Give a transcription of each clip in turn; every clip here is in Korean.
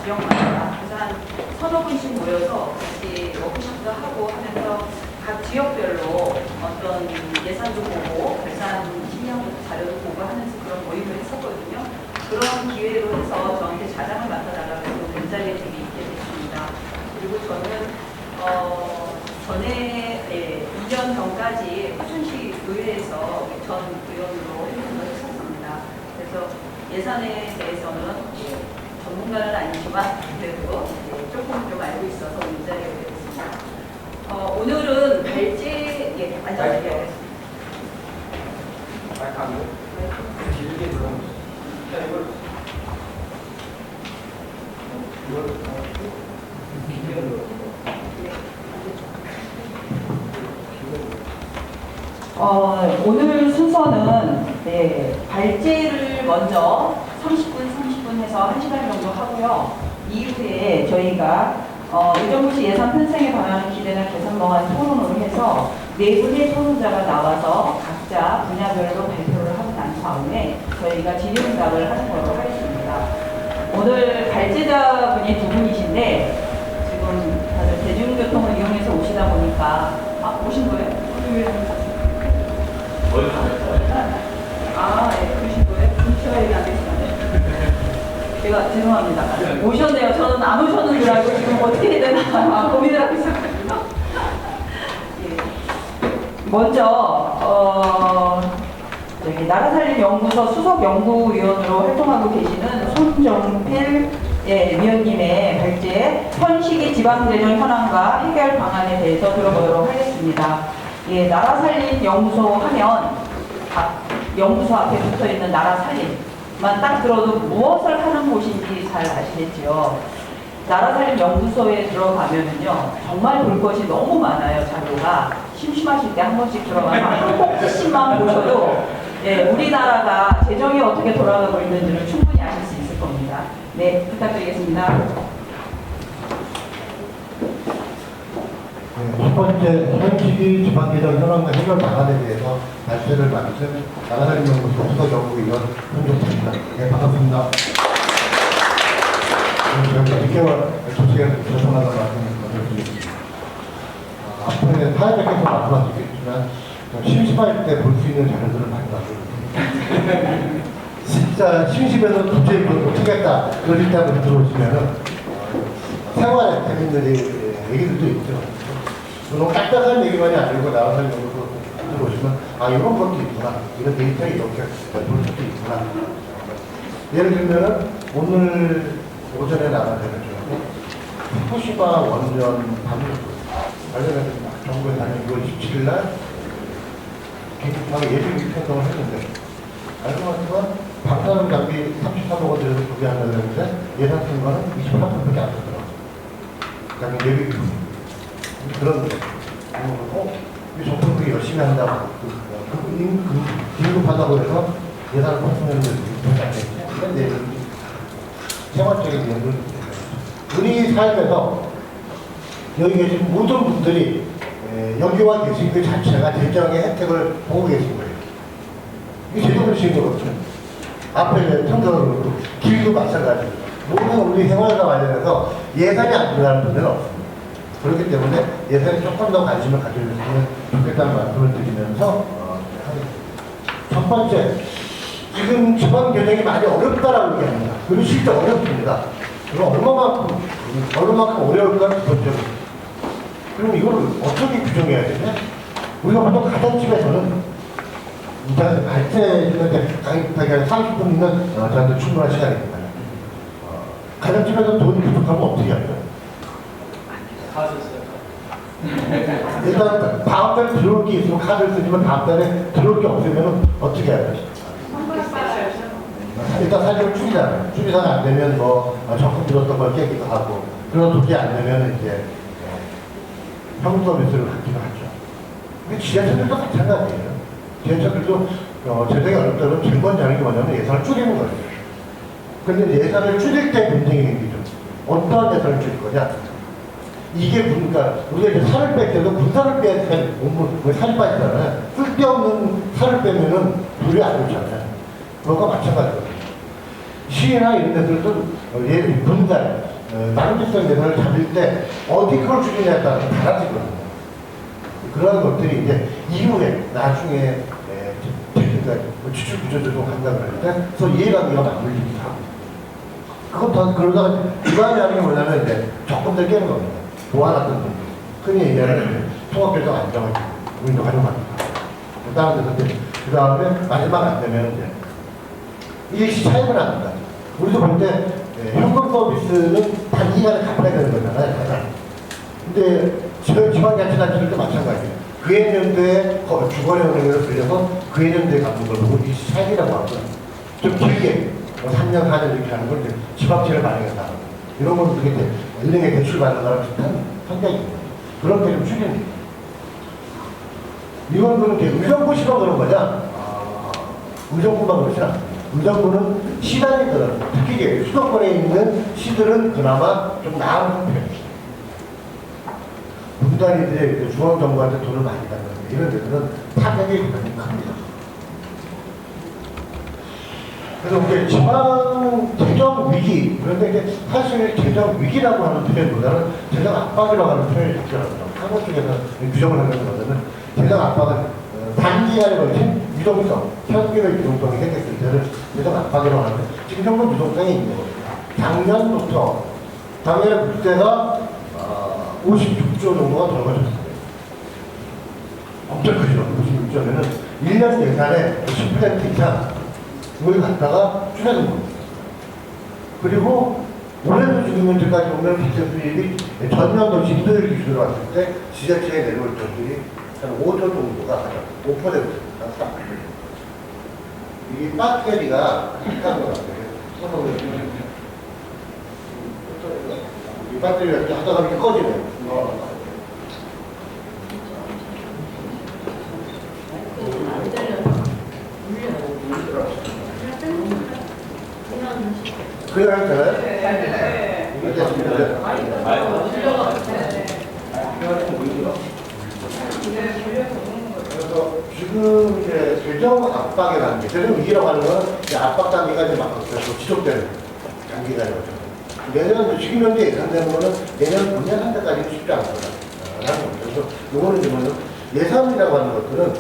지역마다 그래서 한 서너 분씩 모여서 같이 워크숍도 하고 하면서 각 지역별로 어떤 예산도 보고 결산 신형 자료도 보고 하면서 그런 모임을 했었거든요. 그런 기회로 해서 저한테 자장을 맡아달라고 해서 그 자리에 되게 있게 됐습니다. 그리고 저는 전에 2년 전까지 포천시 의회에서 전 의원으로 활동을 했었습니다. 그래서 예산에 대해서는 전문가는 아니지만 그래도 조금 좀 알고 있어서 이 자리에 오게 됐습니다. 오늘은 발제, 앉아서 얘기하겠습니다. 길게 들어오면 오늘 순서는 발제를 먼저 30분 해서 1시간 정도 하고요. 이후에 저희가 의정부시 예산 편성에 관한 기대나 개선 방안 토론으로 해서 네 분의 토론자가 나와서 각자 분야별로 발표를 하고 난 다음에 저희가 질의응답을 하는 걸로 하겠습니다. 오늘 발제자분이 두 분이신데 지금 다들 대중교통을 이용해서 오시다 보니까 오신 거예요? 그러신 거예요? 제가 얘기 안 했었는데. 제가 죄송합니다. 오셨네요. 저는 안 오셨는 줄 알고 지금 어떻게 해야 되나 고민을 하고 있었거든요. 먼저, 나라살림연구소 수석연구위원으로 활동하고 계시는 손정필 위원님의 발제, 현시기 지방재정 현황과 해결 방안에 대해서 들어보도록 하겠습니다. 나라살림연구소 하면 연구소 앞에 붙어 있는 나라살림만 딱 들어도 무엇을 하는 곳인지 잘 아시겠죠. 나라살림연구소에 들어가면은요 정말 볼 것이 너무 많아요. 자료가 심심하실 때 한 번씩 들어가서 한 꼭지씩만 보셔도 우리나라가 재정이 어떻게 돌아가고 있는지를 충분히 아실 수 있을 겁니다. 네, 부탁드리겠습니다. 첫 번째, 현시기 지방재정 현황과 해결 방안에 대해서 발표를 맡은 나라살림연구소 수석연구위원 손정필입니다. 네, 반갑습니다. 여기 6개월 조직에 죄송하다는 말씀을 드리겠습니다. 앞으로 사회적에서 말씀할 수 있겠지만 심심할 때 볼 수 있는 자료들을 많이 가지고 진짜 심심해서 도저히 못하겠다 그럴 때 한번 들어오시면은 생활에 재밌는 얘기들도 있죠. 너무 딱딱한 얘기만이 아니고 나라살림 연구소 들어오시면 이런 것도 있구나, 이런 데이터가 이렇게 볼 수도 있구나. 예를 들면은 오늘 오전에 나간 데는 후쿠시마 원전 방류 관련해서 정부에 다닌 6월 27일 날 긴급하게 예비 편성을 했는데 알고 봤지만 방사능 장비 33억 원 들여서 구비하려고 했는데 예산 통과는 28%밖에 안 되더라고요. 그다음에 예비 그런 이 정부들이 열심히 한다고 긴급하다고 해서 예산을 편성했는데 근데 생활적인 내용을 우리 삶에서 여기 계신 모든 분들이 여기와 계신 그 자체가 재정의 혜택을 보고 계신 거예요. 이게 제대로 주신 거거든요. 앞에 통장으로 그렇고 길도 마찬가지고 모든 우리 생활과 관련해서 예산이 안 들어가는 분들은 없습니다. 그렇기 때문에 예산에 조금 더 관심을 가져주시면 좋겠다는 말씀을 드리면서 하겠습니다. 첫 번째, 지금 지방 재정이 많이 어렵다라고 얘기합니다. 그리고 실제 어렵습니다. 그럼 얼마만큼 어려울까 두 번째로. 그럼 이걸 어떻게 규정해야 되냐? 우리가 보통 가정집에서는 발제했는데 가입하기 한 30분 있는 저한테 충분한 시간입니다. 가정집에서 돈이 부족하면 어떻게 할까요? 일단 다음 달에 들어올 게 있으면 카드를 쓰지만 다음 달에 들어올 게 없으면 어떻게 해야 돼요? 일단 사실은 줄이잖아요. 줄이상 안 되면 적금 들었던 걸 깨기도 하고, 그런 돈이 안 되면 이제 현금 서비스를 갖기도 하죠. 근데 지하철들도 마찬가지예요. 지하철들도 재정이 어렵다면 제일 먼저 하는 게 뭐냐면 예산을 줄이는 거예요. 그런데 예산을 줄일 때 문제가 생기죠. 어떤 예산을 줄일 거냐? 이게 그러니까 우리가 이제 살을 뺄 때도 군살을 빼야 돼. 살이 빠지잖아요. 쓸데없는 살을 빼면은 물이 안 좋잖아요. 그거가 마찬가지거든요. 시나 이런 데들도 예를 분살, 나름대로 예산을 잡을 때 어디 걸 줄이냐에 따라서 달라지거든요. 그런 것들이 이제 이후에 나중에 추출 구조조정 한다고 할 때 서로 이해관계가 맞물리기도 하고 그것 더 그러다가 기반이 하는 게 뭐냐면 이제 조금 더 깨는 겁니다. 보완했던 분들 흔히 얘기하는 통합개정 안정을 우리도 활용합니다. 그 다음에 마지막 안 되면 이제 일시 차입을 합니다. 우리도 볼 때 현금 서비스는 단기간에 갚아야 되는 거잖아요. 근데 지방자치단체도 마찬가지예요. 그해년도에 주거래은행으로 빌려서 그해년도에 갚는 걸 보고 일시 차입이라고 하고요. 좀 길게 3년, 4년 이렇게 하는 걸 지방채를 발행해서 하는 이런 건 그게 은행에 대출 받는 거랑 비슷한 성격입니다. 그런 게 좀 줄입니다. 이건 그렇게 의정부시만 그런 거냐? 의정부만 그렇지 않습니다. 의정부는 시단이 들어요. 특히 수도권에 있는 시들은 그나마 좀 나은 형태입니다. 분단위들이 중앙정부한테 돈을 많이 받는데 이런 데서는 타격이 굉장히 큽니다. 그래서 이제 지방 재정 위기, 그런데 이제 사실 재정 위기라고 하는 표현보다는 재정 압박이라고 하는 표현이 적절하더라고요. 한국 쪽에서 규정을 하는 것은 재정 압박은 단기간에 걸친 유동성, 현금의 유동성이 생겼을 때는 재정 압박이라고 하는데 지금 현금 유동성이 있는 거예요. 작년부터 작년에 국세가 56조 정도가 적어졌어요. 엄청 크죠. 56조면은 1년 예산의 10% 이상 이걸 갖다가 줄여준 겁니다. 그리고 올해도 지금 현재까지 보면 비세 수입이 전년도 진도일 기준으로 봤을 때 지자체에 내려올 돈들이 한 5조 정도가 5%가 이 배터리가 비슷한 것 같아요. 이 배터리가 이렇게 하다가 이렇게 꺼지네요. 그래야 할까요? 네. 그래서 지금 이제 재정 압박이라는 게, 재정 위기라고 하는 건 압박 단계가 이제 막 지속되는 단계가 거죠. 내년, 지금 현재 예상되는 거는 내년 본년 한 달까지는 쉽지 않거든요. 그래서 요거는 지금 예산이라고 하는 것들은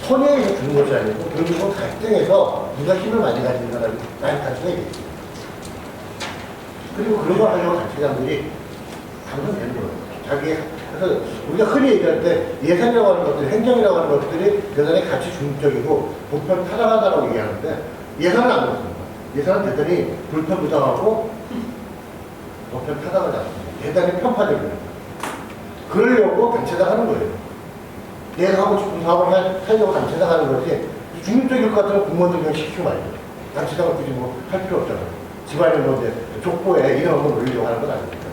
선의에서 주는 것이 아니고 결국은 갈등에서 누가 힘을 많이 가지는 사람이 많이 가지고 있겠죠. 그리고 그런 걸 하려고 자치장들이 당선되는 거예요. 그래서 우리가 흔히 얘기할 때 예산이라고 하는 것들, 행정이라고 하는 것들이 대단히 가치 중립적이고 보편 타당하다고 얘기하는데 예산은 안 그렇습니다. 예산은 대단히 불편부당하고 보편 타당하지 않습니다. 대단히 편파적입니다. 그러려고 단체장 하는 거예요. 내가 하고 싶은 사업을 하려고 단체장 하는 것이 중립적일 것 같으면 공무원들 그냥 시키고 말이죠. 단체장을 굳이 뭐 할 필요 없잖아요. 집안에 뭐 이제 족보에 이름을 올리려고 하는 건 아닙니다.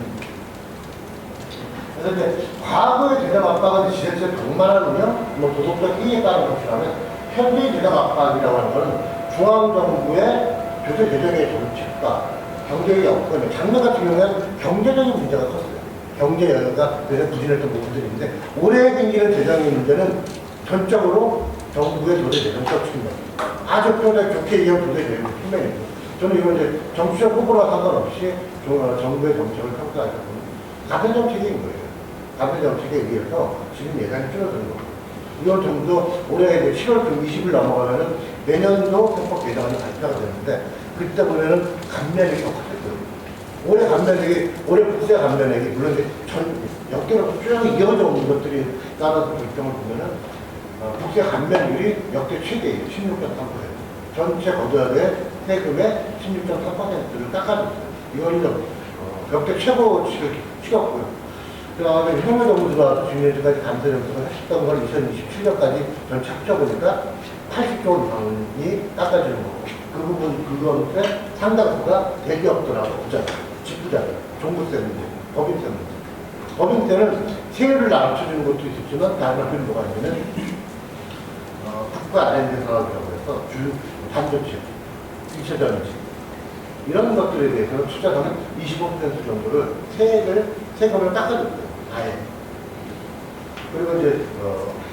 그래서 이제 과거의 재정 압박은 지자체 방만한 운영, 뭐 도덕적 이익에 따른 것이라면 현재의 재정 압박이라고 하는 것은 중앙정부의 교대 재정의 정책과 경제의 여건, 작년 같은 경우에는 경제적인 문제가 컸어요. 경제 여건가 그래서 부진했던 부분들인데 올해 생기는 재정의 문제는 전적으로 정부의 교대 재정적 측면, 아주 표현에 좋게 얘기하면 교대 재정 측면입니다. 저는 이건 이제 정치적 후보와 상관없이 정부의 정책을 평가할 때 가변 정책인 거예요. 가변 정책에 의해서 지금 예산이 줄어드는 겁니다. 이번 정부도 올해 7월 20일 넘어가면은 내년도 헌법 개정안이 발표가 되는데 그때 보면은 감면이 똑같아요. 올해 감면액이, 올해 국세 감면액이 물론 이제 역대로 쭉 이어져 오는 것들이 따라서 결정을 보면은 국세 감면율이 역대 최대예요. 16.3%. 전체 거둬야 세금의 16.3%를 깎아줬어요. 이건 좀 역대 최고 치렀고요. 그 다음에 현재정부 들어와서 지금까지 감세정책을 했던 걸 2027년까지 전체 합쳐보니까 80조 이상이 깎아지는 거고 그 부분, 그것의 상당수가 대기업들하고 부자들, 직부자들, 종부세 문제, 법인세 문제. 법인세는 세율을 낮춰주는 것도 있었지만 다른 한편이 뭐가 있냐면 국가 R&D 산업이라고 해서 반도체, 2차 전지 이런 것들에 대해서는 투자가는 25% 정도를 세금을 깎아줬어요. 아예. 그리고 이제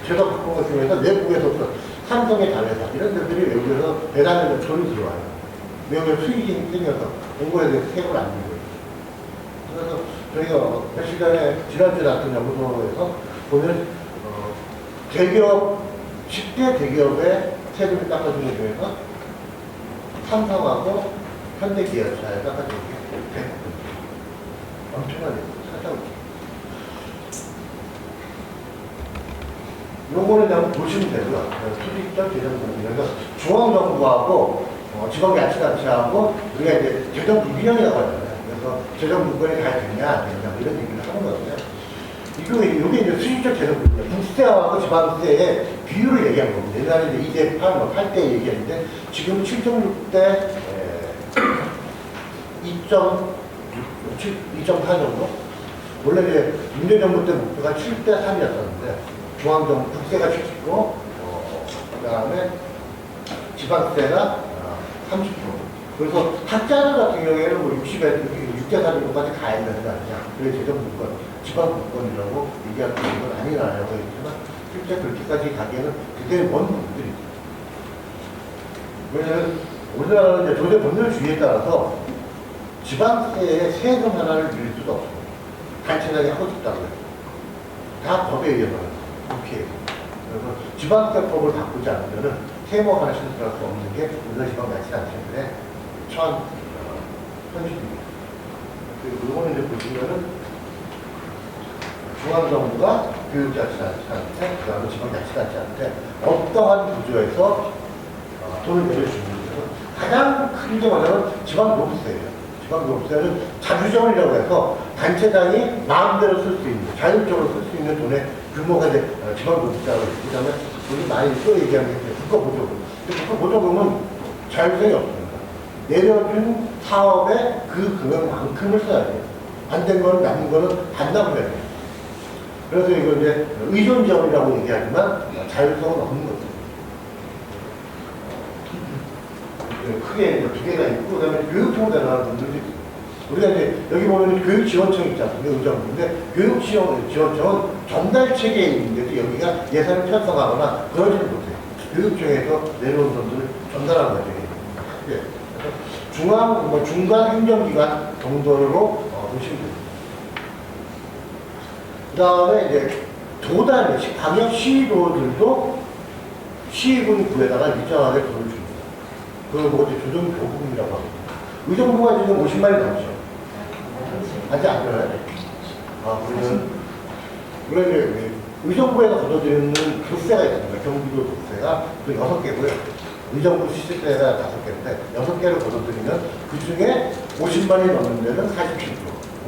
제가 바꾼 것 중에서 외국에서 삼성의 자회사 이런 데들이 외국에서 배당에 돈이 들어와요. 외국에 수익이 생겨서 공부에 대해서 세금을 안 내는 거예요. 그래서 저희가 며칠 전에 지난주에 났던 연구소에서 보면 대기업 10대 대기업의 세금을 깎아주는 중에서 삼성하고 현대기아차에 깎아주는 게 100%. 엄청나게 찾아오죠. 요거는 그냥 보시면 되고요. 수직적 재정분리가 중앙정부하고 지방자치단체하고 우리가 이제 재정불균형이라고 하잖아요. 그래서 재정분권이 잘 되냐 안 되냐 이런 얘기를 하는 거거든요. 이게 이제 수직적 재정분리가 국세하고 지방세의 비율을 얘기하는 겁니다. 옛날에 이제 2대8, 8대 얘기했는데 지금 7.6대 2.4 정도? 원래 이제 문재인 정부 때 목표가 7대 3이었었는데 중앙정부 국세가 70고 그 다음에 지방세가 30%. 그래서 학자들 같은 경우에는 뭐 60대 6대 4 정도까지 가야 되는 거 아니냐. 그게 재정분권, 지방분권이라고 얘기할 수 있는 건 아니라고 했지만 실제 그렇게까지 가기에는 굉장히 먼 부분들이죠. 왜냐하면 우리나라는 이제 조세 법률주의에 따라서 지방세의 세금 하나를 늘릴 수도 없어요. 단체장이 하고 싶다고 해요. 다 법에 의해서 국회에서. 그래서 지방세법을 바꾸지 않으면은 세모 하나 신설할 수 없는 게 우리나라 지방자치단체들의 처한 현실입니다. 그리고 이거는 이제 보시면은 중앙정부가 교육자치단체한테, 그 다음에 지방자치단체한테 어떠한 구조에서 돈을 내려주는 것은 가장 큰 게 뭐냐면 지방교부세예요. 지방교부세는 자주정이라고 해서 단체장이 마음대로 쓸 수 있는, 자율적으로 쓸 수 있는 돈의 규모가 이제 지방교부세라고 있고, 그 다음에 우리 많이 또 얘기하는 게 국가보조금. 근데 국가보조금은 자율성이 없습니다. 내려준 사업에 그 금액만큼을 써야 돼요. 안 된 거는 남은 거는 반납을 해야 돼요. 그래서 이거 이제 의존지원이라고 얘기하지만 자율성은 없는 거죠. 크게 두 개가 있고, 그 다음에 교육통단하는 분들도 있고. 우리가 이제 여기 보면 교육지원청 있지 않습니까? 의정부인데, 교육지원청은 전달 체계에 있는데도 여기가 예산을 편성하거나 그러지는 못해요. 교육청에서 내려온 돈들을 전달하는 거죠. 예. 중앙, 중간 행정기관 정도로 보시면 됩니다. 그 다음에 이제 도단, 방역 시도들도 시군 구에다가 일정하게 돈을 줍니다. 그걸 뭐 조정교부금이라고 합니다. 의정부가 지금 50만이 넘죠. 아직 안 되나요? 그러면 의정부에서 걷어들이는 교세가 있습니다. 경기도 교세가 그 6개고요. 의정부 시세가 5개인데 6개를 걷어들이면 그 중에 50만이 넘는 데는 47%,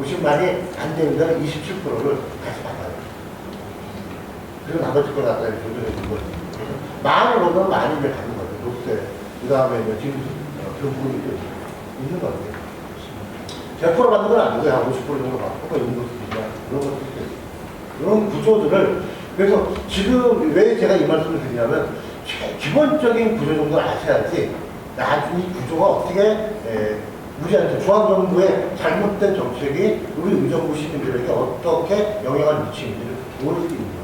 50만이 안 되는 데는 27%를 다시 받아요. 그리고 나머지 걸 갖다 조정해 준 거죠. 많이 걷으면 많이 이제 받는 거죠. 교세. 그 다음에 지금 교부금이 있는 거 같아요. 100% 받는 건 아니고요. 한 50% 정도 받고 있는 것도 있냐. 그런 것도 있어요. 그런 구조들을, 그래서 지금 왜 제가 이 말씀을 드리냐면, 기본적인 구조 정도를 아셔야지, 나중에 이 구조가 어떻게, 우리한테 중앙정부의 잘못된 정책이 우리 의정부 시민들에게 어떻게 영향을 미치는지를 모를 수 있는 겁니다.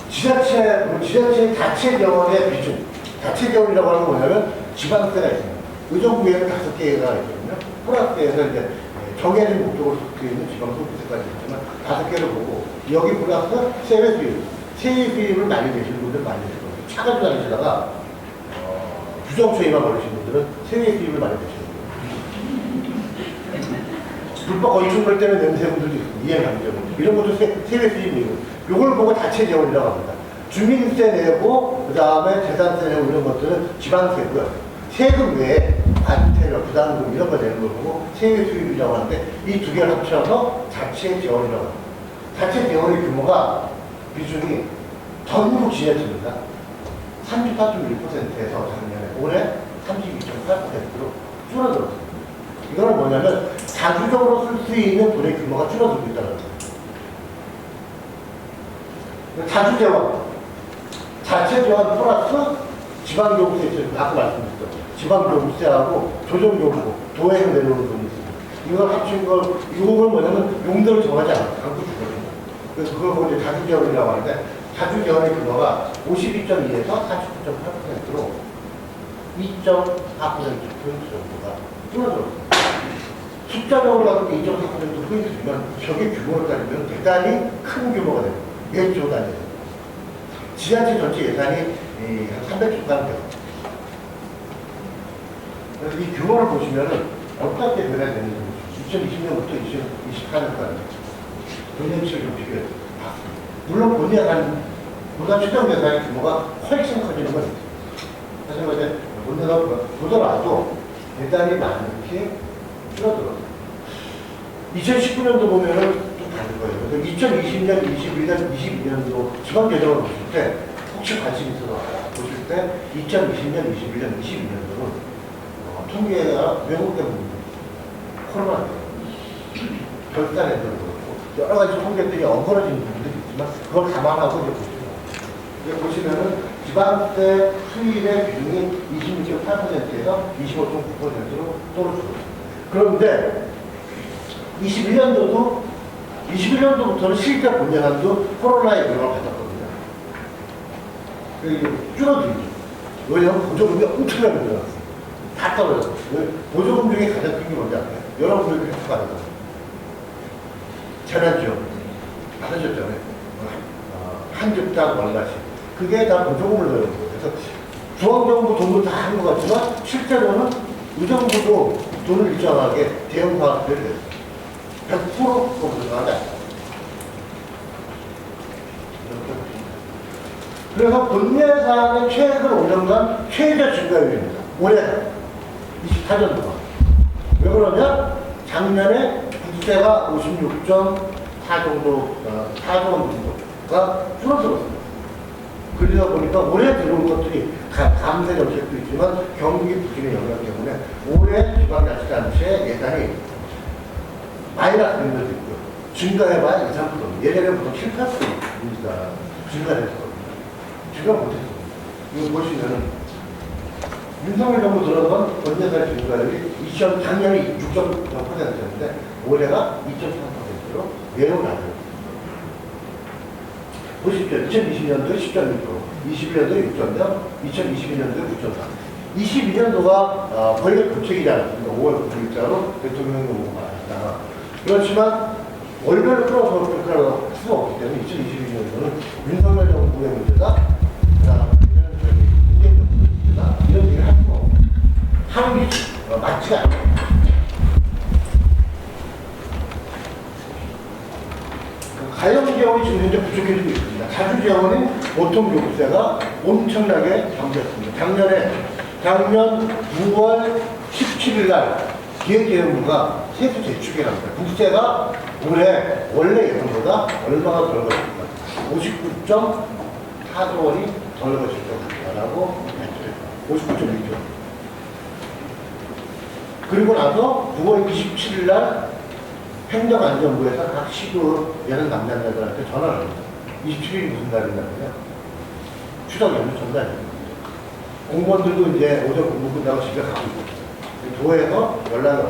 지자체 자체 병원의 비중, 자체 병원이라고 하는 건 뭐냐면 지방세가 있습니다. 의정부에는 5개가 있거든요. 플러스에서 이제 정해진 목적으로 속해 있는 지방소비세까지 있지만 5개를 보고 여기 플러스 세외 수입, 세외 수입을 많이 내시는 분들 많이 계실 거예요. 차가 다니시다가 규정처에만 걸리신 분들은 세외 수입을 많이 내시는 거예요. 불법 건축물 때문에 냄새 분들도 있고 이해감정 이런 것도 세외 수입이고. 요걸 보고 자체 재원이라고 합니다. 주민세 내고, 그 다음에 재산세 내고 이런 것들은 지방세고요. 세금 외에 과태료, 부담금 이런 거 내는 거 보고 세외 수입이라고 하는데 이 두 개를 합쳐서 자체 재원이라고 합니다. 자체 재원의 규모가 비중이 전국 지자체입니다. 38.1%에서 작년에 올해 32.8%로 줄어들었습니다. 이거는 뭐냐면 자주적으로 쓸 수 있는 돈의 규모가 줄어들고 있다는 거예요. 자주재원, 자체재원 플러스 지방교부세, 아까 말씀드렸죠. 지방교부세하고 조정교부, 도에서 내려오는 돈이 있습니다. 이걸 합친 걸, 이걸 뭐냐면 용도를 정하지 않고 주거든요. 그래서 그걸 보고 이제 자주재원이라고 하는데, 자주재원의 규모가 52.2에서 49.8%로 2.4% 정도가 줄어들었어요. 숫자적으로 봐도 2.4% 포인트지만 저게 규모를 따지면 대단히 큰 규모가 돼요. 예조 단위. 지자체 전체 예산이 한 300조 가는 돼요. 그래서 이 규모를 보시면은 어떻게 변해야 되는지 2020년부터 2024년까지 본연치를 좀 비교해서 봤습니다. 물론 본 예산보다 최종 예산의 규모가 훨씬 커지는 건 있어요. 사실 이제 본 예산 보더라도 대단히 많게 줄어들었어요. 2019년도 보면은 또 다른 거예요. 그래서 2020년, 21년, 22년도 지방재정을 보실 때 혹시 관심 있어서 보실 때 2020년, 21년, 22년도는 통계가 왜곡된 코로나 결산에도 그렇고 여러 가지 통계들이 엉거러진 부분들이 있지만 그걸 감안하고 이제 보시면 보시면은 지방세 수입의 비중이 26.8%에서 25.9%로 떨어졌어요. 그런데 21년도부터는 실제 본예산도 코로나의 영향을 받았거든요. 줄어들죠. 왜냐하면 보조금이 엄청나게 늘어났어요. 다 떨어졌어요. 보조금 중에 가장 큰 게 뭔지 아세요? 여러분들이 그렇게 받았어요. 재난지원 받으셨잖아요. 한 집당 월가씩. 그게 다 보조금을 넣는 거예요. 그래서 중앙정부 돈을 다 한 것 같지만 실제로는 의정부도 돈을 일정하게 대응 사업들을 냈어요. 100% 보조금이 아니에요. 그래서 본예산의 최근 5년간 최저 증가율입니다. 올해 24년 동안. 왜 그러냐? 작년에 국세가 56.4 정도, 4조 원 정도가 줄어들었습니다. 그러다 보니까 올해 들어온 것들이 감세 정책도 있지만 경기 부진의 영향 때문에 올해 지방자치단체 예산이 마이너스 된 것도 있고요. 증가해봐야 2, 3%. 예전에 보통 7, 8%입니다. 증가했었거든요. 증가 못했습니다. 이거 보시면은 윤석열 정부 들어선 본예산 증가율이 작년이 6.0%였는데 올해가 2.3%로 매우 낮아요. 보십시오. 2020년도에 10.6%, 21년도에 6.0%, 2022년도에 9.4%. 22년도가 권력 교체이지 않습니까? 5월 9일자로 대통령이 오고 말았다. 그렇지만 월별로 끌어서 그럴 수가 없기 때문에 2022년도는 윤석열 정부의 문제다. 문재인 정부의 문제다. 이런 얘기를 할 수가 없고 하는 게 맞지가 않아요. 가용지원이 지금 현재 부족해지고 있습니다. 자주지원은 보통교부세가 엄청나게 잠겼습니다. 작년 9월 17일 날 기획재정부가 세수 재축에 합니다. 국세가 올해 원래 예상보다 얼마가 덜 것입니다. 59.4조 원이 덜 것일 것이다라고 발표했습니다. 59.2조. 그리고 나서 9월 27일 날 행정안전부에서 각 시도 예산 담당자들한테 전화를 합니다. 27일이 무슨 날이냐면요. 추석 연휴 전날입니다. 공무원들도 이제 오전 공부 끝나고 집에 가고 있고 도에서 연락이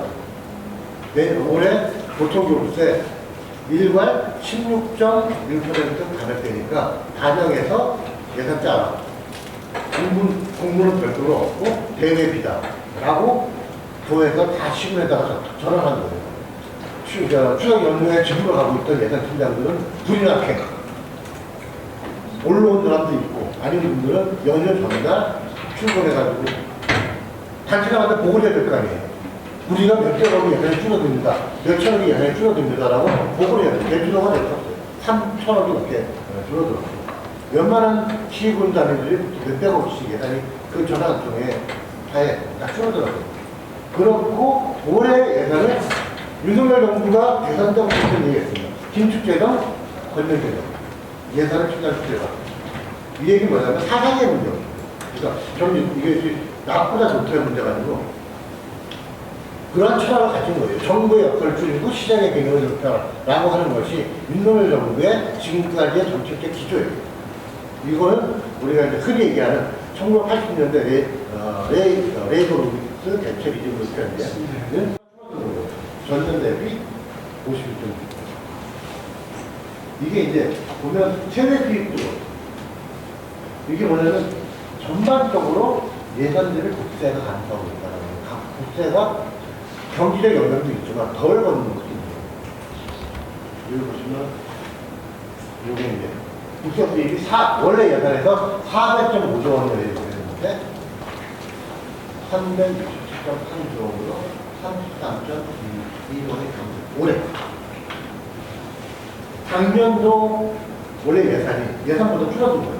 왔습니다. 올해 보통교부세 일괄 16.1% 감액되니까 반영해서 예산 짜라. 공무는 별도로 없고 대외비다. 라고 도에서 다 시군에다가 전화를 한 거예요. 추석 연휴에 집으로 가고 있던 예산팀장들은 불이 나게 올라온 사람도 있고 아니면 분들은 연휴 전날 출근해가지고 단체장한테 보고를 해야 될 거 아니에요. 우리가 몇 개월이 예산이 줄어듭니다. 몇 천억이 예산이 줄어듭니다라고 보고를 해야 돼요. 대주도가 됐었어요. 3천억이 넘게 줄어들었어요. 웬만한 시군 단위들이 몇백억씩 예산이 그 전화 한 통에 다에 다 줄어들었어요. 그렇고 올해 예산을 윤석열 정부가 대선적 문제를 얘기했습니다. 긴축재정, 권력재정. 예산을 충당축재정. 이 얘기는 뭐냐면 사상의 문제입니다. 그러니까 저는 이게 나쁘다 좋다의 문제가 아니고 그러한 철학을 가진 거예요. 정부의 역할을 줄이고 시장의 경영을 넓혀라라고 하는 것이 윤석열 정부의 지금까지의 정책의 기조예요. 이거는 우리가 이제 흔히 얘기하는 1980년대 레이버 루비스 대체리즘으로 표현되는 전년 대비 51.6%. 이게 이제 보면 세대 비입도 이게 뭐냐면 전반적으로 예산들을 국세가 감소하고 있다는 거예요. 국세가 경제적 영향도 있지만 덜 걷는 것도 있어요. 여기 보시면 요게 이제 국세 수입이 원래 예산에서 400.5조 원을 내리는데 367.3조 원으로 33.2원의 감소. 올해 작년도 원래 예산보다 줄어든 거예요.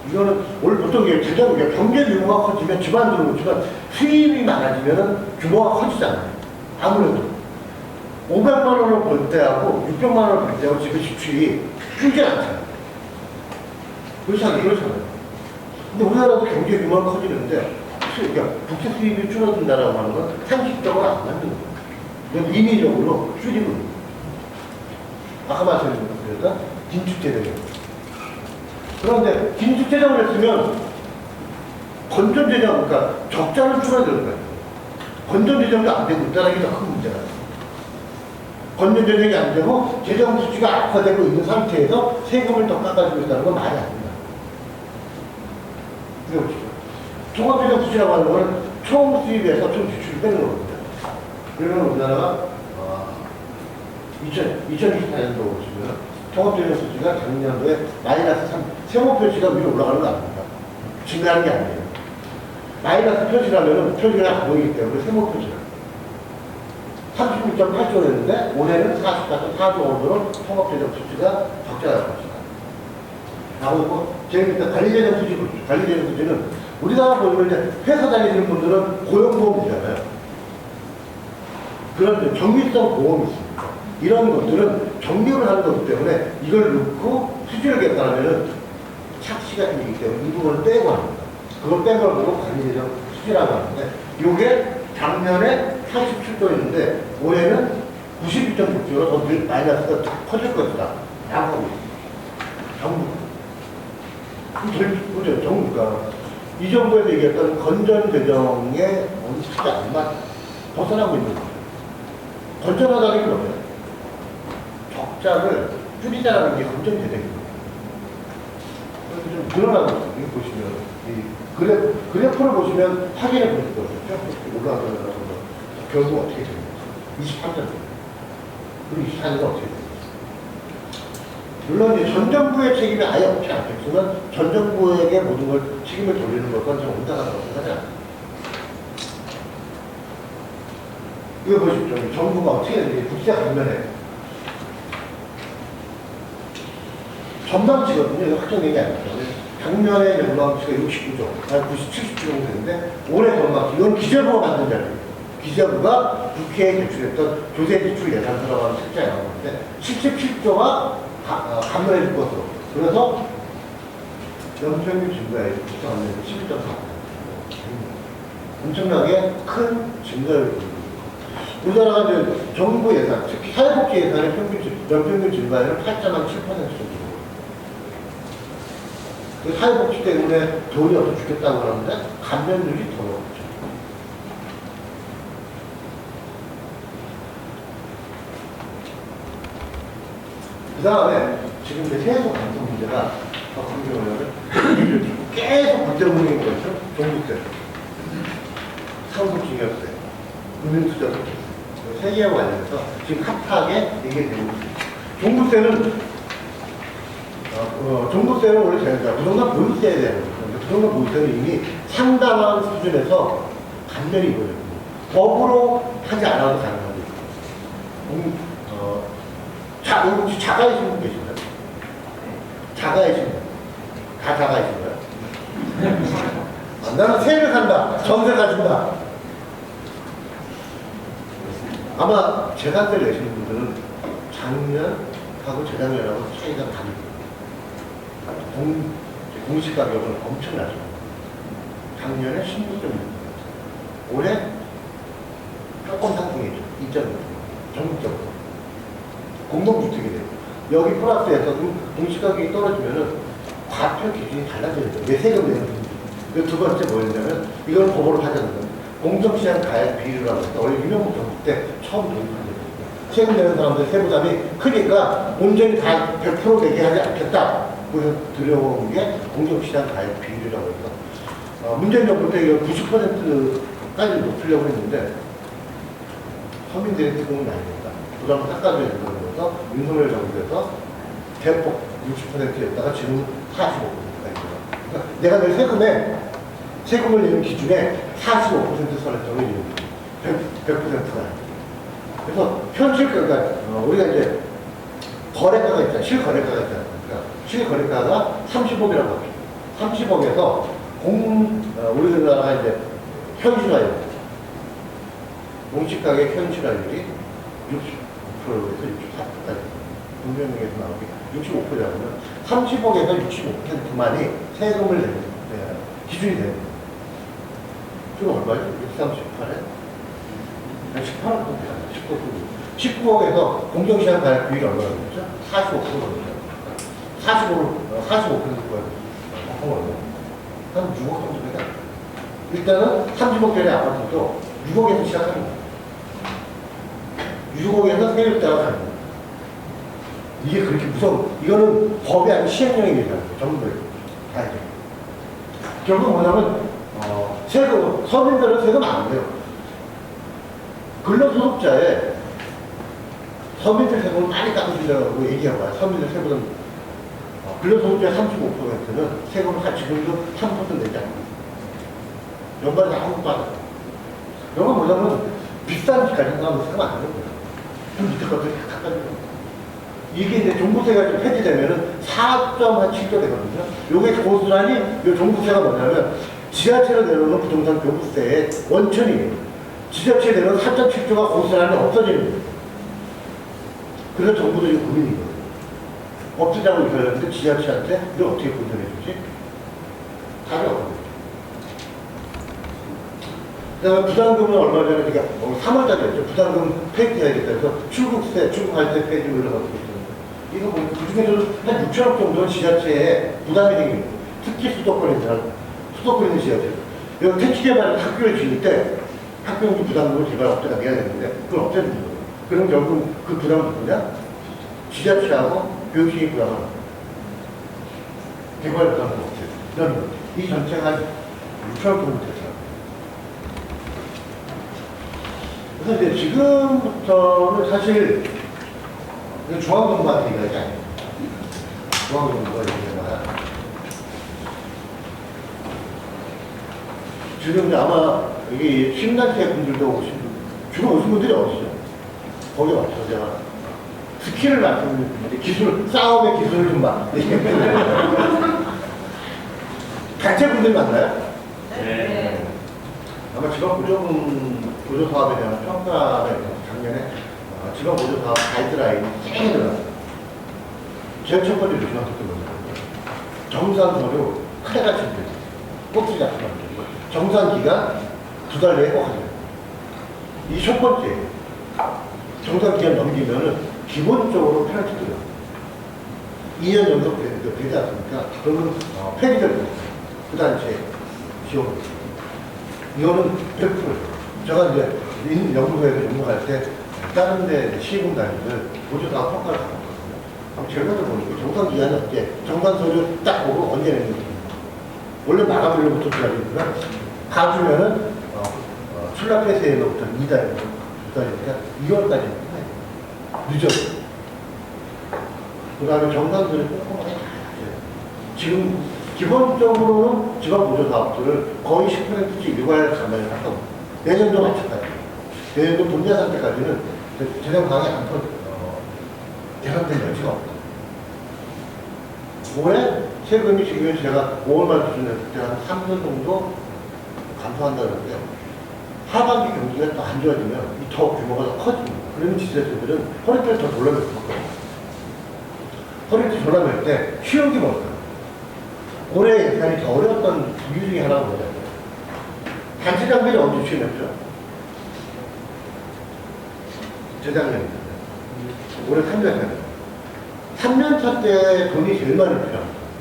이거는 원래 보통 경제 규모가 커지면 집안들은 그렇지만 수입이 많아지면 규모가 커지잖아요. 아무래도 500만 원을 벌 때하고 600만 원을 벌 때하고 지금 지출이 줄지 않잖아요. 그렇잖아요. 근데 우리나라도 경제 규모가 커지는데 그러니까 국채 수입이 줄어든다라고 하는 건 상식적으로 안 맞는 거예요. 인위적으로 줄이는 거예요. 아까 말씀드린 것처럼 긴축재정이에요. 그런데 긴축재정을 했으면 건전재정, 그러니까 적자는 줄어들 거예요. 건전재정도 안 되고 있다는 게 더 큰 문제가 있어요. 건전재정이 안 되고 재정 수치가 악화되고 있는 상태에서 세금을 더 깎아주고 있다는 건 말이 안 된다. 그렇죠. 종합재정 수치라고 하는 건 총 수입에서 총 지출을 빼는 겁니다. 그러면 우리나라가 2024년도 보시면 종합재정 수치가 작년도에 마이너스 3, 세모 표시가 위로 올라가는 거 아닙니까? 증가하는 게 아니에요. 마이너스 표시라면 표시가 안 보이기 때문에 세모 표시라. 36.8조 원이었는데 올해는 44.4조 원으로 통합재정 수치가 적자가 됩니다. 하고 제일 밑에 관리재정 수치 보죠. 관리재정 수치는 우리나라 보면 이제 회사 다니시는 분들은 고용보험이잖아요. 그런 정기성 보험이 있습니다. 이런 것들은 정리를 하는 거기 때문에 이걸 넣고 수지를 계산하면은 착시가 생기기 때문에 이 부분을 빼고 합니다. 그걸 뺀 걸 보고 관리재정 수지라고 하는데 이게 작년에 47조였는데 올해는 92.6조로 더 마이너스가 더 커질 것이다. 라고 하고 있습니다. 정부. 정부가 이 정부에서 얘기했던 건전재정의 원칙이 안 벗어나고 있는 거예요. 건전하다는 게 뭐예요? 적자를 줄이자라는 게 건전재정입니다. 그래서 좀 늘어나고 있어요. 이거 보시면 이 그래프를 보시면 확인해 보실 거예요. 올라가는 결국 어떻게 됩니까? 23년 그리고 24년은 어떻게 됩니까? 물론 이제 전 정부의 책임이 아예 없지 않겠지만 전 정부에게 모든 걸 책임을 돌리는 것건 좀 온당하다고 생각하지 않습니다. 이거 보십시오. 정부가 어떻게 되는지 국세 강면에 전망치거든요. 이거 확정된 게 아닙니다. 작년에 전망치가 69조, 70조 정도 되는데 올해 전망치, 이건 기재부가 만든 자료예요. 기재부가 국회에 제출했던 조세 지출 예산 들어가는 책자에 나오는데 77조가 감면해 줄 것으로. 그래서 연평균 증가율이 국정원에서 11.4%. 엄청나게 큰 증가율을 보이고 있고. 우리나라가 이제 정부 예산, 특히 사회복지 예산의 연평균 증가율은 8.7% 정도. 사회복지 때문에 돈이 없어 죽겠다고 하는데 감면율이 더 높죠. 그 다음에 지금 이제 세수 감소 문제가 계속 문제 문제인 거죠. 종부세, 상속증여세, 금융투자세, 세계와 관련해서 지금 핫하게 얘기되고 있습니다. 종부세는 원래 제가 부동산 보유세에 대한 거죠. 부동산 보유세는 이미 상당한 수준에서 감면이 이루어졌고 법으로 하지 않아도 가능하고 혹시 자가이신 분 계신가요? 자가이신 분? 다 자가이신가요? 나는 세를 산다, 전세 가진다. 아마 재산세 내시는 분들은 작년하고 재작년하고 차이가 다릅니다. 공시가격은 엄청나죠. 작년에 16.6%, 올해 조금 상승했죠. 2.6%. 전국적으로. 공동주택이 돼요. 여기 플러스에서 공시가격이 떨어지면은 과표 기준이 달라져야 돼요. 내 세금 내는 그 두 번째 뭐였냐면 이건 법으로 하자는 거예요. 공정시장 가액 비율이라고 해서 원래 유명국 정부 때 처음 도입한 거예요. 세금 내는 사람들 세부담이 크니까 온전히 다 100% 내게 하지 않겠다. 그래서 들여온 게 공정시장 가액 비율이라고 해서 문재인 정부 때 이거 90%까지 높이려고 했는데 서민들의 세금을 많이 낸다. 부담을 깎아줘야 된다고 해서 윤석열 정부에서 대폭 60%였다가 지금 45%가 있어요. 그러니까 내가 낼 세금을 내는 기준에 45% 선을 정해주는 100%가. 그래서 현실, 그러니까 우리가 이제 거래가가 있잖아. 실거래가가 있잖아. 그러니까 실거래가가 30억이라고 합니다. 30억에서 우리나라가 이제 현실화율, 공시가격 현실화율이 60%에서 64%까지 분명에서 나오게 65%라면 30억에서 65%만이 세금을 내는 기준이 되는 거예요. 지금 얼마죠? 638에? 18억 정도 19억에서 공정시장 가액 비율이 얼마나 되죠? 45%거든요. 45%가 한 6억 정도 되다. 일단은 30억짜리 아파트도 6억에서 시작하는 거예요. 6억에서 세율자가 가는 거예요. 이게 그렇게 무서워. 이거는 법이 아니고 시행령이 되잖아요. 전부 다 이제. 결국 뭐냐면, 세금, 서민들은 세금 안 내요. 근로소득자에 서민들 세금을 많이 깎아주려고 얘기하고 와요. 서민들 세금은, 근로소득자 35%는 세금을 지금도 3% 내지 않고 연말에 아무것도 안 해요. 이건 뭐냐면 비싼 집까지 가면 세금 안 내는 거예요. 좀 밑에 것들이 다 깎아주는 이게 이제 종부세가 좀 폐지되면은 4.7조 되거든요. 요게 고스란히 요 종부세가 뭐냐면 지자체로 내려오는 부동산 교부세의 원천이에요. 지자체에 내려오는 4.7조가 고스란히 없어지는 거예요. 그래서 정부도 이거 고민이거든요. 없애자고 이러는데 지자체한테 이걸 어떻게 보전해주지? 답이 없거든요. 그다음에 부담금은 얼마 전에 그러니까 3월달이었죠. 부담금 폐지해야겠다 해서 출국세, 출국할 때 폐지 이런 것도 있었는데 이거 보면 그중에서도 한 6천억 정도는 지자체에 부담이 되는 거예요. 특히 수도권에 있는 지자체. 여기 택지개발 학교를 지을 때 학교비 부담금을 제발 없애다 해야 되는데 그걸 없애는 거예요. 그럼 결국 그 부담은 누구냐? 지자체하고 교육시이 부담을 개발 부담을 없애요. 이런 거. 이 전체가 한 6천억 정도 됐어요. 그래서 이제 지금부터는 사실 중앙정부한테 얘기하지 않아요. 중앙정부가 얘기하잖아. 지금 이제 아마 여기 신단체 분들도 주로 오신 분들이 어디죠? 거기에 맞춰서 제가 스킬을 맞추는 분들이 기술, 싸움의 기술을 좀 단체 분들 맞나요? 네. 아마 지방보조 사업에 대한 평가에 작년에 지방보조 사업 가이드라인이 세게 들어갔어요. 제일 첫 번째 조심하셨던 거죠. 정산 서류 칼같이 꼭지 잡고 정산 기간 2달 내에 꼭 하죠. 이 첫 번째 정산 기간 넘기면은 기본적으로 페널티 들어요. 2년 연속 되지 않습니까? 그러면 폐기될 거예요. 그 단체 지원. 이거는 100%예요. 제가 이제 연구소에서 연구할 때 다른 데 시군 단위들 모두 다 평가를 받았거든요. 그럼 결과를 보니까 정산 기간이 어때? 정산 서류 딱 보고 언제 내는지. 원래 마감일로부터 기다리니까 가주면은 출납 폐쇄일로부터 2달이니까 2월까지 늦어요. 그 다음에 정산 서류 꼼꼼하게 다 해요. 지금 기본적으로는 지방보조사업들을 거의 10%씩 일괄 감면을 할 겁니다. 내년도 마찬가지. 내년도 분야 상태까지는 재정 강이 안 개선된 여지가 없다. 올해 세금이 지금 제가 5월 말 기준에 그때 한 3년 정도 감소한다는데요. 하반기 경기가 더 안 좋아지면 더 규모가 더 커집니다. 그러면 지자체들은 허리띠를 더 졸라맬 거예요. 허리띠 졸라맬 때 쉬운 게 뭘까요? 올해 예산이 더 어려웠던 이유 중에 하나가 뭐냐면 단체 장비를 언제 취임했죠? 재작년입니다. 올해 3년 차입니다. 3년 차 때 돈이 제일 많이 필요합니다.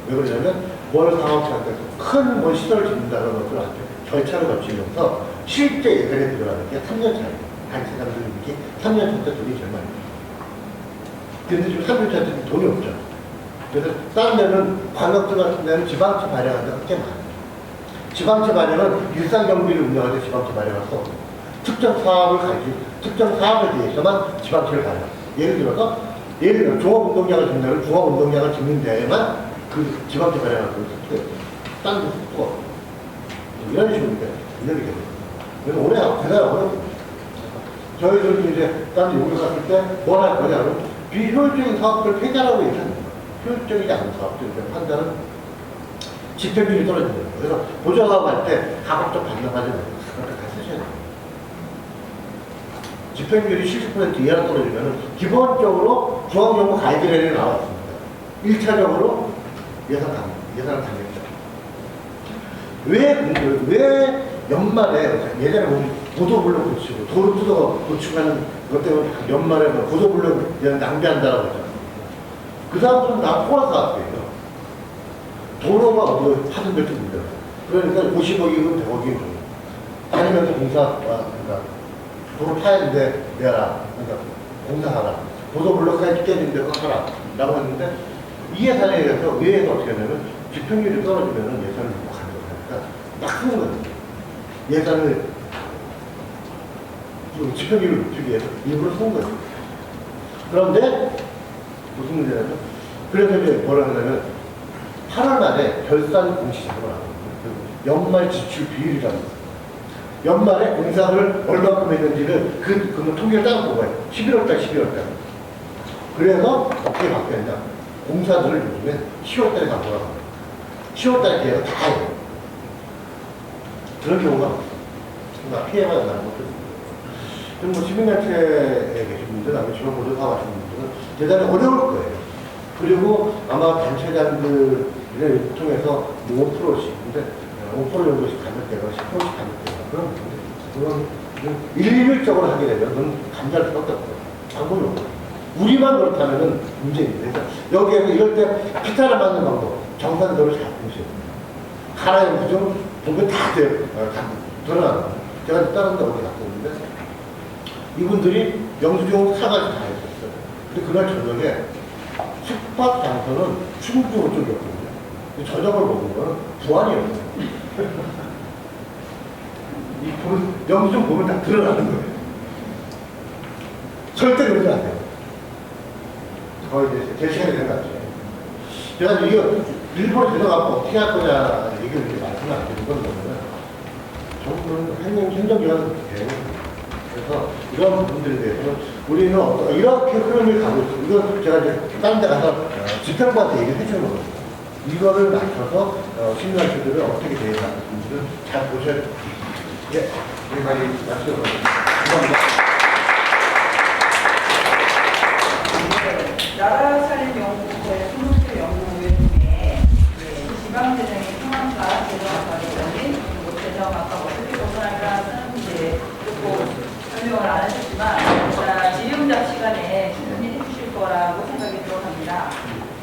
왜 그러냐면 월 상업차 때 큰 시설을 짓는다는 것들한테 절차를 거치면서 실제 예산에 들어가는 게 3년 차예요. 단체 장비를 3년 차 때 돈이 제일 많이 필요합니다. 근데 지금 3년 차 때 돈이 없죠. 그래서 다른 데는 관광청 같은 데는 지방채 발행하는 데가 꽤 많아요. 지방채 발행은 일상 경비를 운영할 때 지방채 발행할 수 없고 특정 사업에 대해서만 지방채를 가요. 예를 들어 종합운동장을 짓는 종합운동장을 짓는 데에만 그 지방채 발행하고 딴 데 또 이런 식으로 이렇게 돼요. 그래서 올해 대단히 어렵습니다. 저희들도 이제 딴 데 용역 갔을 때 뭘 할 거냐면 비효율적인 사업들 폐기하라고 얘기합니다. 효율적이지 않은 사업들 판단은 집행률이 떨어진다. 그래서 보조사업 할 때 가급적 반영하지 말고 그렇게 다 쓰셔야 돼요. 집행률이 70% 이하로 떨어지면 기본적으로 중앙정부 가이드라인이 나왔습니다. 1차적으로 예산을 당겼죠. 왜 연말에 예전에 보면 보도블록 고치고 도로 뜯어 고치고 하는 것 때문에 연말에 보도블록 낭비한다라고 했잖아요. 그 사람들은 다 포괄사업이에요. 도로가 어디 하든 될지 문제가 그러니까 50억이면 100억이면 다니면서 그러니까 도로 파야 되는데 내라. 그러니까 공사하라. 보도블록까지 깨지는데 하라. 라고 했는데 이 예산에 의해서 의회에서 어떻게 하냐면 집행률이 떨어지면 예산을 못 가져가니까 막 쓰는 거예요. 예산을 집행률을 높이기 위해서 일부러 쓰는 거예요. 그런데 무슨 문제냐면 그래서 이제 뭐라 하냐면 8월 말에 결산 공시작업을 하거든요. 연말 지출 비율이라는 거예요. 연말에 공사를 얼마큼 했는지를 그 통계를 따로 보고요. 11월달, 12월달. 그래서 어떻게 바뀌었냐. 공사들을 요즘에 10월달에 다 돌아갑니다. 10월달에 계획을 다 해요. 그런 경우가 없어요. 그러니까 피해가 나는 것도 있습니다. 그럼 뭐 시민단체에 계신 분들, 아니면 지방보조사 하신 분들은 대단히 어려울 거예요. 그리고 아마 단체장들을 통해서 5%씩, 근데 5% 정도씩 감액되거나 10%씩 감액되거나 그런 일률적으로 하게 되면 그건 감사할 수밖에 없어요. 방법이 없어요. 우리만 그렇다면 문제입니다. 여기에서 이럴 때 피타를 맞는 방법, 정산도를 잘 보셔야 돼요. 하나의 구조, 보면 다 돼요. 다 드러나는 거예요. 제가 다른 데 어디 갔다 오는데 이분들이 영수증 사가지고 다 했었어요. 근데 그날 저녁에 숙박 장소는 충주 쪽이었거든요. 저녁을 먹은 거는 부안이었어요. 영수증 보면 다 드러나는 거예요. 절대 그러지 않아요. 거의 제 시간이 된 것 같아요. 제가 이거 일본에 들어가고 어떻게 할 거냐 얘기를 이렇게 말씀을 안 드린 건 뭐냐면 정부는 행정기관은 돼요. 그래서 이런 부분들에 대해서 우리는 이렇게 흐름을 가고 있어요. 이거 제가 이제 다른 데 가서 집행부한테 얘기를 해주는 거거든요. 이거를 맞춰서 시민단체들을 어떻게 대응하는지를 잘 보셔야 돼요. 예, 여기까지 말씀드리겠습니다. 감사합니다. 나라살림연구소의 손흥주 연구위원 중에 지방재정의 상황과 재정학과를 열린 재정학과 어떻게 보상할까는 이제 조금 설명을 안 하셨지만 질의응답 시간에 충분히 해주실 거라고 생각이 들어갑니다.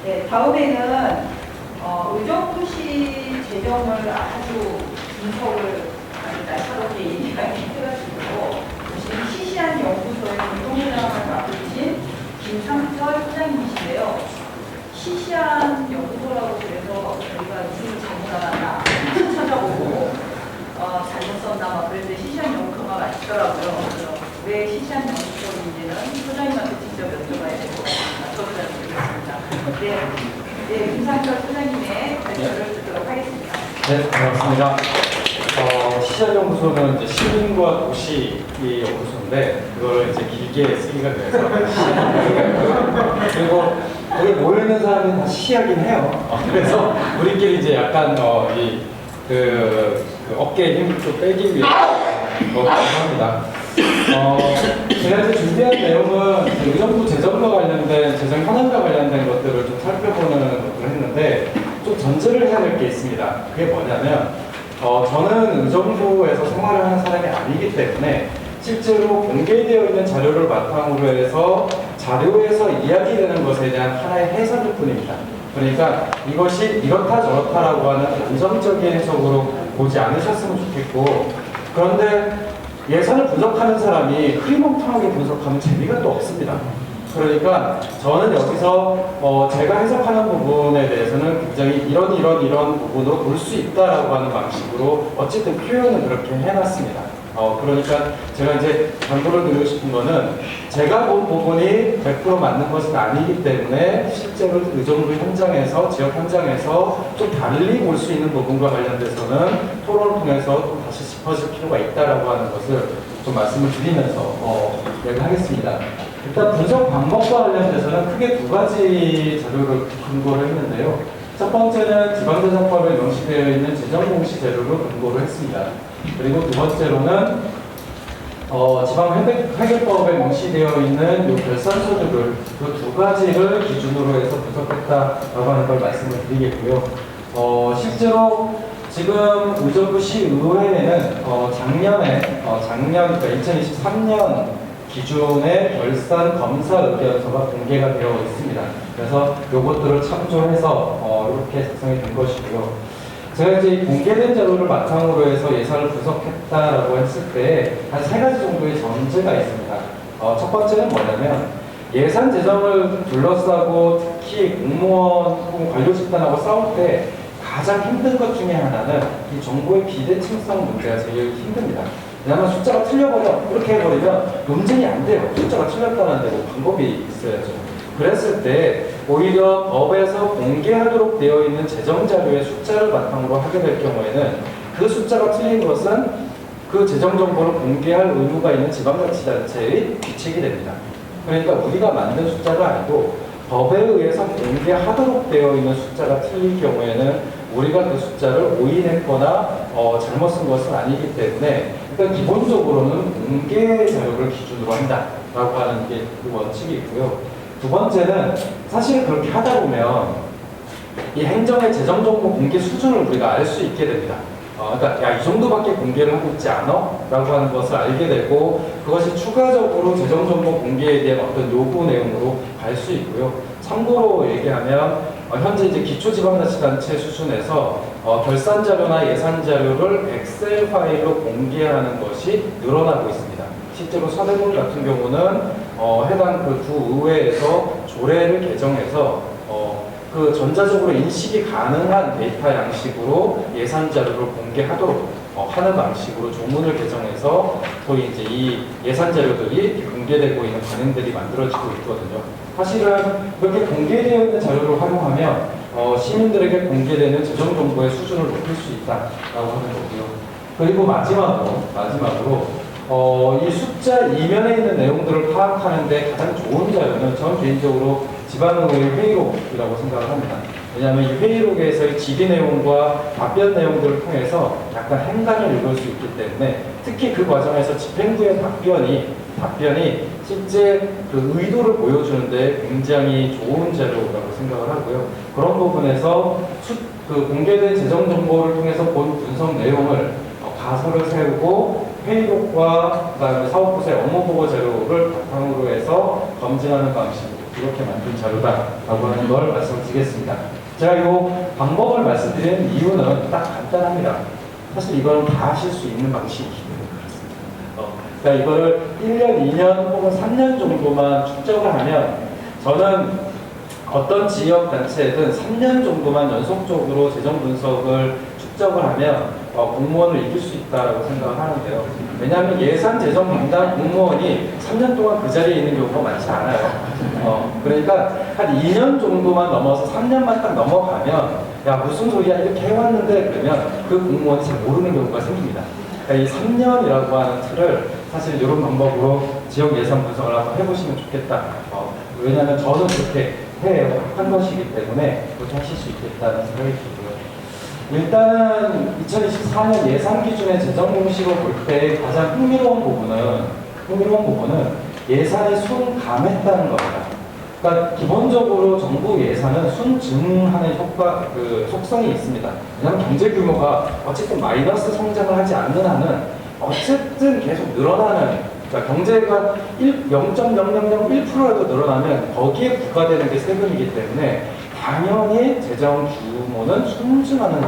네, 다음에는 의정부시 재정을 아주 분석을 아주 날카롭게 얘기해가지고 지금 시시한 연구소의 공동장을 맡고 계신 김상철 소장님이신데요. 시시한 연구소라고 그래서 저희가 무슨 잘못 알았나 찾아보고 잘못 썼나 막 그랬는데 시시한 연구소가 맞더라고요. 그래서 왜 시시한 연구소인지는 소장님한테 직접 여쭤봐야 될 것 같습니다. 저도 잘 모르겠습니다. 네, 김상철 소장님의 발표를 듣도록 하겠습니다. 네, 반갑습니다. 시장연구소는 이제 시민과 도시 연구소인데 그걸 이제 길게 쓰기가 돼서 그리고 거기 모여있는 사람은 다 시하긴 해요. 그래서 우리끼리 이제 약간 그 어깨에 힘을 좀 빼기 위해서 합니다. 제가 이제 준비한 내용은 의정부 재정과 관련된 재정 현안과 관련된 것들을 좀 살펴보는 것들을 했는데 좀 전제를 해야 될 게 있습니다. 그게 뭐냐면 저는 의정부에서 생활을 하는 사람이 아니기 때문에 실제로 공개되어 있는 자료를 바탕으로 해서 자료에서 이야기되는 것에 대한 하나의 해석일 뿐입니다. 그러니까 이것이 이렇다 저렇다라고 하는 안정적인 해석으로 보지 않으셨으면 좋겠고, 그런데 예산을 분석하는 사람이 흐리멍텅하게 분석하면 재미가 또 없습니다. 그러니까 저는 여기서 제가 해석하는 부분에 대해서는 굉장히 이런 부분으로 볼 수 있다라고 하는 방식으로 어쨌든 표현을 그렇게 해놨습니다. 그러니까 제가 이제 강조를 드리고 싶은 거는 제가 본 부분이 100% 맞는 것은 아니기 때문에 실제로 의정부 현장에서, 지역 현장에서 좀 달리 볼 수 있는 부분과 관련돼서는 토론을 통해서 또 다시 짚어줄 필요가 있다라고 하는 것을 좀 말씀을 드리면서 얘기하겠습니다. 일단 분석 방법과 관련돼서는 크게 두 가지 자료를 근거를 했는데요. 첫 번째는 지방재정법에 명시되어 있는 재정공시 자료를 근거로 했습니다. 그리고 두 번째로는 지방회계법에 명시되어 있는 이 결산서류를 그 두 가지를 기준으로 해서 분석했다라고 하는 걸 말씀을 드리겠고요. 실제로 지금 의정부 시의회에는 작년 그러니까 2023년 기준의 결산 검사 의견서가 공개가 되어 있습니다. 그래서 이것들을 참조해서 이렇게 작성이 된 것이고요. 제가 이제 공개된 자료를 바탕으로 해서 예산을 분석했다라고 했을 때 한 세 가지 정도의 전제가 있습니다. 첫 번째는 뭐냐면 예산 재정을 둘러싸고 특히 공무원 혹은 관료 집단하고 싸울 때 가장 힘든 것 중에 하나는 이 정보의 비대칭성 문제가 제일 힘듭니다. 왜냐하면 숫자가 틀려버려 이렇게 해버리면 논쟁이 안 돼요. 숫자가 틀렸다는데 뭐 방법이 있어야죠. 그랬을 때 오히려 법에서 공개하도록 되어 있는 재정 자료의 숫자를 바탕으로 하게 될 경우에는 그 숫자가 틀린 것은 그 재정 정보를 공개할 의무가 있는 지방자치단체의 규칙이 됩니다. 그러니까 우리가 만든 숫자가 아니고 법에 의해서 공개하도록 되어 있는 숫자가 틀릴 경우에는 우리가 그 숫자를 오인했거나 잘못 쓴 것은 아니기 때문에 일단 기본적으로는 공개 자료를 기준으로 한다라고 하는 게 그 원칙이 있고요. 두 번째는 사실 그렇게 하다 보면 이 행정의 재정 정보 공개 수준을 우리가 알 수 있게 됩니다. 그러니까 야, 이 정도밖에 공개를 하고 있지 않아? 라고 하는 것을 알게 되고 그것이 추가적으로 재정 정보 공개에 대한 어떤 요구 내용으로 갈 수 있고요. 참고로 얘기하면 현재 이제 기초지방자치단체 수준에서 결산 자료나 예산 자료를 엑셀 파일로 공개하는 것이 늘어나고 있습니다. 실제로 서대문 같은 경우는 해당 그 두 의회에서 조례를 개정해서 그 전자적으로 인식이 가능한 데이터 양식으로 예산 자료를 공개하도록 하는 방식으로 조문을 개정해서 소위 이제 이 예산 자료들이 공개되고 있는 관행들이 만들어지고 있거든요. 사실은 그렇게 공개되어 있는 자료를 활용하면 시민들에게 공개되는 재정 정보의 수준을 높일 수 있다라고 하는 거고요. 그리고 마지막으로 이 숫자 이면에 있는 내용들을 파악하는데 가장 좋은 자료는 저는 개인적으로 지방의회 회의록이라고 생각을 합니다. 왜냐하면 이 회의록에서의 질의 내용과 답변 내용들을 통해서 약간 행간을 읽을 수 있기 때문에 특히 그 과정에서 집행부의 답변이 실제 그 의도를 보여주는데 굉장히 좋은 자료라고 생각을 하고요. 그런 부분에서 그 공개된 재정 정보를 통해서 본 분석 내용을 가설을 세우고 회의록과 그다음에 사업부서의 업무보고 자료를 바탕으로 해서 검증하는 방식으로 이렇게 만든 자료다라고 하는 걸 말씀드리겠습니다. 제가 이 방법을 말씀드리는 이유는 딱 간단합니다. 사실 이거는 다 하실 수 있는 방식이기 때문에 그렇습니다. 그러니까 이거를 1년, 2년 혹은 3년 정도만 축적을 하면 저는 어떤 지역 단체든 3년 정도만 연속적으로 재정 분석을 축적을 하면 공무원을 이길 수 있다고 생각을 하는데요. 왜냐하면 예산 재정 담당 공무원이 3년 동안 그 자리에 있는 경우가 많지 않아요. 그러니까 한 2년 정도만 넘어서 3년만 딱 넘어가면 야 무슨 소리야 이렇게 해왔는데 그러면 그 공무원이 잘 모르는 경우가 생깁니다. 그러니까 이 3년이라고 하는 틀을 사실 이런 방법으로 지역 예산 분석을 한번 해보시면 좋겠다. 왜냐하면 저는 그렇게 한 것이기 때문에 그렇게 하실 수 있겠다는 생각이 들고요. 일단 2024년 예산 기준의 재정 공시로 볼 때 가장 흥미로운 부분은 예산이 순감했다는 겁니다. 그러니까 기본적으로 정부 예산은 순증하는 속성이 있습니다. 왜냐하면 경제 규모가 어쨌든 마이너스 성장을 하지 않는 한은 어쨌든 계속 늘어나는, 그러니까 경제가 0.0001%라도 늘어나면 거기에 부과되는 게 세금이기 때문에 당연히 재정 규모는 순증하는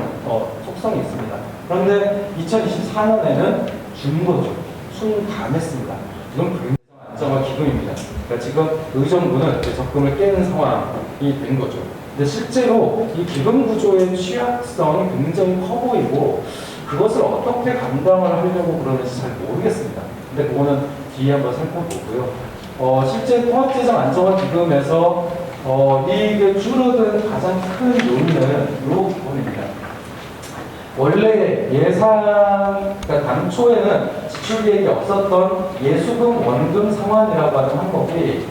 속성이 있습니다. 그런데 2024년에는 준 거죠. 순감했습니다. 이건 굉장히 안정화 기금입니다. 그러니까 지금 의정부는 적금을 깨는 상황이 된 거죠. 근데 실제로 이 기금 구조의 취약성이 굉장히 커 보이고 그것을 어떻게 감당을 하려고 그러는지 잘 모르겠습니다. 근데 그거는 뒤에 한번 살펴보고요. 실제 통합재정 안정화기금에서 이익을 줄어든 가장 큰 요인은 이 부분입니다. 원래 그러니까 당초에는 지출 계획이 없었던 예수금, 원금 상환이라고 하는 항목이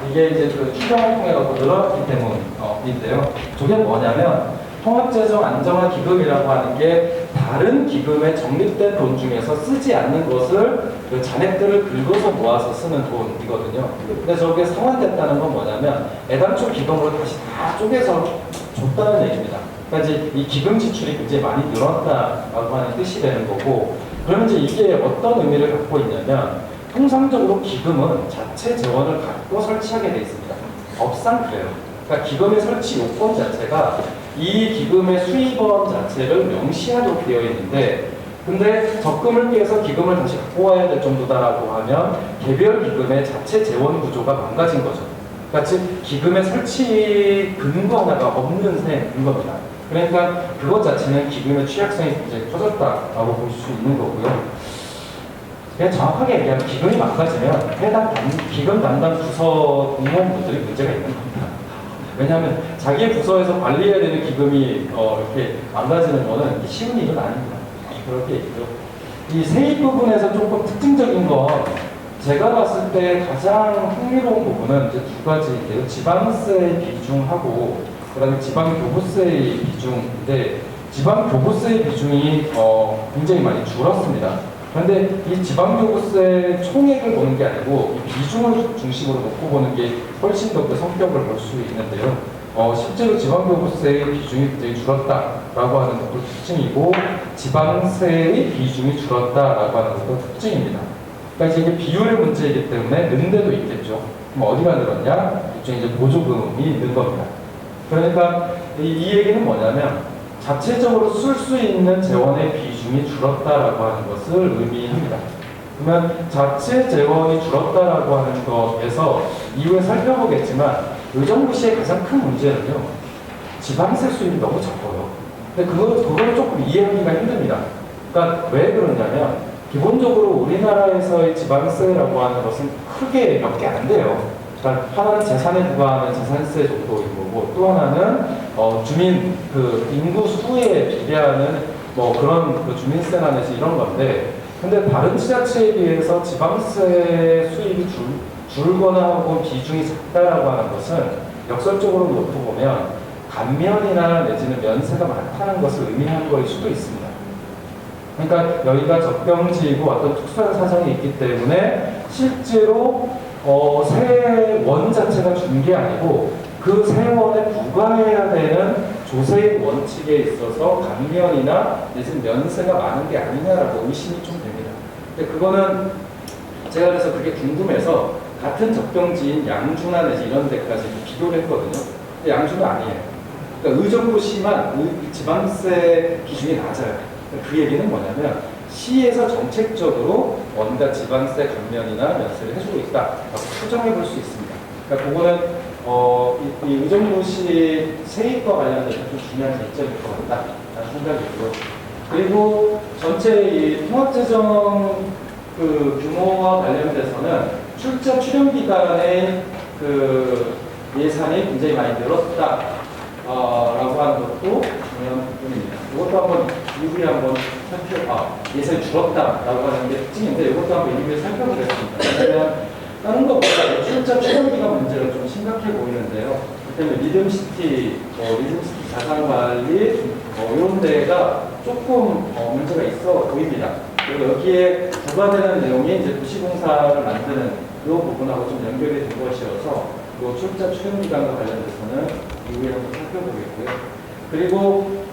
이게 이제 그 추경을 통해 갖고 늘어났기 때문인데요. 저게 뭐냐면 통합재정 안정화기금이라고 하는 게 다른 기금에 적립된 돈 중에서 쓰지 않는 것을 그 잔액들을 긁어서 모아서 쓰는 돈이거든요. 근데 저게 상환됐다는 건 뭐냐면 애당초 기금으로 다시 다 쪼개서 줬다는 얘기입니다. 그러니까 이제 이 기금 지출이 굉장히 많이 늘었다라고 하는 뜻이 되는 거고, 그러면 이제 이게 어떤 의미를 갖고 있냐면 통상적으로 기금은 자체 재원을 갖고 설치하게 돼 있습니다. 법상 그래요. 그러니까 기금의 설치 요건 자체가 이 기금의 수입원 자체를 명시하도록 되어 있는데, 근데 적금을 깨서 기금을 다시 갖고 와야 될 정도다라고 하면 개별 기금의 자체 재원 구조가 망가진 거죠. 그러니까 즉 기금의 설치 근거 하나가 없는 셈인 겁니다. 그러니까 그것 자체는 기금의 취약성이 굉장히 커졌다라고 볼 수 있는 거고요. 그냥 정확하게 얘기하면 기금이 망가지면 해당 기금 담당 부서 공무원분들이 문제가 있는 겁니다. 왜냐하면 자기 부서에서 관리해야 되는 기금이 이렇게 망가지는 거는 쉬운 일은 아닙니다. 그렇게 있고요. 이 세입 부분에서 조금 특징적인 건 제가 봤을 때 가장 흥미로운 부분은 이제 두 가지인데요. 지방세 비중하고 그다음에 지방교부세의 비중인데, 지방교부세의 비중이 굉장히 많이 줄었습니다. 그런데 이 지방교부세 총액을 보는 게 아니고 이 비중을 중심으로 놓고 보는 게 훨씬 더 그 성격을 볼 수 있는데요. 실제로 지방교부세의 비중이 굉장히 줄었다라고 하는 것도 특징이고, 지방세의 비중이 줄었다라고 하는 것도 특징입니다. 그러니까 이게 비율의 문제이기 때문에 는 데도 있겠죠. 그럼 어디가 늘었냐? 이쪽에 이제 보조금이 있는 겁니다. 그러니까 이 얘기는 뭐냐면 자체적으로 쓸 수 있는 재원의 비중이 줄었다라고 하는 것을 의미합니다. 그러면 자체 재원이 줄었다라고 하는 것에서 이후에 살펴보겠지만 의정부시의 가장 큰 문제는요, 지방세 수입이 너무 적어요. 근데 그걸 조금 이해하기가 힘듭니다. 그러니까 왜 그러냐면 기본적으로 우리나라에서의 지방세라고 하는 것은 크게 몇 개 안 돼요. 그러니까 하나는 재산에 부과하는 재산세 정도인 거고, 또 하나는 주민 그 인구 수에 비례하는 뭐 그런 그 주민세나 내지 이런 건데, 근데 다른 지자체에 비해서 지방세 수입이 줄거나 하고 비중이 작다라고 하는 것은 역설적으로 놓고 보면 감면이나 내지는 면세가 많다는 것을 의미하는 거일 수도 있습니다. 그러니까 여기가 적경지이고 어떤 특수한 사정이 있기 때문에 실제로 세원 자체가 준 게 아니고 그 세원에 부과해야 되는 조세의 원칙에 있어서 감면이나 내지는 면세가 많은 게 아니냐라고 의심이 좀 됩니다. 근데 그거는 제가 그래서 그게 궁금해서 같은 적경지인 양주나 내지 이런 데까지 비교를 했거든요. 근데 양주는 아니에요. 그러니까 의정부시만 지방세 기준이 낮아요. 그 얘기는 뭐냐면 시에서 정책적으로 뭔가 지방세 감면이나 면세를 해주고 있다라고 추정해 볼 수 있습니다. 그러니까 그거는 이 의정부시 세입과 관련돼서 좀 중요한 쟁점일 것 같다라는 생각이 들고요. 그리고 전체 이 통합재정 그 규모와 관련돼서는 출연 기간의 그 예산이 굉장히 많이 늘었다. 라고 하는 것도 중요한 부분입니다. 이것도 한번 이후에 한번 예산이 줄었다라고 하는 게 특징인데, 이것도 한번 이후에 살펴보겠습니다. 왜냐하면 다른 것보다 출연 기간 문제가 좀 심각해 보이는데요. 그때문에 리듬시티 자산관리 이런 데가 조금 문제가 있어 보입니다. 그리고 여기에 부과되는 내용이 이제 도시공사를 만드는 이 부분하고 좀 연결이 된 것이어서 출자 출연 기간과 관련돼서는 이후에 한번 살펴보겠고요. 그리고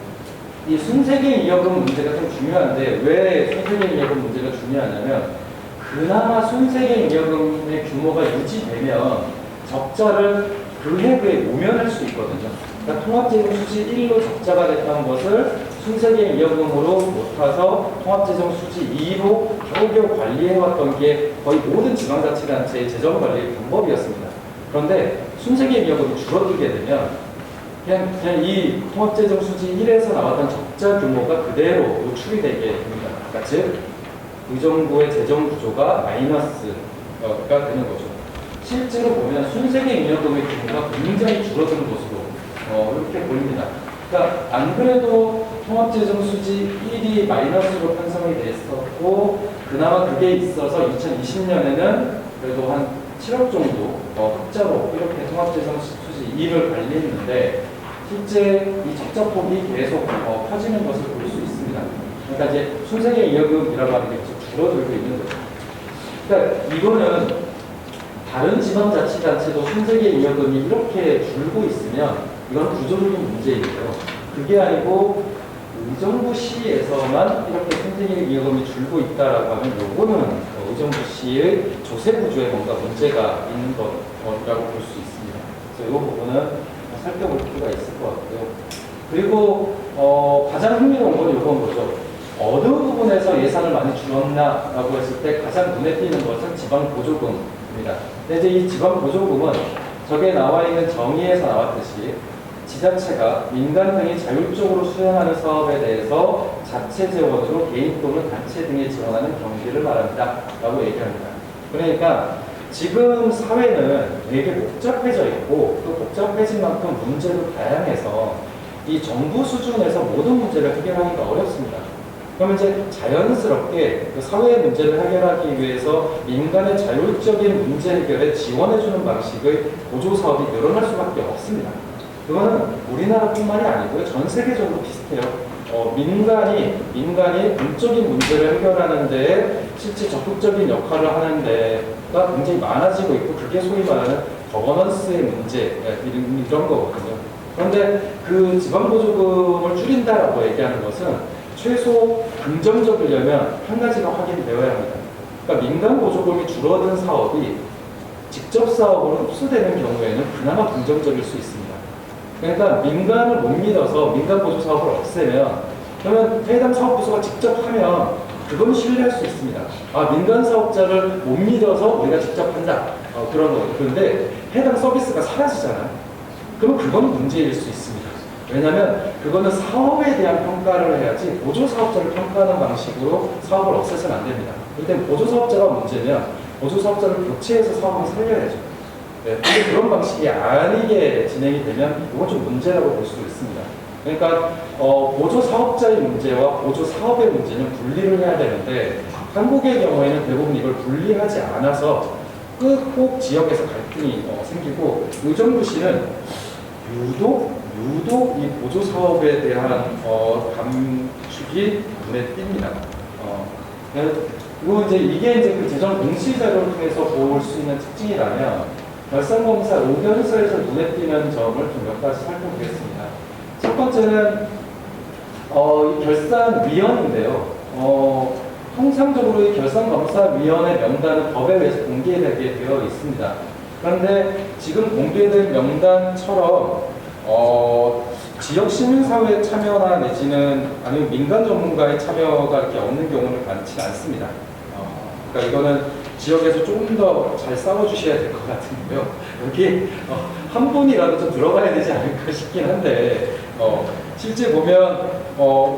이 순세계 이여금 문제가 좀 중요한데, 왜 순세계 이여금 문제가 중요하냐면 그나마 순세계 이여금의 규모가 유지되면 적자를 그 해에 모면할 수 있거든요. 그러니까 통합재정 수지 1로 적자가 됐던 것을 순세계 이여금으로 못 타서 통합재정 수지 2로 겨우겨우 관리해왔던 게 거의 모든 지방자치단체의 재정관리의 방법이었습니다. 그런데 순세계 이여금이 줄어들게 되면 그냥 이 통합재정수지 1에서 나왔던 적자 규모가 그대로 노출이 되게 됩니다. 그러니까 즉 의정부의 재정 구조가 마이너스가 되는 거죠. 실제로 보면 순세계 잉여금의 규모가 굉장히 줄어드는 것으로 이렇게 보입니다. 그러니까 안 그래도 통합재정수지 1이 마이너스로 편성이 됐었고 그나마 그게 있어서 2020년에는 그래도 한 7억 정도 흑자로 이렇게 통합재정수지 2를 관리했는데 실제 이 적자폭이 계속 퍼지는 것을 볼 수 있습니다. 그러니까 이제 순세계 잉여금이라고 하는 게 계속 줄어들고 있는 거죠. 그러니까 이거는 다른 지방자치단체도 순세계 잉여금이 이렇게 줄고 있으면 이건 구조적인 문제인데요. 그게 아니고 의정부시에서만 이렇게 순세계 잉여금이 줄고 있다라고 하면 요거는 의정부시의 조세 구조에 뭔가 문제가 있는 거라고 볼 수 있습니다. 그래서 이 부분은 살펴볼 필요가 있을 것 같고요. 그리고 가장 흥미로운 건 이건 거죠. 어느 부분에서 예산을 많이 줄였나라고 했을 때 가장 눈에 띄는 것은 지방보조금입니다. 근데 이제 이 지방보조금은 저게 나와 있는 정의에서 나왔듯이 지자체가 민간 등이 자율적으로 수행하는 사업에 대해서 자체 재원으로 개인 또는 단체 등에 지원하는 경비를 말합니다. 라고 얘기합니다. 그러니까 지금 사회는 되게 복잡해져 있고 또 복잡해진 만큼 문제도 다양해서 이 정부 수준에서 모든 문제를 해결하기가 어렵습니다. 그러면 이제 자연스럽게 그 사회의 문제를 해결하기 위해서 민간의 자율적인 문제 해결에 지원해주는 방식의 보조사업이 늘어날 수밖에 없습니다. 그거는 우리나라뿐만이 아니고요. 전 세계적으로 비슷해요. 민간이 공적인 문제를 해결하는 데 실제 적극적인 역할을 하는 데가 굉장히 많아지고 있고 그게 소위 말하는 거버넌스의 문제 이런 거거든요. 그런데 그 지방보조금을 줄인다라고 얘기하는 것은 최소 긍정적이려면 한 가지가 확인되어야 합니다. 그러니까 민간 보조금이 줄어든 사업이 직접 사업으로 흡수되는 경우에는 그나마 긍정적일 수 있습니다. 그러니까 민간을 못 믿어서 민간 보조 사업을 없애면 그러면 해당 사업부서가 직접 하면 그건 신뢰할 수 있습니다. 아, 민간 사업자를 못 믿어서 우리가 직접 한다. 그런 거예요. 그런데 해당 서비스가 사라지잖아요. 그럼 그건 문제일 수 있습니다. 왜냐하면 그거는 사업에 대한 평가를 해야지 보조사업자를 평가하는 방식으로 사업을 없애서는 안 됩니다. 일단 보조사업자가 문제면 보조사업자를 교체해서 사업을 살려야죠. 네, 근데 그런 방식이 아니게 진행이 되면 이건 좀 문제라고 볼 수도 있습니다. 그러니까 보조사업자의 문제와 보조사업의 문제는 분리를 해야 되는데 한국의 경우에는 대부분 이걸 분리하지 않아서 꼭 지역에서 갈등이 생기고 의정부시는 유독 이 보조사업에 대한 감축이 눈에 띕니다. 그리고 이게 그 재정 공시 자료를 통해서 볼 수 있는 특징이라면 결산검사 의견서에서 눈에 띄는 점을 좀 몇 가지 살펴보겠습니다. 첫 번째는 이 결산위원인데요. 통상적으로 이 결산검사위원회 명단은 법에 의해서 공개되게 되어 있습니다. 그런데 지금 공개된 명단처럼 지역 시민사회 참여나 내지는 아니면 민간 전문가의 참여가 이렇게 없는 경우는 많지 않습니다. 그러니까 이거는 지역에서 조금 더 잘 싸워주셔야 될 것 같은데요. 여기 한 분이라도 좀 들어가야 되지 않을까 싶긴 한데 실제 보면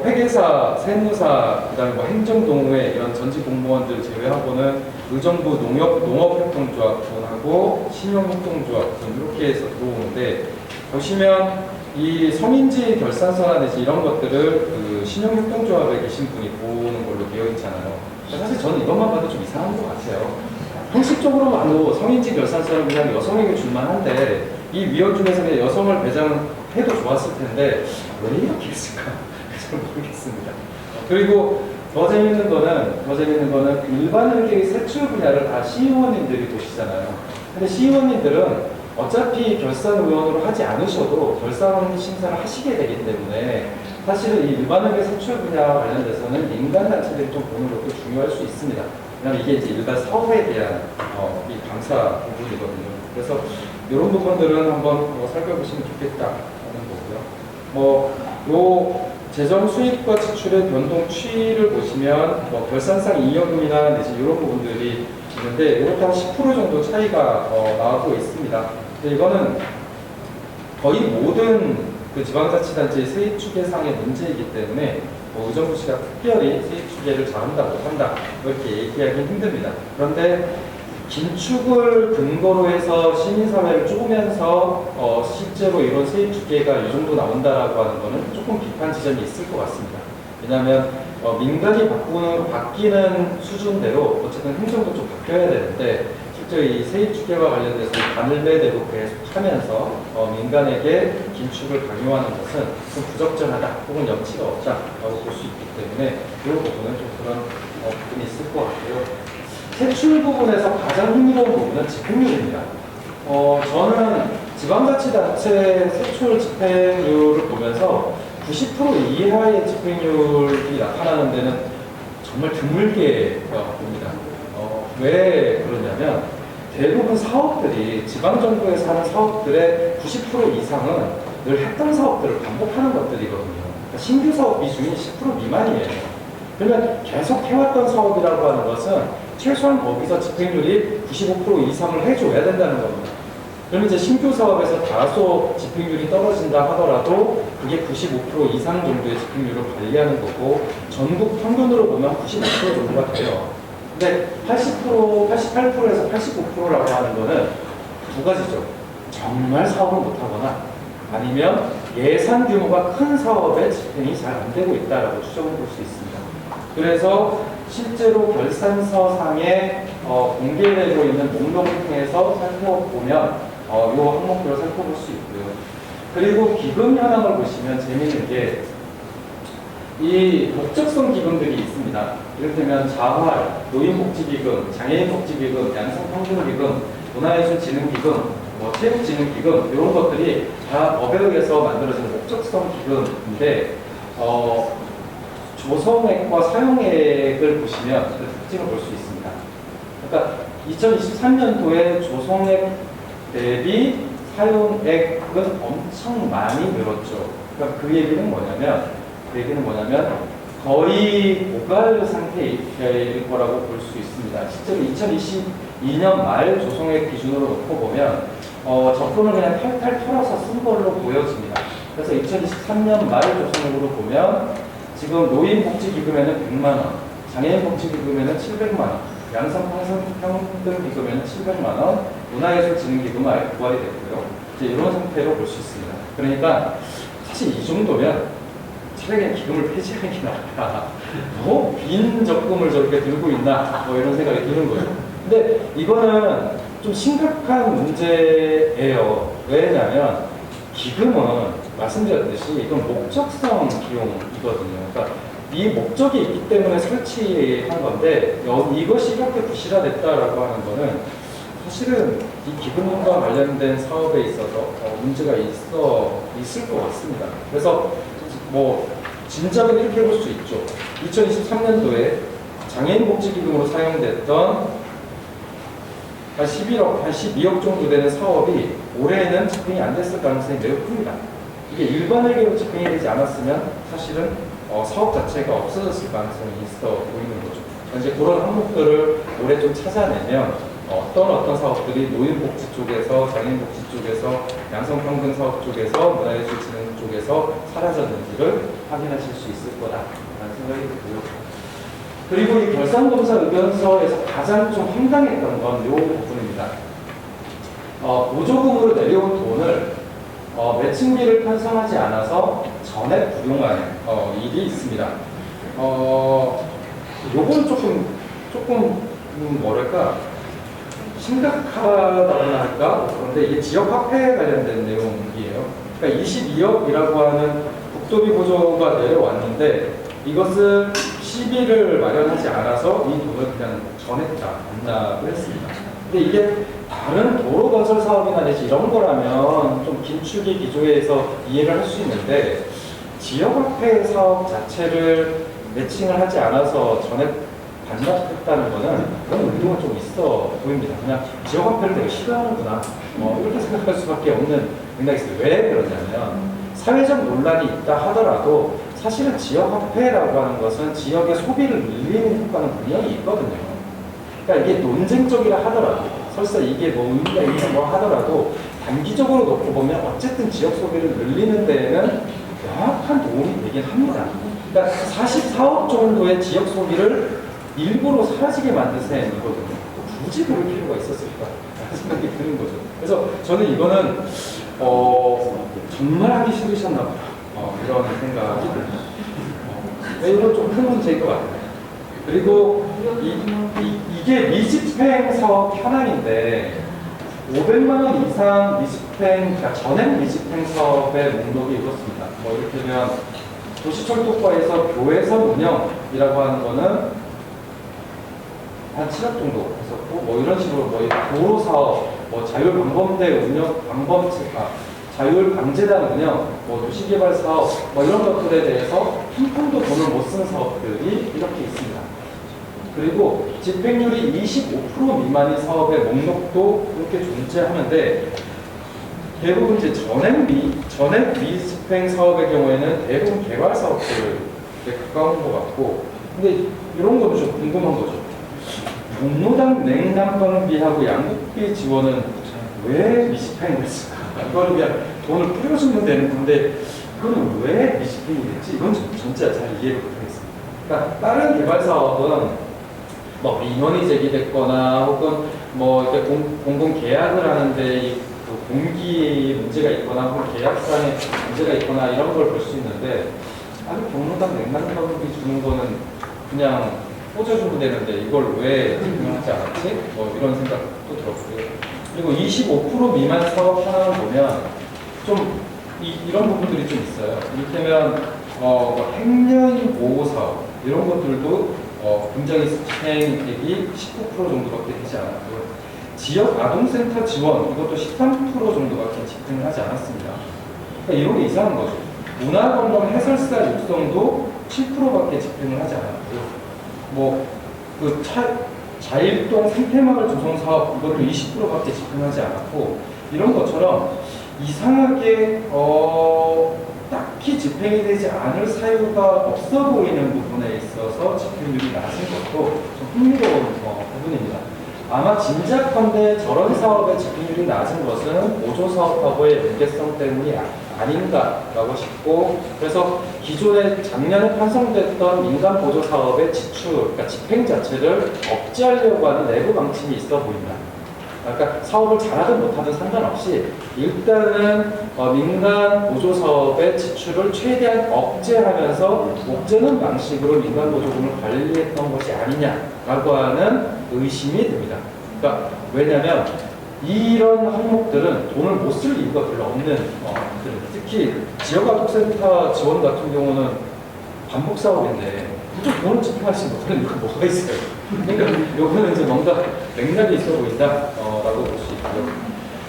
회계사, 세무사, 그다음에 뭐 행정동호회 이런 전직 공무원들 제외하고는 의정부 농업협동조합분하고 신용협동조합분 이렇게 해서 들어오는데 보시면 이 서민지 결산서나 내지 이런 것들을 그 신용협동조합에 계신 분이 보는 걸로 되어 있잖아요. 사실 저는 이것만 봐도 좀 이상한 것 같아요. 형식적으로 봐도 성인지 결산서는 그냥 여성에게 줄만 한데 이 위원 중에서는 여성을 배정해도 좋았을 텐데 왜 이렇게 했을까? 잘 모르겠습니다. 그리고 더 재밌는 거는 일반 회계의 세출 분야를 다 시의원님들이 보시잖아요. 근데 시의원님들은 어차피 결산위원으로 하지 않으셔도 결산 심사를 하시게 되기 때문에 사실은 이 일반회계 세출 분야와 관련돼서는 민간단체들이 좀 보는 것도 중요할 수 있습니다. 왜냐하면 이게 이제 일반 사업에 대한 이 감사 부분이거든요. 그래서 이런 부분들은 한번 살펴보시면 좋겠다는 거고요. 요 재정 수입과 지출의 변동 추이를 보시면 결산상 잉여금이나 내지 이런 부분들이 있는데 이것도 한 10% 정도 차이가 나오고 있습니다. 근데 이거는 거의 모든 그 지방자치단체의 세입추계상의 문제이기 때문에 의정부시가 특별히 세입추계를 잘한다 못한다 이렇게 얘기하기 힘듭니다. 그런데 긴축을 근거로 해서 시민사회를 쪼으면서 실제로 이런 세입추계가 이 정도 나온다라고 하는 거는 조금 비판 지점이 있을 것 같습니다. 왜냐하면 민간이 바뀌는 수준대로 어쨌든 행정도 좀 바뀌어야 되는데 실제 이 세입추계와 관련돼서 바늘배대로 계속 하면서 민간에게 긴축을 강요하는 것은 좀 부적절하다 혹은 염치가 없다라고 볼 수 있기 때문에 이 부분은 좀 그런 부분이 있을 것 같고요. 세출 부분에서 가장 흥미로운 부분은 집행률입니다. 저는 지방자치단체 세출 집행률을 보면서 90% 이하의 집행률이 나타나는 데는 정말 드물게 봅니다. 왜 그러냐면 대부분 사업들이 지방정부에서 하는 사업들의 90% 이상은 늘 했던 사업들을 반복하는 것들이거든요. 그러니까 신규 사업 비중이 10% 미만이에요. 그러면 계속 해왔던 사업이라고 하는 것은 최소한 거기서 집행률이 95% 이상을 해줘야 된다는 겁니다. 그러면 이제 신규 사업에서 다소 집행률이 떨어진다 하더라도 그게 95% 이상 정도의 집행률을 관리하는 거고 전국 평균으로 보면 95% 정도가 돼요. 근데 80%, 88%에서 85%라고 하는 거는 두 가지죠. 정말 사업을 못하거나 아니면 예산 규모가 큰 사업의 집행이 잘 안 되고 있다라고 추정을 볼 수 있습니다. 그래서 실제로 결산서상에 공개되고 있는 목록을 통해서 살펴보면 이 항목들을 살펴볼 수 있고요. 그리고 기금 현황을 보시면 재미있는 게 이 목적성 기금들이 있습니다. 이를테면 자활, 노인복지기금, 장애인복지기금, 양성평등기금, 문화예술진흥기금, 체육진흥기금 이런 것들이 다 법에 의해서 만들어진 목적성 기금인데 조성액과 사용액을 보시면 그 특징을 볼 수 있습니다. 그러니까 2023년도에 조성액 대비 사용액은 엄청 많이 늘었죠. 그러니까 그 얘기는 뭐냐면 거의 고갈 상태일 거라고 볼 수 있습니다. 실제로 2022년 말 조성액 기준으로 놓고 보면 적금을 그냥 탈탈 털어서 쓴 걸로 보여집니다. 그래서 2023년 말 조성액으로 보면 지금 노인복지기금에는 100만 원, 장애인복지기금에는 700만 원, 양성평등기금에는 700만 원, 문화예술진흥기금은 아예 부활이 됐고요. 이제 이런 상태로 볼 수 있습니다. 그러니까 사실 이 정도면 차라리 그냥 기금을 폐지하는 게 낫다. 빈 적금을 저렇게 들고 있나? 이런 생각이 드는 거예요. 근데 이거는 좀 심각한 문제예요. 왜냐하면 기금은 말씀드렸듯이 이건 목적성 비용이거든요. 그러니까 이 목적이 있기 때문에 설치한 건데 이것이 이렇게 부실화됐다라고 하는 거는 사실은 이 기금과 관련된 사업에 있어서 문제가 있을 것 같습니다. 그래서 진작은 이렇게 볼 수 있죠. 2023년도에 장애인복지기금으로 사용됐던 한 11억, 한 12억 정도 되는 사업이 올해에는 집행이 안 됐을 가능성이 매우 큽니다. 이게 일반회계로 집행이 되지 않았으면 사실은 사업 자체가 없어졌을 가능성이 있어 보이는 거죠. 이제 그런 항목들을 올해 좀 찾아내면 어떤 사업들이 노인복지 쪽에서, 장애인복지 쪽에서, 양성평등 사업 쪽에서, 문화예술진흥 쪽에서 사라졌는지를 확인하실 수 있을 거다라는 생각이 들고요. 그리고 이 결산검사 의견서에서 가장 좀 황당했던 건 이 부분입니다. 보조금으로 내려온 돈을 매칭비를 편성하지 않아서 전액 불용하는 일이 있습니다. 요건 조금 뭐랄까 심각하다고나 할까? 그런데 이게 지역화폐에 관련된 내용이에요. 그러니까 22억이라고 하는 국도비 보조가 내려왔는데 이것을 시비를 마련하지 않아서 이 돈을 그냥 전했다, 반납을 했습니다. 근데 이게 다른 도로 건설 사업이나 내지 이런 거라면 좀 긴축이 기조에서 이해를 할 수 있는데 지역화폐 사업 자체를 매칭을 하지 않아서 전액 반납했다는 거는 그런 의도가 좀 있어 보입니다. 그냥 지역화폐를 되게 싫어하는구나 이렇게 생각할 수밖에 없는 맥락이 있어요. 왜 그러냐면 사회적 논란이 있다 하더라도 사실은 지역화폐라고 하는 것은 지역의 소비를 늘리는 효과는 분명히 있거든요. 그러니까 이게 논쟁적이라 하더라도 설사 이게 의미가 있는 거 하더라도 단기적으로 놓고 보면 어쨌든 지역 소비를 늘리는 데에는 명확한 도움이 되긴 합니다. 그러니까 44억 정도의 지역 소비를 일부러 사라지게 만든 셈이거든요. 굳이 그럴 필요가 있었을까? 라는 생각이 드는 거죠. 그래서 저는 이거는 정말 하기 싫으셨나 봐요. 이런 생각이 듭니다. 이건 좀 큰 문제일 것 같아요. 그리고 이게 미집행 사업 현황인데 500만 원 이상 미집행, 그러니까 전액 미집행 사업의 목록이 이렇습니다. 뭐 이를테면 도시철도과에서 교외선 운영이라고 하는 거는 한 7억 정도 했었고, 뭐 이런 식으로 뭐 도로 사업, 뭐 자율방범대 운영, 자율방재단 운영, 뭐 도시개발 사업, 뭐 이런 것들에 대해서 한 푼도 돈을 못 쓴 사업들이 이렇게 있습니다. 그리고 집행률이 25% 미만인 사업의 목록도 그렇게 존재하는데 대부분 이제 전액 미집행 사업의 경우에는 대부분 개발 사업들에 가까운 것 같고, 근데 이런 것도 좀 궁금한 거죠. 공로당 냉난방비하고 양국비 지원은 왜 미집행을 했을까? 이거는 그냥 돈을 뿌려주면 되는 건데 그건 왜 미집행이 됐지? 이건 진짜 잘 이해를 못하겠습니다. 그러니까 다른 개발 사업은 뭐 민원이 제기됐거나 혹은 뭐 이렇게 공공 계약을 하는데 그 공기에 문제가 있거나 혹은 계약상에 문제가 있거나 이런 걸 볼 수 있는데 아니 경로당 냉난방비 주는 거는 그냥 꽂아주면 되는데 이걸 왜 증명하지 않았지? 뭐 이런 생각도 들었고요. 그리고 25% 미만 사업 현황을 보면 좀 이런 부분들이 좀 있어요. 이를테면 뭐 행렬 보호 사업 이런 것들도 굉장히 집행액이 19% 정도밖에 되지 않았고요. 지역 아동센터 지원 이것도 13% 정도밖에 집행을 하지 않았습니다. 그러니까 이런 게 이상한 거죠. 문화관광 해설사 육성도 7%밖에 집행을 하지 않았고요. 뭐 그 자일동 생태마을 조성 사업 이것도 20%밖에 집행하지 않았고, 이런 것처럼 이상하게 딱히 집행이 되지 않을 사유가 없어 보이는 부분에 있어서 집행률이 낮은 것도 좀 흥미로운 부분입니다. 아마 짐작컨대 저런 사업의 집행률이 낮은 것은 보조사업하고의 연계성 때문이 아닌가라고 싶고, 그래서 기존에 작년에 편성됐던 민간 보조사업의 지출, 그러니까 집행 자체를 억제하려고 하는 내부 방침이 있어 보인다. 그러니까 사업을 잘하든 못하든 상관없이 일단은 민간 보조사업의 지출을 최대한 억제하면서 억제는 방식으로 민간 보조금을 관리했던 것이 아니냐라고 하는 의심이 듭니다. 그러니까 왜냐하면 이런 항목들은 돈을 못 쓸 이유가 별로 없는 특히 지역아동센터 지원 같은 경우는 반복 사업인데 무조건 돈을 집행하시는 것들은 이거 뭐가 있어요. 그러니까 요거는 이제 뭔가 맥락이 있어 보인다라고 볼 수 있고요.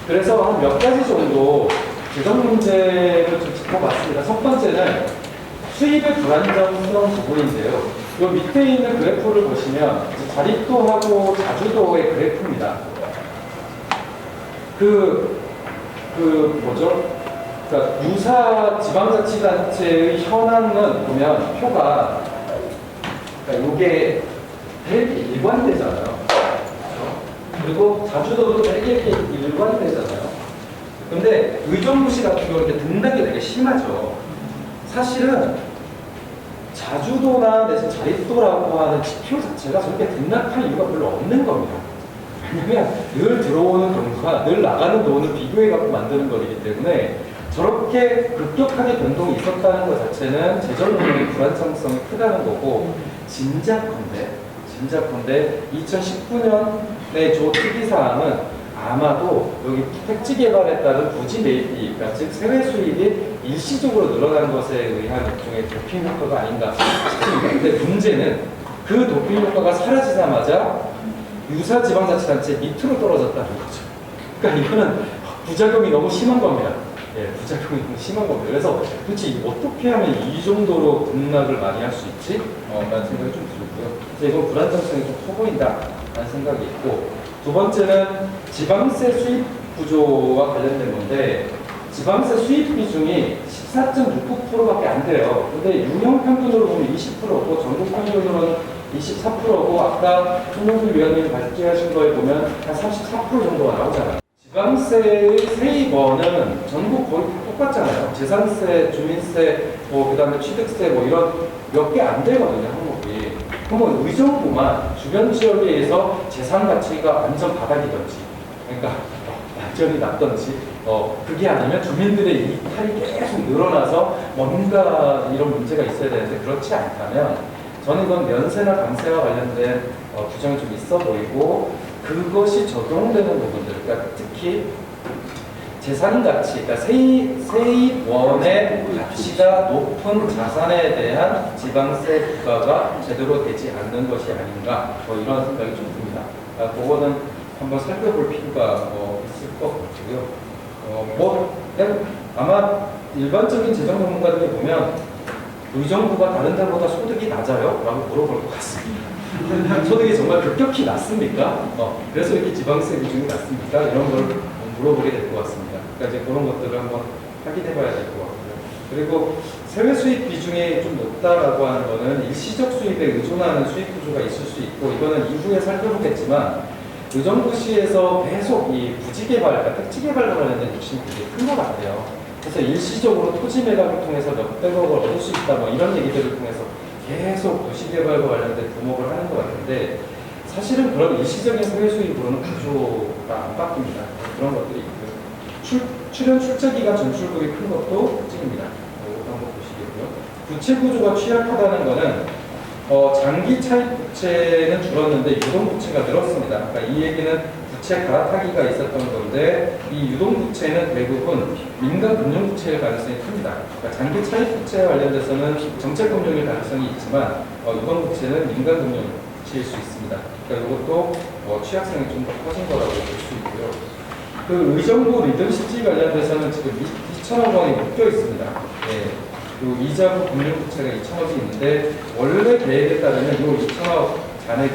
그래서 한 몇 가지 정도 재정 문제를 좀 짚어봤습니다. 첫 번째는 수입의 불안정성 부분인데요. 요 밑에 있는 그래프를 보시면 자립도하고 자주도의 그래프입니다. 그러니까 유사 지방자치단체의 현황은 보면 표가, 그러니까 요게 되게 일관되잖아요. 그리고 자주도도 되게 이렇게 일관되잖아요. 근데 의정부시 같은 경우는 이렇게 등락이 되게 심하죠. 사실은 자주도나 내지 자립도라고 하는 지표 자체가 저렇게 등락할 이유가 별로 없는 겁니다. 왜냐면 늘 들어오는 돈과 늘 나가는 돈을 비교해갖고 만드는 거기 때문에 저렇게 급격하게 변동이 있었다는 것 자체는 재정 운영의 불안정성이 크다는 거고, 짐작컨대 2019년의 조 특이사항은 아마도 여기 택지 개발에 따른 부지 매입이, 그러니까 즉 세외 수입이 일시적으로 늘어난 것에 의한 일종의 도핑 효과가 아닌가 싶습니다. 근데 문제는 그 도핑 효과가 사라지자마자 유사 지방자치단체 밑으로 떨어졌다는 거죠. 그러니까 이거는 부작용이 너무 심한 겁니다. 예, 부작용이 너무 심한 겁니다. 그래서 도대체 어떻게 하면 이 정도로 등락을 많이 할 수 있지? 라는 생각이 좀 들고요. 그래서 이건 불안정성이 좀 커 보인다라는 생각이 있고, 두 번째는 지방세 수입 구조와 관련된 건데, 지방세 수입 비중이 14.69%밖에 안 돼요. 근데 유형 평균으로 보면 20%고 전국 평균으로는 24%고 아까 손영길 위원님이 발표하신 거에 보면 한 34% 정도가 나오잖아요. 지방세의 세입원은 전국 거의 다 똑같잖아요. 재산세, 주민세, 그다음에 취득세 이런 몇 개 안 되거든요, 항목이. 그러면 의정부만 주변 지역에서 재산 가치가 완전 바닥이든지, 그러니까 완전히 낮든지, 그게 아니면 주민들의 이탈이 계속 늘어나서 뭔가 이런 문제가 있어야 되는데 그렇지 않다면 저는 이건 면세나 감세와 관련된 규정이 좀 있어 보이고 그것이 적용되는 부분들, 그러니까 특히 재산 가치, 그러니까 세입원의 가치가 높은 자산에 대한 지방세 부과가 제대로 되지 않는 것이 아닌가, 이런 생각이 좀 듭니다. 그거는 한번 살펴볼 필요가 있을 것 같고요. 아마 일반적인 재정 전문가들이 보면 의정부가 다른 데보다 소득이 낮아요? 라고 물어볼 것 같습니다. 소득이 정말 급격히 낮습니까? 그래서 이렇게 지방세 비중이 낮습니까? 이런 걸 물어보게 될 것 같습니다. 그러니까 이제 그런 것들을 한번 확인해 봐야 될 것 같고요. 그리고 세외 수입 비중이 좀 높다라고 하는 거는 일시적 수입에 의존하는 수입 구조가 있을 수 있고, 이거는 이후에 살펴보겠지만 의정부시에서 계속 이 부지개발, 그러니까 택지개발과 관련된 욕심이 되게 큰 것 같아요. 그래서 일시적으로 토지 매각을 통해서 몇백억을 얻을 수 있다, 이런 얘기들을 통해서 계속 도시개발과 관련된 부목을 하는 것 같은데, 사실은 그런 일시적인 세외 수입으로는 구조가 안 바뀝니다. 그런 것들이 있고요. 출연 출자 기간 전출국이 큰 것도 특징입니다. 이것도 한번 보시겠고요. 부채 구조가 취약하다는 것은 장기 차입 부채는 줄었는데 유동 부채가 늘었습니다. 그러니까 이 얘기는 부채 갈아타기가 있었던 건데, 이 유동 부채는 대부분 민간 금융 부채일 가능성이 큽니다. 그러니까 장기 차입 부채에 관련돼서는 정책 금융일 가능성이 있지만 유동 부채는 민간 금융 부채일 수 있습니다. 그러니까 이것도 취약성이 좀 더 커진 거라고 볼 수 있고요. 그 의정부 리듬시티 관련돼서는 지금 2천억 원이 묶여 있습니다. 네. 그 이자부 금융부채가 2천억이 있는데, 원래 계획에 따르면 이 2천억 잔액은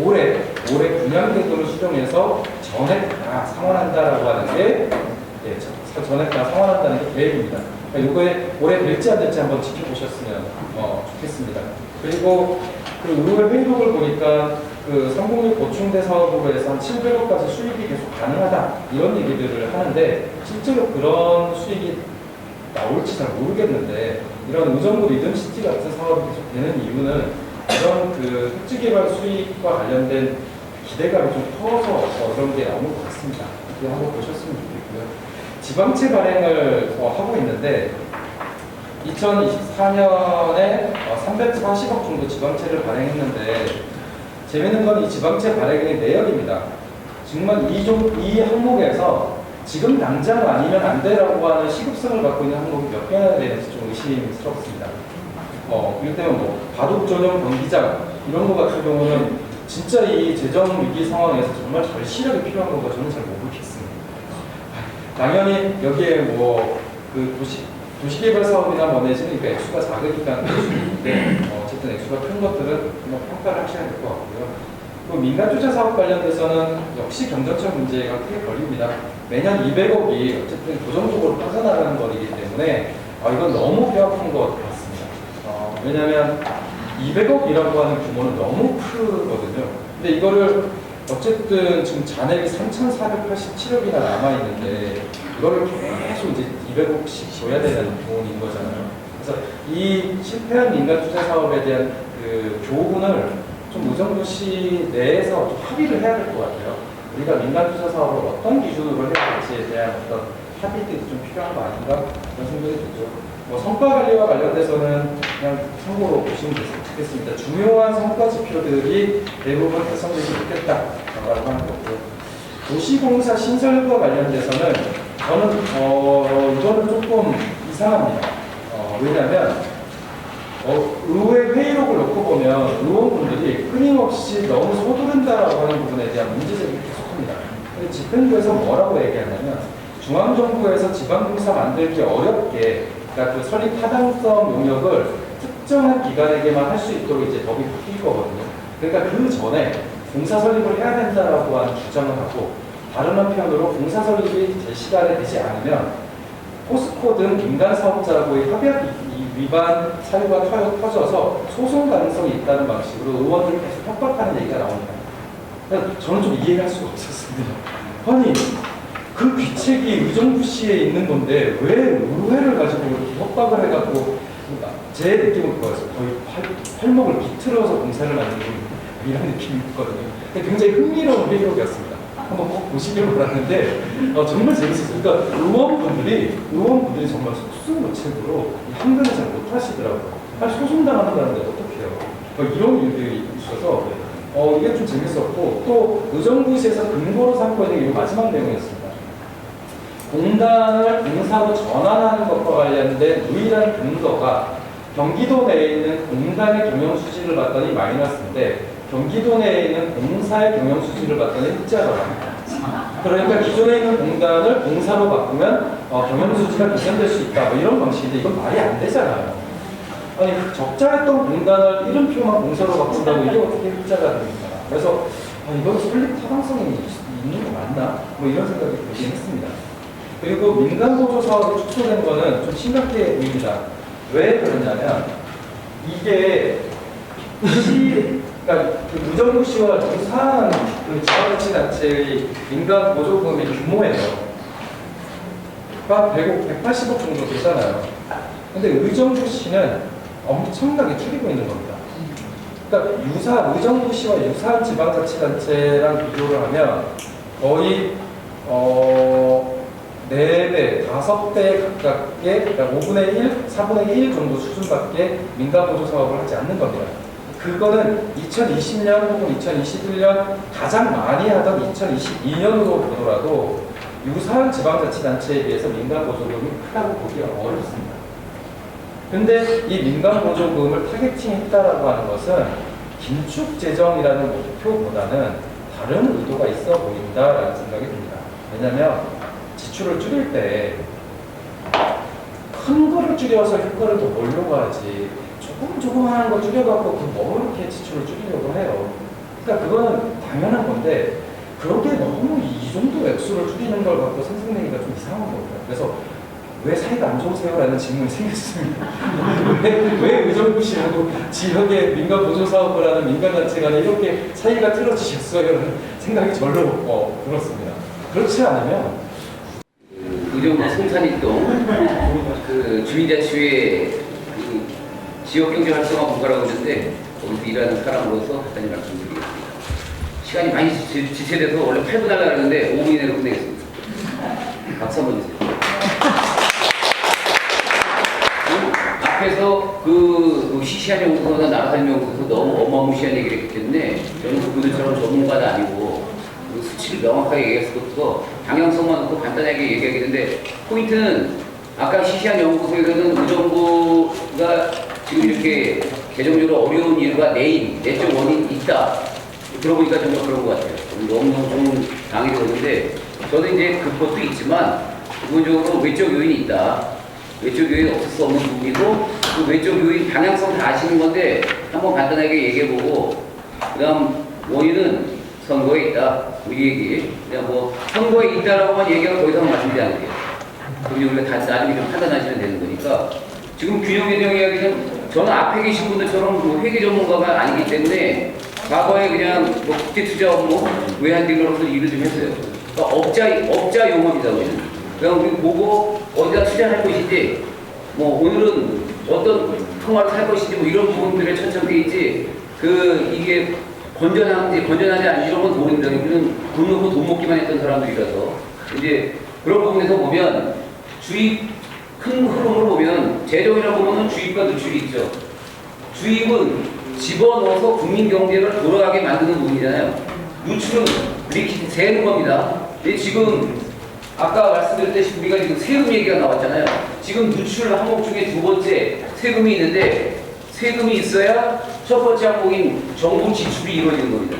올해 분양대금을 수령해서 전액 다 상환한다라고 하는 게, 전액 다 상환한다는 게 계획입니다. 그러니까 이거에 올해 될지 안 될지 한번 지켜보셨으면 좋겠습니다. 그리고 그 의회 회의록을 보니까 그 306 보충대 사업으로 해서 한 700억까지 수익이 계속 가능하다, 이런 얘기들을 하는데, 실제로 그런 수익이 나올지 잘 모르겠는데, 이런 의정부 리듬시티 같은 사업이 계속 되는 이유는 이런 그 택지개발 수익과 관련된 기대감이 좀 커서 그런 게 나오는 것 같습니다. 이거 한번 보셨으면 좋겠고요. 지방채 발행을 하고 있는데 2024년에 340억 정도 지방채를 발행했는데, 재밌는 건 이 지방채 발행의 내역입니다. 정말 이 항목에서 지금 당장 아니면 안 되라고 하는 시급성을 갖고 있는 항목이 몇 개나 되는지 좀 의심스럽습니다. 이럴 때는 바둑 전용 경기장 이런 거 같은 경우는 진짜 이 재정 위기 상황에서 정말 절실하게 필요한 건가 저는 잘 모르겠습니다. 당연히 여기에 그 도시개발 사업이나 내지는 그러니까 액수가 작으니까 그럴 수 있는데, 어쨌든 액수가 큰 것들은 평가를 하셔야 될 것 같고요. 또 민간투자 사업 관련돼서는 역시 경정청 문제가 크게 걸립니다. 매년 200억이 어쨌든 고정적으로 빠져나가는 거이기 때문에 이건 너무 뼈아픈 것 같습니다. 왜냐하면 200억이라고 하는 규모는 너무 크거든요. 근데 이거를 어쨌든 지금 잔액이 3,487억이나 남아있는데 이거를 계속 이제 200억씩 줘야 되는 돈인 거잖아요. 그래서 이 실패한 민간투자 사업에 대한 그 교훈을 좀 의정부시 내에서 좀 합의를 해야 될 것 같아요. 우리가 민간투자 사업을 어떤 기준으로 해야 될지에 대한 어떤 합의들이 좀 필요한 거 아닌가? 그런 생각이 들죠. 성과관리와 관련돼서는 그냥 참고로 보시면 좋겠습니다. 중요한 성과 지표들이 대부분 달성되지 못했다라고 하는 거고요. 도시공사 신설과 관련돼서는 저는 이거는 조금 이상합니다. 왜냐하면 의회 회의록을 놓고 보면 의원분들이 끊임없이 너무 서두른다라고 하는 부분에 대한 문제제기를 계속합니다. 근데 집행부에서 뭐라고 얘기하냐면 중앙정부에서 지방공사 만들기 어렵게, 그러니까 그 설립 타당성 용역을 특정한 기관에게만 할 수 있도록 이제 법이 바뀔 거거든요. 그러니까 그 전에 공사 설립을 해야 된다라고 하는 주장을 하고, 다른 한편으로 공사 설립이 제 시간에 되지 않으면 포스코 등 민간 사업자하고의 협약 위반 사유가 터져서 소송 가능성이 있다는 방식으로 의원들을 계속 협박하는 얘기가 나옵니다. 저는 좀 이해할 수가 없었습니다. 아니 그 귀책이 의정부 시에 있는 건데 왜 의회를 가지고 이렇게 협박을 해갖고 제 느낌은 그거였어요. 거의 팔목을 비틀어서 공사를 만드는 이런 느낌이 있거든요. 굉장히 흥미로운 회의록이었습니다. 한번 꼭 보시길 바랐는데 정말 재밌었어요. 그러니까 의원분들이 정말 속수무책으로 한글을 잘 못하시더라고요. 소송당한다는데 어떡해요. 이런 일들이 있어서 이게 좀 재밌었고 또 의정부시에서 근거로 삼고 있는 이 마지막 내용이었습니다. 공단을 공사로 전환하는 것과 관련된 유일한 근거가 경기도 내에 있는 공단의 경영수지를 봤더니 마이너스인데 경기도 내에 있는 공사의 경영수지를 봤더니 흑자라고 합니다. 그러니까 기존에 있는 공단을 공사로 바꾸면 경영수지가 개선될 수 있다. 뭐 이런 방식인데 이건 말이 안 되잖아요. 아니 적자였던 공단을 이름표만 공사로 바꾼다고 이게 어떻게 흑자가 됩니까? 그래서 이건 설립 타당성이 있는 거 맞나? 뭐 이런 생각이 들긴 했습니다. 그리고 민간보조 사업이 축소된 거는 좀 심각해 보입니다. 왜 그러냐면 이게 그러니까 그 의정부시와 유사한 그 지방자치단체의 민간 보조금의 규모예요. 한 180억 정도 되잖아요. 근데 의정부시는 엄청나게 줄이고 있는 겁니다. 그러니까 의정부시와 유사한 지방자치단체랑 비교를 하면 거의 4배, 5배 가깝게, 그러니까 5분의 1, 4분의 1 정도 수준밖에 민간보조 사업을 하지 않는 겁니다. 그거는 2020년 혹은 2021년 가장 많이 하던 2022년으로 보더라도 유사한 지방자치단체에 비해서 민간보조금이 크다고 보기가 어렵습니다. 근데 이 민간보조금을 타겟팅했다라고 하는 것은 긴축재정이라는 목표보다는 다른 의도가 있어 보인다라는 생각이 듭니다. 왜냐하면 지출을 줄일 때 큰 거를 줄여서 효과를 더 보려고 하지 조금만 거 줄여갖고 뭐 이렇게 지출을 줄이려고 해요. 그러니까 그거는 당연한 건데 그렇게 너무 이 정도 액수를 줄이는 걸 갖고 생각내기가 좀 이상한 겁니다. 그래서 왜 사이가 안 좋으세요? 라는 질문이 생겼습니다. 왜 의정부시하고 지역의 민간 보조 사업을 하는 민간단체 간에 이렇게 사이가 틀어지셨어요? 라는 생각이 절로 들었습니다. 그렇지 않으면 의정부 성산일동 그 주민자치회 그 지역경제 활성화 국가라고 하는데 거기서 일하는 사람으로서 간단히 말씀드리겠습니다. 시간이 많이 지체돼서 원래 8분 하려고 했는데 5분 이내로 끝내겠습니다. 박수 한번 주세요. 앞에서 그 시시한 연구소나 나라사님 연구소에서 너무 어마무시한 얘기를 했기 때문에 저는 그분들처럼 전문가도 아니고 그 수치를 명확하게 얘기했을 것부터 방향성만 놓고 간단하게 얘기하겠는데 포인트는 아까 시시한 연구소에서는 의정부가 지금 이렇게 재정적으로 어려운 이유가 내적 원인이 있다. 들어보니까 정말 그런 것 같아요. 너무너무 좀 당이 들었는데 저는 이제 그것도 있지만 기본적으로 외적 요인이 있다. 외적 요인이 없을 수 없는 부분이고 그 외적 요인 방향성 다 아시는 건데 한번 간단하게 얘기해보고 그 다음 원인은 선거에 있다. 우리 얘기. 그냥 뭐 선거에 있다라고만 얘기하고 더 이상 말씀드리지 않을게요. 그럼 우리가 다 나중에 좀 판단하시면 되는 거니까 지금 균형에 대한 이야기는 저는 앞에 계신 분들처럼 뭐 회계 전문가가 아니기 때문에 과거에 그냥 뭐 국제투자 업무 외환딜러로서 일을 좀 했어요. 그러니까 업자 용어입니다. 우리는. 그냥 우리 보고 어디다 투자할 것인지 뭐 오늘은 어떤 통화를 살 것인지 뭐 이런 부분들에 천천히 있지 이게 건전하지 않은지 이런 건 모릅니다. 우리는 돈 넣고 돈 먹기만 했던 사람들이라서 이제 그런 부분에서 보면 주입 큰 흐름으로 보면 재정이라고 보면 주입과 누출이 있죠. 주입은 집어넣어서 국민 경제를 돌아가게 만드는 부분이잖아요. 누출은 이렇게 세는 겁니다. 근데 지금 아까 말씀드렸듯이 우리가 지금 세금 얘기가 나왔잖아요. 지금 누출 항목 중에 두 번째 세금이 있는데 세금이 있어야 첫 번째 항목인 정부 지출이 이루어지는 겁니다.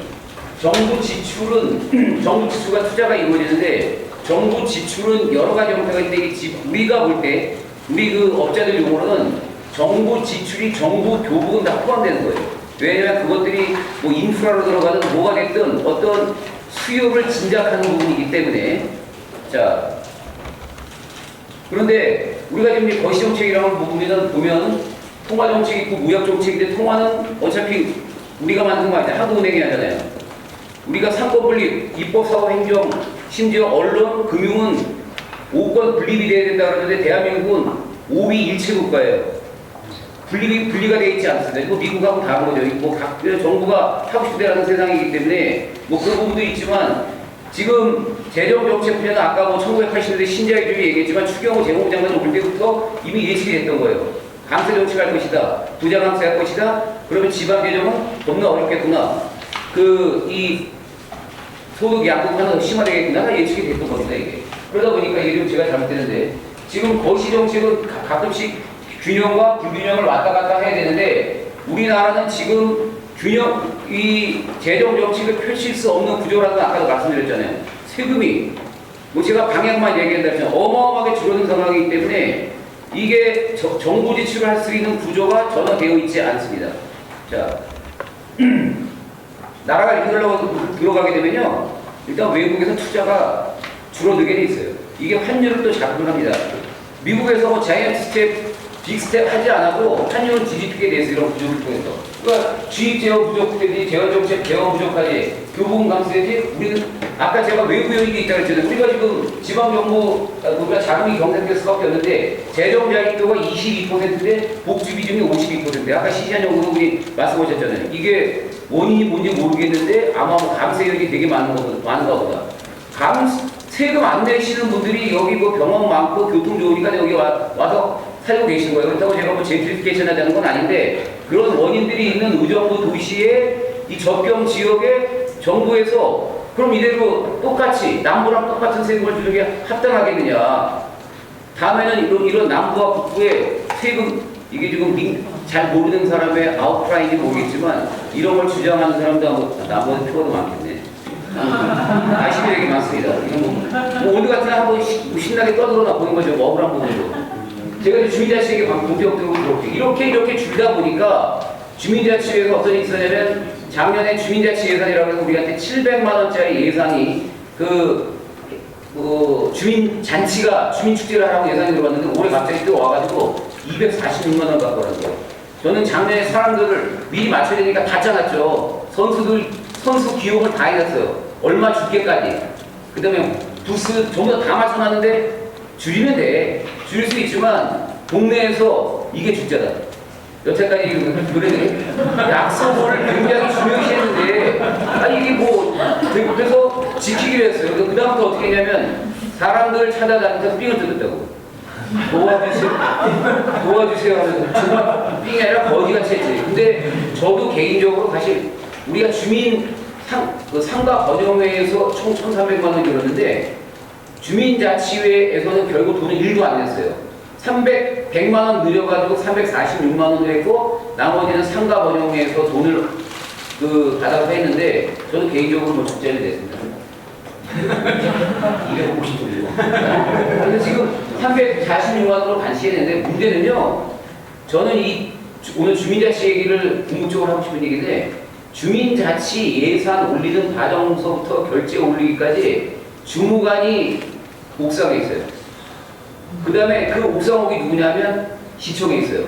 정부 지출과 투자가 이루어지는데 정부 지출은 여러 가지 형태가 있는데 우리가 볼 때 우리 그 업자들 용어로는 정부 지출이 정부 교부금 다 포함되는 거예요. 왜냐하면 그것들이 뭐 인프라로 들어가든 뭐가 됐든 어떤 수요를 진작하는 부분이기 때문에 자 그런데 우리가 지금 거시정책이라는 부분에는 보면 통화정책이 있고 무역정책인데 통화는 어차피 우리가 만든 거 아니잖아요. 한국은행이 하잖아요. 우리가 상권분립, 입법사고 행정 심지어 언론, 금융은 5권 분립이 돼야 된다 그러는데 대한민국은 5위 일체 국가예요. 분리가 되어 있지 않습니다. 뭐 미국하고 다른 거죠. 뭐 각 정부가 하고 싶은 대로 하는 세상이기 때문에 뭐 그런 부분도 있지만 지금 재정정책 분야는 아까 뭐 1980년대 신자유주의 얘기했지만 추경호 재무부 장관이 올 때부터 이미 예측이 됐던 거예요. 강세 정책할 것이다. 부자 강세할 것이다. 그러면 지방 재정은 겁나 어렵겠구나. 이 소득 양극화는 심화되겠구나. 예측이 됐던 겁니다, 이게. 그러다 보니까 이게 좀 제가 잘못되는데 지금 거시 정책은 가끔씩 균형과 불균형을 왔다 갔다 해야 되는데 우리나라는 지금 이 재정 정책을 펼칠 수 없는 구조라는 건 아까도 말씀드렸잖아요. 세금이 뭐 제가 방향만 얘기한다 했잖아요. 어마어마하게 줄어든 상황이기 때문에 이게 정부 지출을 할 수 있는 구조가 전혀 되어 있지 않습니다. 자, 나라가 이렇게 들어가게 되면요. 일단 외국에서 투자가 줄어들게 돼 있어요. 이게 환율을 또 작동합니다. 미국에서 뭐 자이언트 스텝, 빅 스텝 하지 않아도 환율은 뒤집히게 돼 있어요. 이런 구조를 통해서. 그러니까 주입 제어 부족되지, 재원 정책 재원 부족하지, 교부금 감소되지. 우리는 아까 제가 외부 요인이 있다고 했잖아요. 우리가 지금 지방 정부 우리가 자금이 경색될 수밖에 없는데 재정 자립도가 22%인데 복지 비중이 52%. 아까 시시한 연구소분이 말씀하셨잖아요. 이게 원인이 뭔지 모르겠는데 아마 뭐 감세 요인이 되게 많은가 보다. 세금 안 내시는 분들이 여기 뭐 병원 많고 교통 좋으니까 여기 와서 살고 계신 거예요. 그렇다고 제가 뭐 젠트리피케이션 하자는 건 아닌데 그런 원인들이 있는 의정부 도시의 이 접경 지역에 정부에서 그럼 이대로 똑같이 남부랑 똑같은 세금을 주는 게 합당하겠느냐. 다음에는 이런 남부와 북부의 세금 이게 지금 잘 모르는 사람의 아웃라인인지 모르겠지만 이런 걸 주장하는 사람도 나머지 표가 더 많겠네. 아시는 얘기 많습니다. 이건 뭐 오늘 같은 날 한번 신나게 떠들어나 보는 거죠. 억울한 부분으로. 제가 이제 주민자치에게 본격적으로 들어올게요. 이렇게 줄이다 보니까 주민자치에서 어떤 일이 있었냐면 작년에 주민자치 예산이라고 해서 우리한테 700만 원짜리 예산이 주민잔치가 주민축제를 하라고 예산이 들어갔는데 올해 갑자기 또 와가지고 246만 원 갖고 오라는 거예요. 저는 작년에 사람들을 미리 맞춰야 되니까 다 짜놨죠. 선수 기용을 다 해놨어요. 얼마 줄게까지. 그 다음에 부스 전부 다 맞춰놨는데 줄이면 돼. 줄일 수 있지만 동네에서 이게 줄자다. 여태까지 그래도 약속을 굉장히 중요시 했는데 아니 이게 뭐 그래서 지키기로 했어요. 그래서 그 다음부터 어떻게 했냐면 사람들 찾아다니면서 삥을 뜯었다고. 도와주세요 하면서 정말 삥이 아니라 거지같이 했지. 근데 저도 개인적으로 사실 우리가 주민 상가 번영회에서 총 1,300만 원 들었는데 주민자치회에서는 결국 돈을 1도 안 냈어요. 100만 원 늘려가지고 346만 원을 했고 나머지는 상가 번영회에서 돈을 받아서 했는데 저는 개인적으로 뭐 적자를 냈습니다. 250원. 그래서 지금 346만 원으로 반시했는데 문제는요. 저는 오늘 주민자치 얘기를 궁극적으로 하고 싶은 얘기인데 주민자치 예산 올리는 과정서부터 결제 올리기까지 주무관이 옥상에 있어요. 그 다음에 그 옥상옥이 누구냐면 시청에 있어요.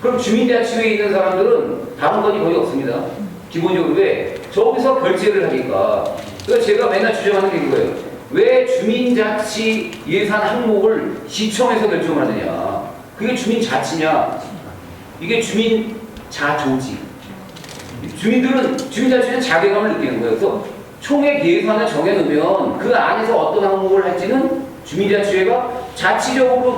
그럼 주민자치회에 있는 사람들은 다른 건이 거의 없습니다. 기본적으로 왜? 저기서 결제를 하니까. 그래서 제가 맨날 주장하는 게 이거예요. 왜 주민자치 예산 항목을 시청에서 결정을 하느냐. 그게 주민자치냐. 이게 주민자조지. 주민들은 주민자치는 자괴감을 느끼는 거예요. 그래서 총액 예산을 정해놓으면 그 안에서 어떤 항목을 할지는 주민자치회가 자치적으로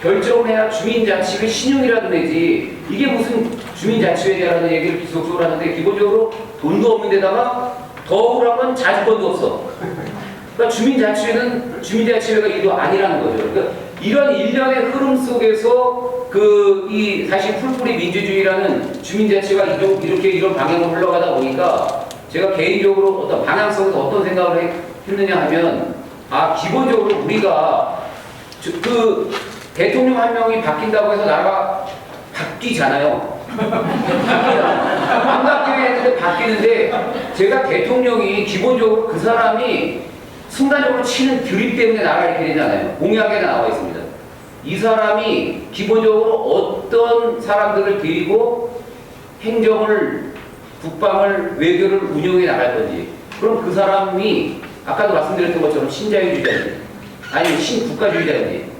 결정을 해야 주민자치회 신용이라도 내지. 이게 무슨 주민자치회냐라는 얘기를 지속적으로 하는데 기본적으로 돈도 없는 데다가 더 억울하면 자주권도 없어. 그러니까 주민자치회가 이도 아니라는 거죠. 그러니까 이런 일련의 흐름 속에서 사실 풀뿌리 민주주의라는 주민자치가 이렇게 이런 방향으로 흘러가다 보니까 제가 개인적으로 어떤 방향성에서 어떤 생각을 했느냐 하면 기본적으로 우리가 대통령 한 명이 바뀐다고 해서 나라가 바뀌잖아요. 안 바뀌게 했는데 바뀌는데 제가 대통령이 기본적으로 그 사람이 순간적으로 치는 드립 때문에 나라가 이렇게 되잖아요. 공약에 나와 있습니다. 이 사람이 기본적으로 어떤 사람들을 데리고 행정을, 국방을, 외교를 운영해 나갈 건지 그럼 그 사람이 아까도 말씀드렸던 것처럼 신자유주의자인지 아니면 신국가주의자인지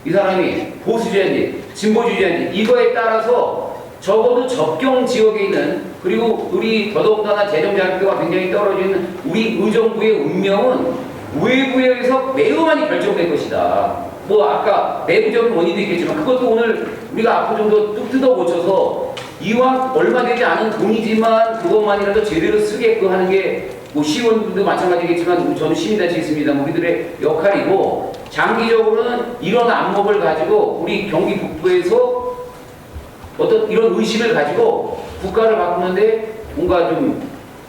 이 사람이 보수주의자인지 진보주의자인지 이거에 따라서 적어도 접경 지역에 있는 그리고 우리 더더군다나 재정자유도가 굉장히 떨어지는 우리 의정부의 운명은 외부에 의해서 매우 많이 결정될 것이다. 뭐 아까 내부적인 원인도 있겠지만 그것도 오늘 우리가 앞으로 좀 더 뚝 뜯어 고쳐서 이왕 얼마 되지 않은 돈이지만 그것만이라도 제대로 쓰게끔 하는 게 뭐 시의원들도 마찬가지겠지만 저도 시민단체 있습니다. 우리들의 역할이고 장기적으로는 이런 안목을 가지고 우리 경기 북부에서 어떤 이런 의식을 가지고 국가를 바꾸는데 뭔가 좀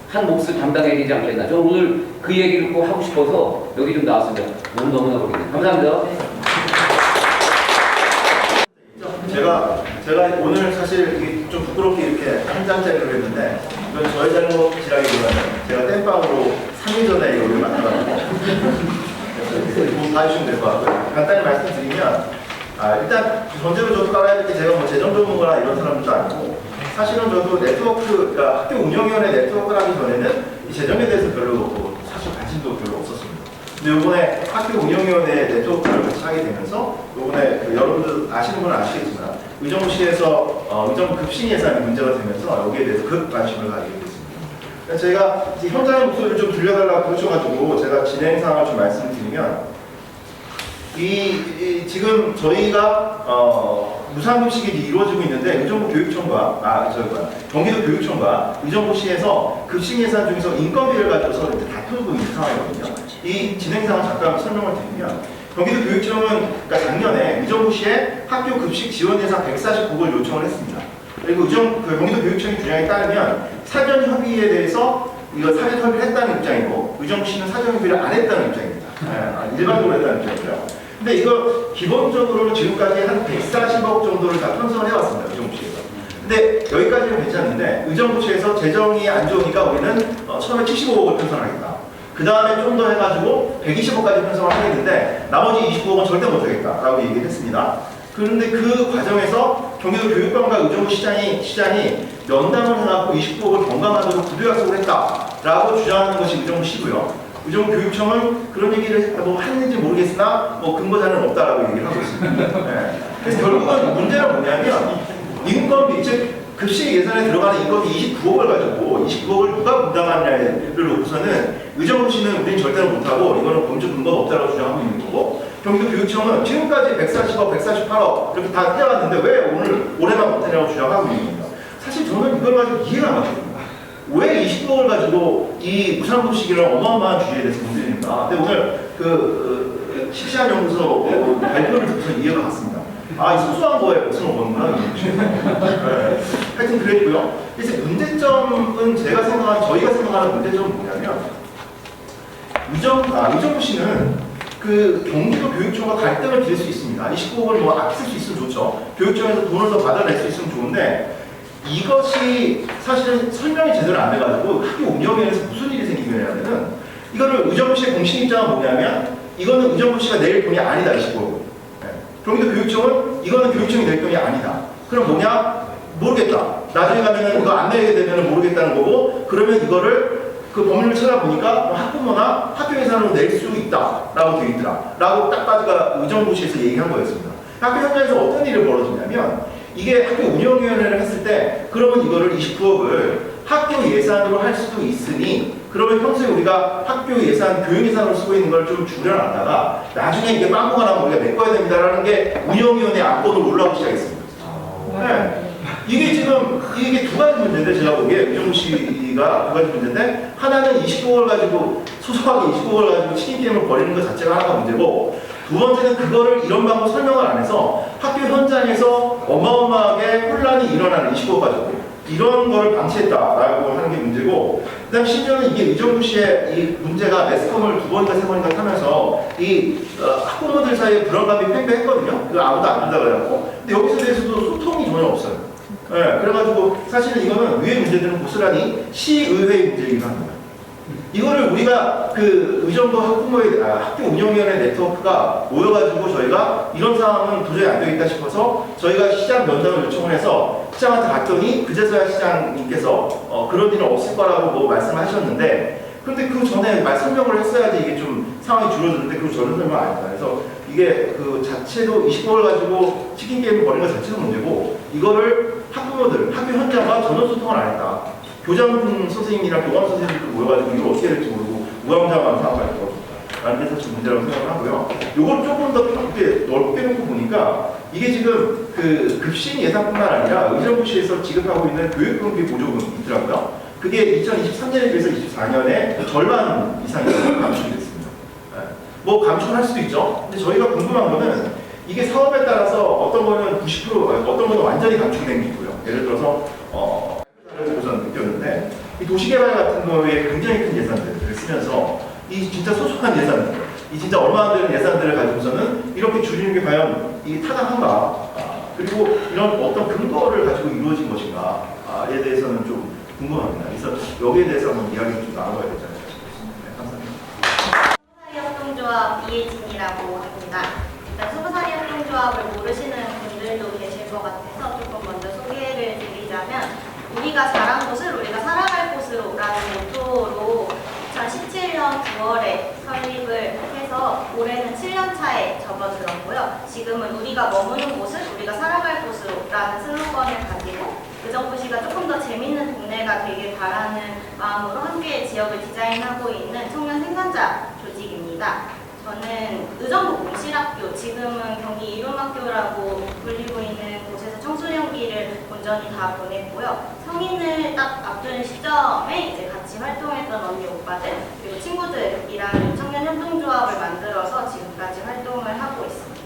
한 몫을 담당해야 되지 않겠나. 저는 오늘 그 얘기를 꼭 하고 싶어서 여기 좀 나왔습니다. 너무나 모르겠네요. 감사합니다. 제가 오늘 사실 이게 좀 부끄럽게 이렇게 한 장짜리로 했는데 이건 저의 잘못이라기보다는 제가 땜빵으로 3일 전에 여기를 만나가지고 봐주시면 될 것 같고요. 간단히 말씀드리면 일단 전제로 저도 깔아야 될 게 제가 뭐 재정 전문가나 이런 사람도 아니고 사실은 저도 네트워크, 그러니까 학교 운영위원회 네트워크를 하기 전에는 이 재정에 대해서 별로 사실 관심도 별로 없었습니다. 근데 이번에 학교 운영위원회 네트워크를 같이 하게 되면서 이번에 여러분들 아시는 분은 아시겠지만 의정부시에서 의정부 급식 예산이 문제가 되면서 여기에 대해서 급 관심을 가지게 됐습니다. 제가 이제 현장의 목소리를 좀 들려달라고 그러셔가지고 제가 진행 상황을 좀 말씀을 드리면 지금 저희가 무상급식이 이루어지고 있는데 의정부 교육청과 경기도 교육청과 의정부시에서 급식 예산 중에서 인건비를 가져서 이제 다투고 있는 상황이거든요. 이 진행 상황 잠깐 설명을 드리면 경기도 교육청은 그러니까 작년에 의정부시에 학교 급식 지원 예산 149억을 요청을 했습니다. 그리고 경기도 교육청의 주장에 따르면 사전 협의에 대해서 이거 사전 협의를 했다는 입장이고 의정부시는 사전 협의를 안 했다는 입장입니다. 일반적으로 했다는 입장이고요. 근데 이거 기본적으로는 지금까지 한 140억 정도를 다 편성을 해왔습니다. 의정부시에서. 근데 여기까지는 괜찮은데 의정부시에서 재정이 안 좋으니까 우리는 처음에 75억을 편성하겠다. 그 다음에 좀 더 해가지고 120억까지 편성을 하겠는데 나머지 29억은 절대 못하겠다라고 얘기를 했습니다. 그런데 그 과정에서 경기도 교육감과 의정부 시장이 연담을 해갖고 29억을 경감하도록 구두 약속을 했다라고 주장하는 것이 의정부시고요. 의정부 교육청은 그런 얘기를 뭐 했는지 모르겠으나 뭐 근거자는 없다라고 얘기를 하고 있습니다. 네. 그래서 결국은 문제는 뭐냐면 인건비, 즉 급식 예산에 들어가는 인건비 29억을 가지고 29억을 누가 분담하느냐를 놓고서는 의정부시는 우리는 절대로 못하고 이거는 범죄 근거가 없다고 주장하고 있는 거고 경기도 교육청은 지금까지 140억, 148억 이렇게 다 해왔는데 왜 올해만 못하냐고 주장하고 있는 겁니다. 사실 저는 이걸 가지고 이해가 안 가거든요. 왜 20억을 가지고 이 무상급식이라는 어마어마한 주제에 대해서 문제입니다. 근데 오늘 실시한 연구소 발표를 듣고서 이해가 갔습니다. 이 소소한 거에 목숨을 거는구나. 네. 하여튼 그랬고요. 그래서 문제점은 저희가 생각하는 문제점은 뭐냐면 의정부시는 그 경기도 교육청과 갈등을 빚을 수 있습니다. 29억을 뭐 아낄 수 있으면 좋죠. 교육청에서 돈을 더 받아낼 수 있으면 좋은데 이것이 사실은 설명이 제대로 안 돼가지고 학교 운영위원회에서 무슨 일이 생기냐면은 이거를 의정부시의 공식 입장은 뭐냐면 이거는 의정부시가 낼 돈이 아니다 29억. 경기도 교육청은 이거는 교육청이 낼 돈이 아니다. 그럼 뭐냐? 모르겠다. 나중에 가면은 이거 안 내게 되면은 모르겠다는 거고 그러면 이거를 그 법률을 찾아보니까 학부모나 학교 예산으로 낼 수 있다라고 되어 있더라. 라고 딱까지가 의정부시에서 얘기한 거였습니다. 학교 현장에서 어떤 일이 벌어지냐면 이게 학교 운영위원회를 했을 때 그러면 이거를 29억을 학교 예산으로 할 수도 있으니 그러면 평소에 우리가 학교 예산, 교육 예산으로 쓰고 있는 걸 좀 줄여놨다가 나중에 이게 빵꾸가 나면 우리가 메꿔야 됩니다라는 게 운영위원회 안건으로 올라오기 시작했습니다. 네. 이게 두 가지 문제인데 제가 보기에 의정부시가 두 가지 문제인데 하나는 29억을 가지고 소소하게 29억을 가지고 치킨 게임을 벌이는 것 자체가 하나가 문제고 두 번째는 그거를 이런 방법 설명을 안 해서 학교 현장에서 어마어마하게 혼란이 일어나는 29억 가지고 이런 거를 방치했다라고 하는 게 문제고 그다음 심지어는 이게 의정부시의 이 문제가 매스컴을 2번인가 3번인가 타면서 학부모들 사이에 불안감이 팽배했거든요. 그거 아무도 안 준다 그래갖고 근데 여기서 대해서도 소통이 전혀 없어요. 네, 그래가지고 사실은 이거는 위의 문제들은 고스란히 시의회의 문제이기도 합니다. 이거를 우리가 그 의정부 학교 운영위원회 네트워크가 모여가지고 저희가 이런 상황은 도저히 안 되겠다 싶어서 저희가 시장 면담을 요청을 해서 시장한테 갔더니 그제서야 시장님께서 그런 일은 없을 거라고 뭐 말씀하셨는데 그런데 그 전에 말 설명을 했어야지 이게 좀 상황이 줄어드는데 그 전에 설명 안 했다. 그래서 이게 그 자체도 20법을 가지고 치킨 게임을 벌인 것 자체도 문제고 이거를 학부모들, 학교 현장과 전원 소통을 안 했다. 교장 선생님이랑 교감 선생님들도 모여가지고 이걸 어떻게 해야 될지 모르고 우왕좌왕한 상황을 라는 게 사실 문제라고 생각을 하고요. 이걸 조금 더 넓게 놓고 보니까 이게 지금 그 급식 예산뿐만 아니라 의정부시에서 지급하고 있는 교육경비 보조금이 있더라고요. 그게 2023년에 비해서 24년에 절반 이상이 감축이 됐습니다. 네. 뭐 감축을 할 수도 있죠. 근데 저희가 궁금한 거는 이게 사업에 따라서 어떤 거는 90%, 어떤 거는 완전히 감축된 게 있고요. 예를 들어서 저는 느꼈는데 이 도시개발 같은 거에 굉장히 큰 예산들을 쓰면서 이 진짜 소소한 예산들, 이 진짜 얼마 안 되는 예산들을 가지고서는 이렇게 줄이는 게 과연 이게 타당한가? 그리고 이런 어떤 근거를 가지고 이루어진 것인가에 대해서는 좀 궁금합니다. 그래서 여기에 대해서 한번 이야기를 좀 나눠봐야 되지 않을까 싶습니다. 네, 감사합니다. 소부사리협동조합 이혜진이라고 합니다. 일단 소부사리협동조합을 모르시는 분들도 계실 것 같아서 조금 먼저 소개를 드리자면 우리가 자란 곳을 우리가 살아갈 곳으로라는 모토로 2017년 9월에 설립을 해서 올해는 7년 차에 접어들었고요. 지금은 우리가 머무는 곳을 우리가 살아갈 곳으로라는 슬로건을 가지고 의정부시가 조금 더 재밌는 동네가 되길 바라는 마음으로 함께 지역을 디자인하고 있는 청년 생산자 조직입니다. 저는 의정부 공실학교, 지금은 경기 이룸학교라고 불리고 있는 곳에서 청소년기를 온전히 다 보냈고요. 성인을 딱 앞두는 시점에 이제 같이 활동했던 언니 오빠들 그리고 친구들이랑 청년협동조합을 만들어서 지금까지 활동을 하고 있습니다.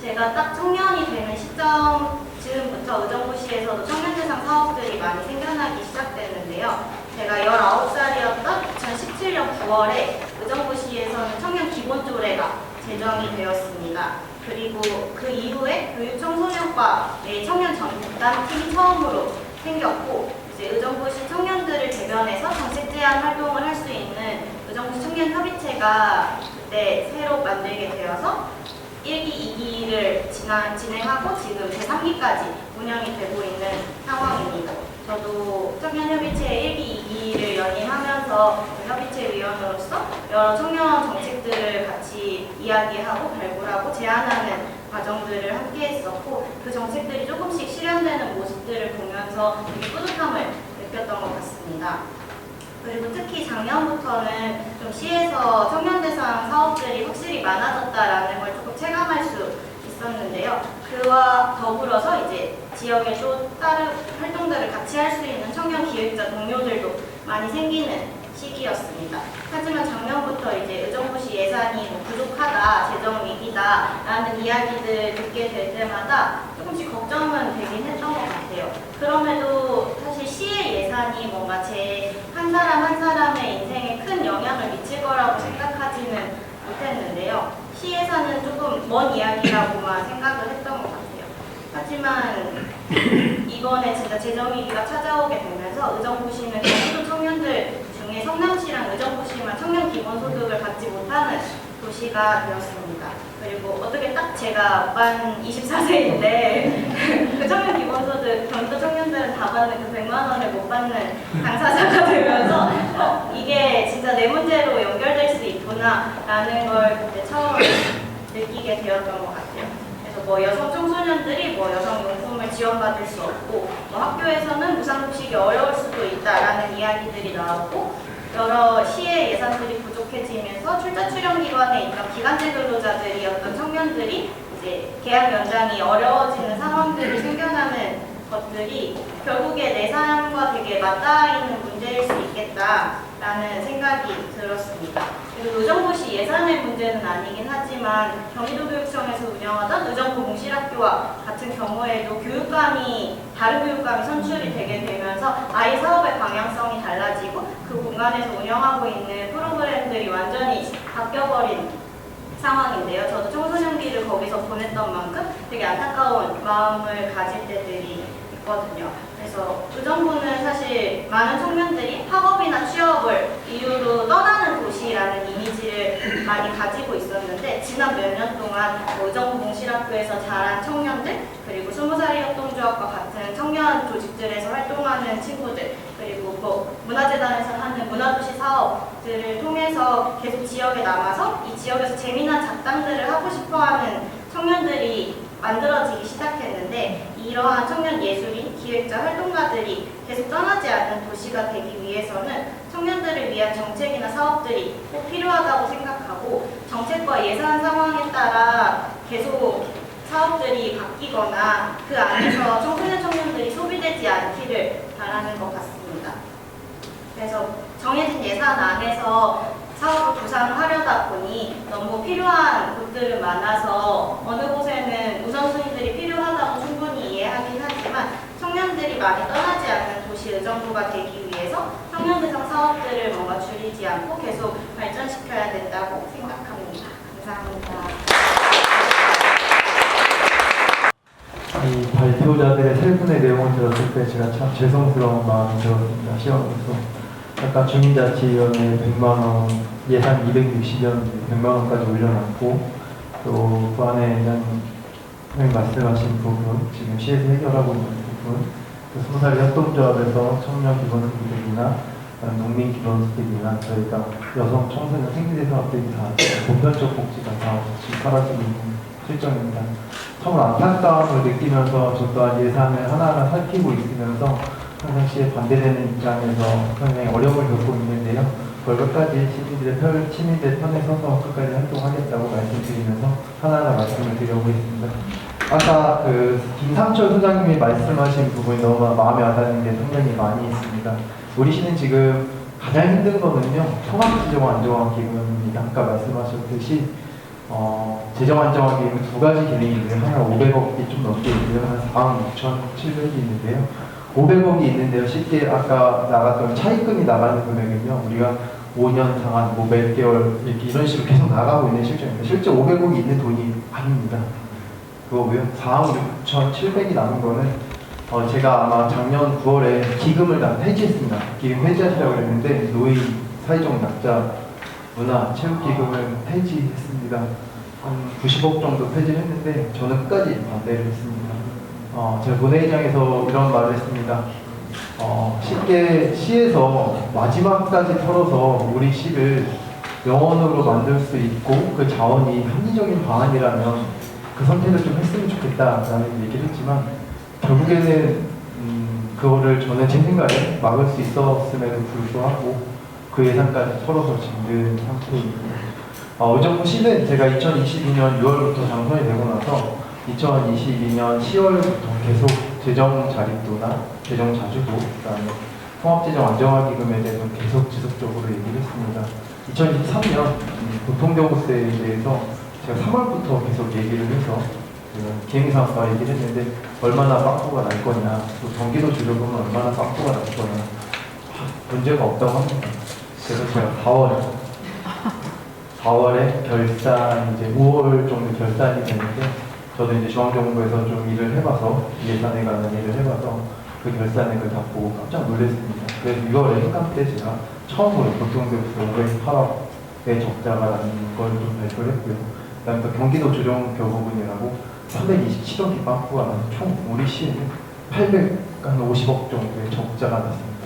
제가 딱 청년이 되는 시점쯤부터 의정부시에서도 청년대상 사업들이 많이 생겨나기 시작됐는데요. 제가 19살이었던 2017년 9월에 의정부시에서는 청년 기본조례가 제정이 되었습니다. 그리고 그 이후에 교육청소년과의 청년 전담팀이 처음으로 생겼고 이제 의정부시 청년들을 대변해서 정책 제안 활동을 할 수 있는 의정부시 청년협의체가 그때 새로 만들게 되어서 1기, 2기를 진행하고 지금 제3기까지 운영이 되고 있는 상황입니다. 저도 청년협의체 1기, 2기를 연임하면서 협의체 위원으로서 여러 청년 정책들을 같이 이야기하고 발굴하고 제안하는 과정들을 함께 했었고 그 정책들이 조금씩 실현되는 모습들을 보면서 되게 뿌듯함을 느꼈던 것 같습니다. 그리고 특히 작년부터는 좀 시에서 청년대상 사업들이 확실히 많아졌다라는 걸 조금 체감할 수 있었는데요. 그와 더불어서 이제 지역에 또 다른 활동들을 같이 할 수 있는 청년 기획자 동료들도 많이 생기는 시기였습니다. 하지만 작년부터 이제 의정부시 예산이 뭐 부족하다, 재정 위기다라는 이야기들 듣게 될 때마다 조금씩 걱정은 되긴 했던 것 같아요. 그럼에도 사실 시의 예산이 뭔가 제 한 사람 한 사람의 인생에 큰 영향을 미칠 거라고 생각하지는 못했는데요. 시 예산은 조금 먼 이야기라고만 생각을 했던 것 같아요. 하지만 이번에 진짜 재정위기가 찾아오게 되면서 의정부시는 경기도 청년들 중에 성남시랑 의정부시만 청년 기본소득을 받지 못하는 도시가 되었습니다. 그리고 어떻게 딱 제가 만 24세인데 그 청년 기본소득 경기도 청년들은 다 받는 그 100만 원을 못 받는 당사자가 되면서 이게 진짜 내 문제로 연결될 수 있구나라는 걸 그때 처음 느끼게 되었던 것 같아요. 그래서 뭐 여성 청소년들이 뭐 여성용품을 지원받을 수 없고 뭐 학교에서는 무상급식이 어려울 수도 있다라는 이야기들이 나오고 여러 시의 예산들이 부족해지면서 출자 출연 기관에 있던 기간제 근로자들이었던 청년들이 이제 계약 연장이 어려워지는 상황들이 생겨나는 것들이 결국에 내 삶과 되게 맞닿아 있는 문제일 수 있겠다라는 생각이 들었습니다. 그리고 의정부시 예산의 문제는 아니긴 하지만 경기도교육청에서 운영하던 의정부 공실학교와 같은 경우에도 교육감이 다른 교육감이 선출이 되게 되면서 아이 사업의 방향성이 달라지고 그 공간에서 운영하고 있는 프로그램들이 완전히 바뀌어버린 상황인데요. 저도 청소년기를 거기서 보냈던 만큼 되게 안타까운 마음을 가질 때들이 있거든요. 그래서 의정부는 사실 많은 청년들이 학업이나 취업을 이유로 떠나는 도시라는 이미지를 많이 가지고 있었는데 지난 몇 년 동안 의정부 공실학교에서 자란 청년들 그리고 20살이 협동조합과 같은 청년 조직들에서 활동하는 친구들 그리고 뭐 문화재단에서 하는 문화도시 사업 것들을 통해서 계속 지역에 남아서 이 지역에서 재미난 작당들을 하고 싶어하는 청년들이 만들어지기 시작했는데, 이러한 청년 예술인, 기획자, 활동가들이 계속 떠나지 않는 도시가 되기 위해서는 청년들을 위한 정책이나 사업들이 꼭 필요하다고 생각하고, 정책과 예산 상황에 따라 계속 사업들이 바뀌거나 그 안에서 청소년 청년들이 소비되지 않기를 바라는 것 같습니다. 그래서 정해진 예산 안에서 사업을 구상하려다 보니 너무 필요한 곳들은 많아서 어느 곳에는 우선순위들이 필요하다고 충분히 이해하긴 하지만, 청년들이 많이 떠나지 않는 도시 의정부가 되기 위해서 청년 대상 사업들을 뭔가 줄이지 않고 계속 발전시켜야 된다고 생각합니다. 감사합니다. 이 발표자들의 세 분의 내용을 들었을 때 제가 참 죄송스러운 마음이 들었습니다. 시험에서 아까 주민자치위원회 100만 원, 예산 260원, 100만 원까지 올려놨고, 또 그 안에는 선생님 말씀하신 부분, 지금 시에서 해결하고 있는 부분, 또 20살의 협동조합에서 청년 기본소득이나 농민기본소득이나 저희가 여성 청소년 생리대사업들이 다 보편적 복지가 다 지금 사라지고 있는 실정입니다. 정말 안타까움을 느끼면서 저 또한 예산을 하나하나 살피고 있으면서 평상시에 반대되는 입장에서 굉장히 어려움을 겪고 있는데요. 그걸 끝까지 시민들의 편에 서서 끝까지 활동하겠다고 말씀드리면서 하나하나 말씀을 드려보겠습니다. 아까 김상철 소장님이 말씀하신 부분이 너무 마음에 와닿는 게 상당히 많이 있습니다. 우리 시는 지금 가장 힘든 거는요, 통합지정안정화기금입니다. 아까 말씀하셨듯이 재정 안정화기금 두 가지 기능이 있는데, 하나 500억이 좀 넘게 있고요, 하나 4억 6,700이 있는데요. 500억이 있는데요, 쉽게 아까 나갔던 차입금이 나가는 금액은요, 우리가 5년 상한 몇 개월 이런 식으로 계속 나가고 있는 실정입니다. 실제 500억이 있는 돈이 아닙니다. 그거고요. 4억 6,700이 남은 거는 제가 아마 작년 9월에 기금을 다 폐지했습니다. 기금 폐지하시라고 했는데 노인, 사회적 약자, 문화, 체육기금을 폐지했습니다. 한 90억 정도 폐지했는데 저는 끝까지 반대를 했습니다. 제가 본회의장에서 이런 말을 했습니다. 쉽게 시에서 마지막까지 털어서 우리 시를 영원으로 만들 수 있고 그 자원이 합리적인 방안이라면 그 선택을 좀 했으면 좋겠다라는 얘기를 했지만, 결국에는 그거를 저는 제 생각에 막을 수 있었음에도 불구하고 그 예산까지 털어서 짓는 상태입니다. 의정부 시는 제가 2022년 6월부터 당선이 되고 나서 2022년 10월부터 계속 재정 자립도나 재정 자주도, 그다음에 통합재정 안정화기금에 대해서 계속 지속적으로 얘기를 했습니다. 2023년 교통교부세에 대해서 제가 3월부터 계속 얘기를 해서 기행사업과 얘기를 했는데 얼마나 빵꾸가 날 거냐, 또 경기도 주력은 얼마나 빵꾸가 날 거냐, 문제가 없다고 합니다. 그래서 제가 4월에 결산, 이제 5월 정도 결산이 되는데, 저도 이제 중앙정부에서 좀 일을 해봐서, 예산에 관한 일을 해봐서 그 결산액을 다 보고 깜짝 놀랐습니다. 그래서 6월에 행감 때 제가 처음으로 교통교부세 508억의 적자가 나는 걸 좀 발표를 했고요. 그다음에 또 경기도 조정교 부분이라고 327억이 빵꾸가 나서 총 우리 시에는 850억 정도의 적자가 났습니다.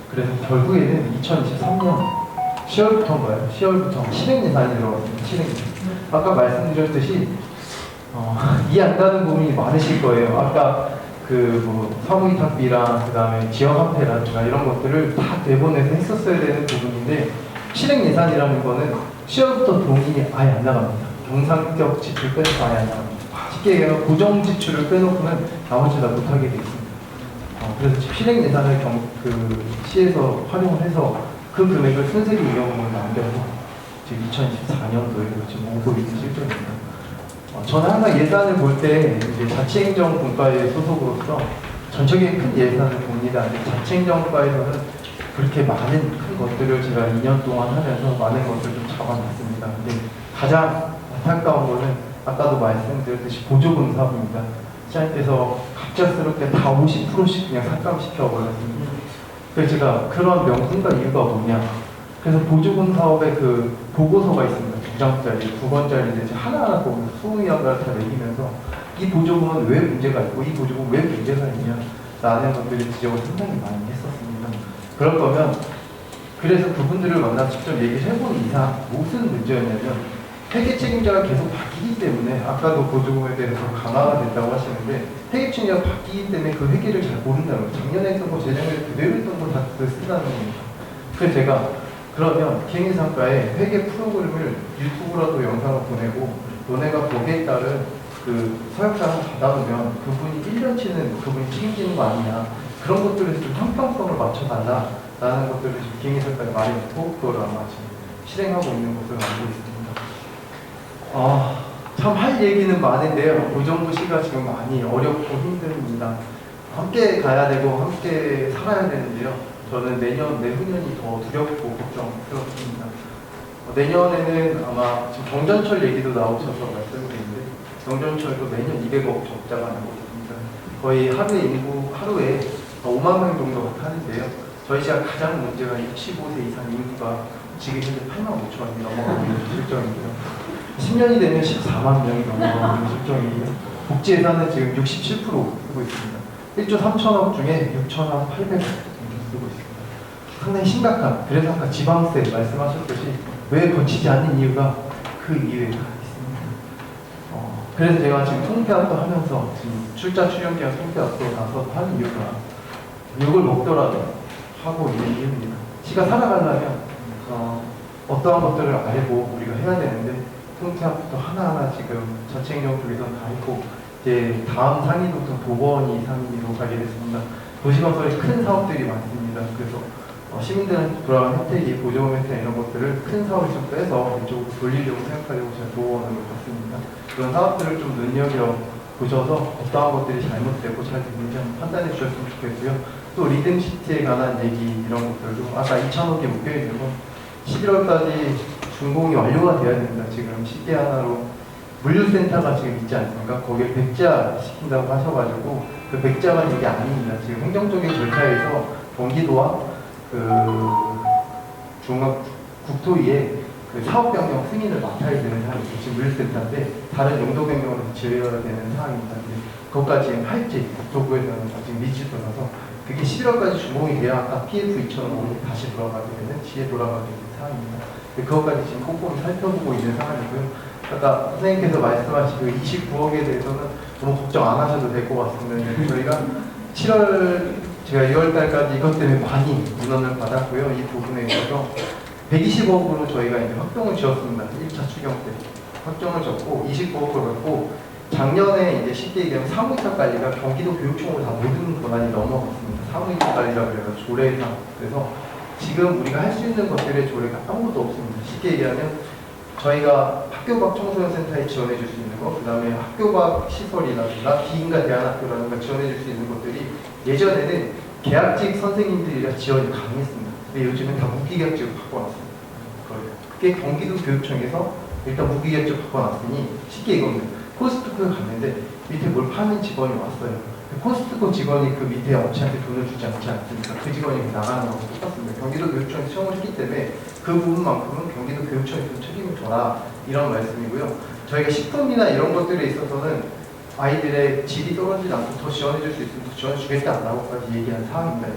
그래서 결국에는 2023년 10월부터인가요? 10월부터 실행예산이 들어갔습니다. 실행예산. 아까 말씀드렸듯이 이해 안 가는 부분이 많으실 거예요. 아까 사무위탁비랑 그다음에 지역화폐라든가 이런 것들을 다 대본에서 했었어야 되는 부분인데, 실행예산이라는 거는 10월부터 돈이 아예 안 나갑니다. 경상격 지출 빼놓고 아예 안 나갑니다. 쉽게 얘기하면 고정 지출을 빼놓고는 나머지 다 못하게 되어 있습니다. 그래서 실행예산을 시에서 활용을 해서 그 금액을 순세리 운영으로 남겨서 지금 2024년도에 지금 오고 있는 실정입니다. 저는 항상 예산을 볼 때 이제 자치행정분과의 소속으로서 전체적인 큰 예산을 봅니다. 자치행정과에서는 그렇게 많은 큰 것들을 제가 2년 동안 하면서 많은 것들을 좀 잡아놨습니다. 근데 가장 안타까운 거는 아까도 말씀드렸듯이 보조금 사업입니다. 시장님께서 갑작스럽게 다 50%씩 그냥 삭감시켜 버렸습니다. 그래서 제가 그런 명분과 이유가 뭐냐. 그래서 보조금 사업에 그 보고서가 있습니다. 2장짜리, 2권짜리인데 하나하나 보면 20여가를 다 매기면서 이 보조금은 왜 문제가 있고 이 보조금은 왜 문제가 있냐 라는 것들을 지적을 상당히 많이 했었습니다. 그럴 거면 그래서 그분들을 만나 직접 얘기를 해본 이상 무슨 문제였냐면 회계 책임자가 계속 바뀌기 때문에 아까도 보조금에 대해서 강화가 된다고 하시는데 회계 책임자가 바뀌기 때문에 그 회계를 잘 모른다는 거예요. 작년에 했던 거 재작년에 그대로 했던 거 다 쓰다는 겁니다. 그래서 제가 그러면 비행기상과에 회계 프로그램을 유튜브라도 영상을 보내고 너네가 거기에 따른 그 서약서를 받아놓으면 그분이 1년치는 그분이 책임지는 거 아니냐 그런 것들에서 좀 형평성을 맞춰달라라는 것들을 지금 비행기상과에 말해놓고 그걸 아마 지금 실행하고 있는 것으로 알고 있습니다. 참 할 얘기는 많은데요. 고정부 씨가 지금 많이 어렵고 힘듭니다. 함께 가야 되고 함께 살아야 되는데요. 저는 내후년이 더 두렵고 걱정스럽습니다. 내년에는 아마 지금 경전철 얘기도 나오셔서 말씀드리는데 경전철도 매년 200억 적자가 나고 있습니다. 거의 하루에 5만 명 정도가 타는데요. 저희 시가 가장 문제가 65세 이상 인구가 지금 현재 8만 5천이 넘어가고 있는 실정이고요. 10년이 되면 14만 명이 넘어가고 있는 실정이고요. 복지 예산은 지금 67% 쓰고 있습니다. 1조 3천억 중에 6천억 800억 쓰고 있습니다. 상당히 심각한, 그래서 아까 지방세 말씀하셨듯이 왜 거치지 않는 이유가 그 이유가 있습니다. 그래서 제가 지금 통폐합도 하면서 지금 출자 출연기한 통폐합도 나서 하는 이유가 욕을 먹더라도 하고 있는 이유입니다. 시가 살아가려면 어떠한 것들을 알고 우리가 해야 되는데 통폐합도 하나하나 지금 자치행정 쪽에서 다 했고 이제 다음 상임부터 도건이 상임으로 가게 됐습니다. 도시건설에 큰 사업들이 많습니다. 그래서 시민들한테 돌아가는 혜택이 보조금 혜택 이런 것들을 큰 사업을 좀 빼서 이쪽으로 돌리려고 생각하려고 제가 도건을 갔습니다. 그런 사업들을 좀 눈여겨보셔서 어떠한 것들이 잘못되고 잘 됐는지 한번 판단해 주셨으면 좋겠고요. 또 리듬시티에 관한 얘기 이런 것들도 아까 2,000억이 묶여있는 건 11월까지 준공이 완료가 돼야 됩니다. 지금 식대 하나로 물류센터가 지금 있지 않습니까? 거기에 백자 시킨다고 하셔가지고 그 백자가 이게 아닙니다. 지금 행정적인 절차에서 경기도와 중앙 국토위에 그 사업 변경 승인을 맡아야 되는 사항이 지금 물류센터인데 다른 용도 변경으로 지어야 되는 사항입니다. 그것까지 지금 할지 국토부에서는 아직 미치더라서 그게 11월까지 준공이 돼야 아까 PF 2,000원으로 다시 돌아가게 되는 지에 돌아가게 되는 사항입니다. 그것까지 지금 꼼꼼히 살펴보고 있는 상황이고요. 아까 선생님께서 말씀하신 그 29억에 대해서는 너무 걱정 안 하셔도 될 것 같습니다. 저희가 7월, 제가 2월달까지 이것 때문에 많이 민원을 받았고요. 이 부분에 있어서 120억으로 저희가 이제 확정을 지었습니다. 1차 추경 때 확정을 졌고 29억을 받고 작년에 이제 쉽게 얘기하면 사무이탈 관리가 경기도 교육청으로 다 모든 권한이 넘어갔습니다. 사무이탈 관리라 그래서 조례상. 그래서 지금 우리가 할 수 있는 것들의 조례가 아무것도 없습니다. 쉽게 얘기하면 저희가 학교밖 청소년센터에 지원해 줄 수 있는 거, 그 다음에 학교밖 시설이라든가 비인가 대안학교라든가 지원해 줄 수 있는 것들이 예전에는 계약직 선생님들이라 지원이 가능했습니다. 근데 요즘은 다 무기계약직을 바꿔놨습니다. 그게 경기도 교육청에서 일단 무기계약직 바꿔놨으니 쉽게 이겁니다. 코스트코에 갔는데 밑에 뭘 파는 직원이 왔어요. 코스트코 직원이 그 밑에 업체한테 돈을 주지 않지 않습니까? 그 직원이 나가는 거랑 똑같습니다. 경기도 교육청에서 시험을 했기 때문에 그 부분만큼은 경기도 교육청이 좀 책임을 져라 이런 말씀이고요. 저희가 식품이나 이런 것들에 있어서는 아이들의 질이 떨어지지 않고 더 지원해 줄 수 있으면 더 지원해 주겠다라고까지 얘기한 사항입니다.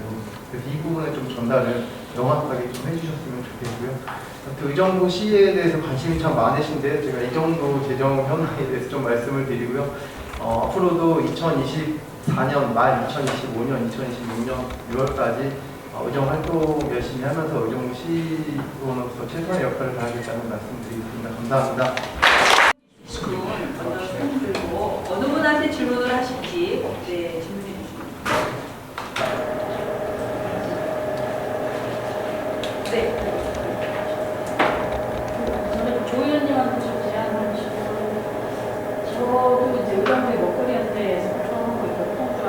그래서 이 부분을 좀 전달을 명확하게 좀 해주셨으면 좋겠고요. 그 의정부 시에 대해서 관심이 참 많으신데 제가 이 정도 재정 현황에 대해서 좀 말씀을 드리고요. 앞으로도 2024년 말 2025년, 2026년 6월까지 의정 활동 열심히 하면서 의정부 시로서 최선의 역할을 다하겠다는 말씀드리겠습니다. 감사합니다. 질문 먼저 손 들고 어느 분한테 질문을 하실지 질문해 주십니다. 네. 저는 조 의원님한테 좀 제안을 주시고 저도 이제 의정부의 먹거리한테 처음 통주라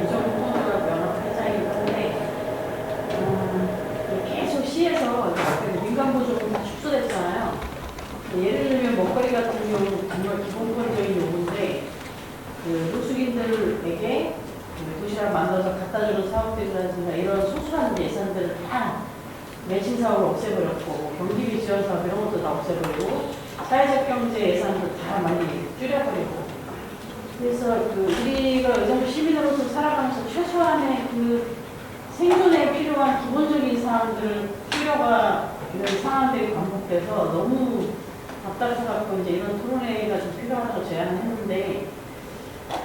이정부 통주라 연합 회장이기 때문에 계속 시에서 민간보조금 다 축소됐잖아요. 예를 들면 먹거리 같은 경우 정말 기본권적인 요구인데 그 노숙인들에게 도시락 만들어서 갖다 주는 사업들이라든가 이런 소소한 예산들을 다 매칭 사업을 없애버렸고 경기비 지원 사업 이런 것도 다 없애버리고 사회적 경제 예산도 다 많이 줄여버리고 그래서 우리가 의정부 시민으로서 살아가면서 최소한의 그 생존에 필요한 기본적인 사항들을 수요가 이런 상황들이 반복돼서 너무 답답해갖고 이제 이런 토론회가 좀 필요하다고 제안을 했는데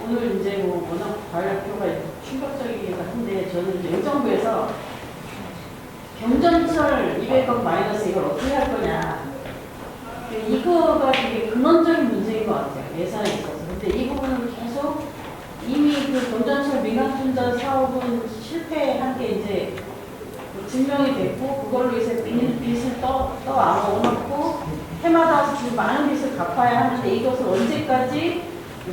오늘 이제 뭐 워낙 발표가 충격적이긴 한데 저는 이제 의정부에서 경전철 200억 마이너스 이걸 어떻게 할 거냐 이거가 되게 근원적인 문제인 것 같아요. 예산에 있어서. 근데 이 부분은 계속 이미 그 경전철 민간투자 사업은 실패한 게 이제 증명이 됐고 그걸로 이제 빚을 떠안아놓고 해마다 지금 많은 빚을 갚아야 하는데 이것을 언제까지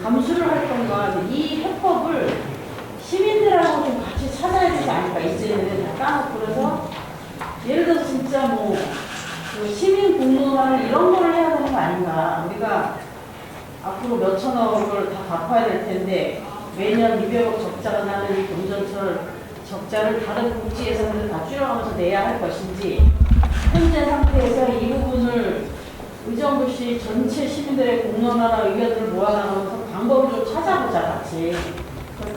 감수를 할 건가. 이 해법을 시민들하고 좀 같이 찾아야 되지 않을까. 이제는 다 까놓고 그래서 예를 들어서 진짜 뭐 그 시민 공무원을 이런 거를 해야 되는 거 아닌가. 우리가 앞으로 몇천억을 다 갚아야 될 텐데 매년 200억 적자가 나는 이 경전철 적자를 다른 복지 예산들 다 줄여가면서 내야 할 것인지 현재 상태에서 이 부분을 의정부시 전체 시민들의 공론화나 의견들을 모아나가면서 방법을 좀 찾아보자 같이.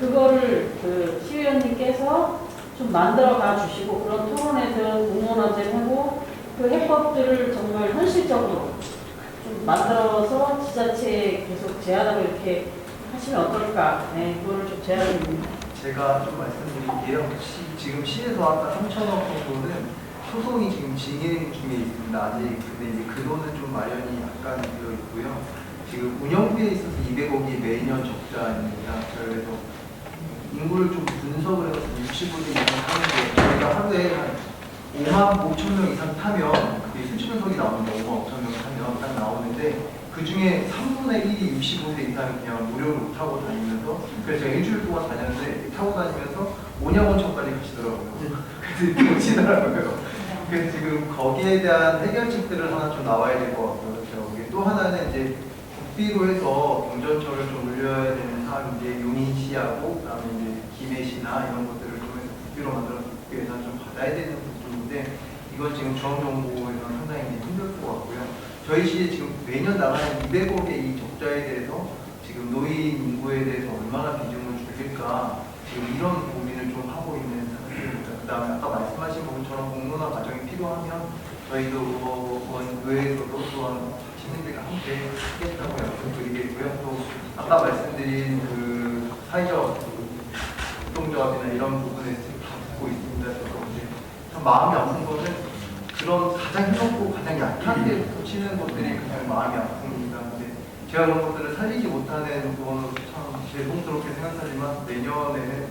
그거를 그 시의원님께서 좀 만들어가 주시고 그런 토론회든 공론화든 하고 그 해법들을 정말 현실적으로 좀 만들어서 지자체에 계속 제안하고 이렇게 하시면 어떨까. 네, 그거를 좀 제안을 드립니다. 제가 좀 말씀드릴게요. 지금 시에서 아까 3천억 정도는 소송이 지금 진행 중에 있습니다. 아직 근데 이제 그 돈은 좀 마련이 약간 되어 있고요. 지금 운영비에 있어서 200억이 매년 적자입니다. 그래서 인구를 좀 분석을 해서 60분 이상 타는데 저희가 하루에 한 5만 5천 명 이상 타면 그게 수치 분석이 나오는데 5만 5천 명 타면 딱 나오는데 그 중에 3분의 1이 65세 이상 그냥 무료로 타고 다니면서 그래서 제가 일주일 동안 다녔는데 타고 다니면서 온양온천까지 가시더라고요. 그래서 이렇게 오시더라고요. 그래서 지금 거기에 대한 해결책들을 하나 좀 나와야 될 것 같고요. 또 하나는 이제 국비로 해서 경전철을 좀 올려야 되는 사항이 이제 용인시하고 그다음에 이제 김해시나 이런 것들을 좀 해서 국비로 만들어서 국비 예산 좀 받아야 되는 부분인데 이건 지금 중앙정부에서는 상당히 힘들 것 같고요. 저희 시에 지금 매년 나가는 200억의 이 적자에 대해서 지금 노인 인구에 대해서 얼마나 비중을 줄일까 지금 이런 고민을 좀 하고 있는 상태입니다. 그 다음에 아까 말씀하신 부분처럼 공론화 과정이 필요하면 저희도 의회에서도 또한 시민들과 함께 하겠다고 약속드리겠고요. 또 아까 말씀드린 그 사회적 협동조합이나 이런 부분에 다 듣고 있습니다. 참 마음이 아픈 거는 그런 가장 힘없고 가장 약한 데 꽂히는 것들이 가장 마음이 아픕니다. 근데 제가 그런 것들을 살리지 못하는 건 참 죄송스럽게 생각하지만 내년에는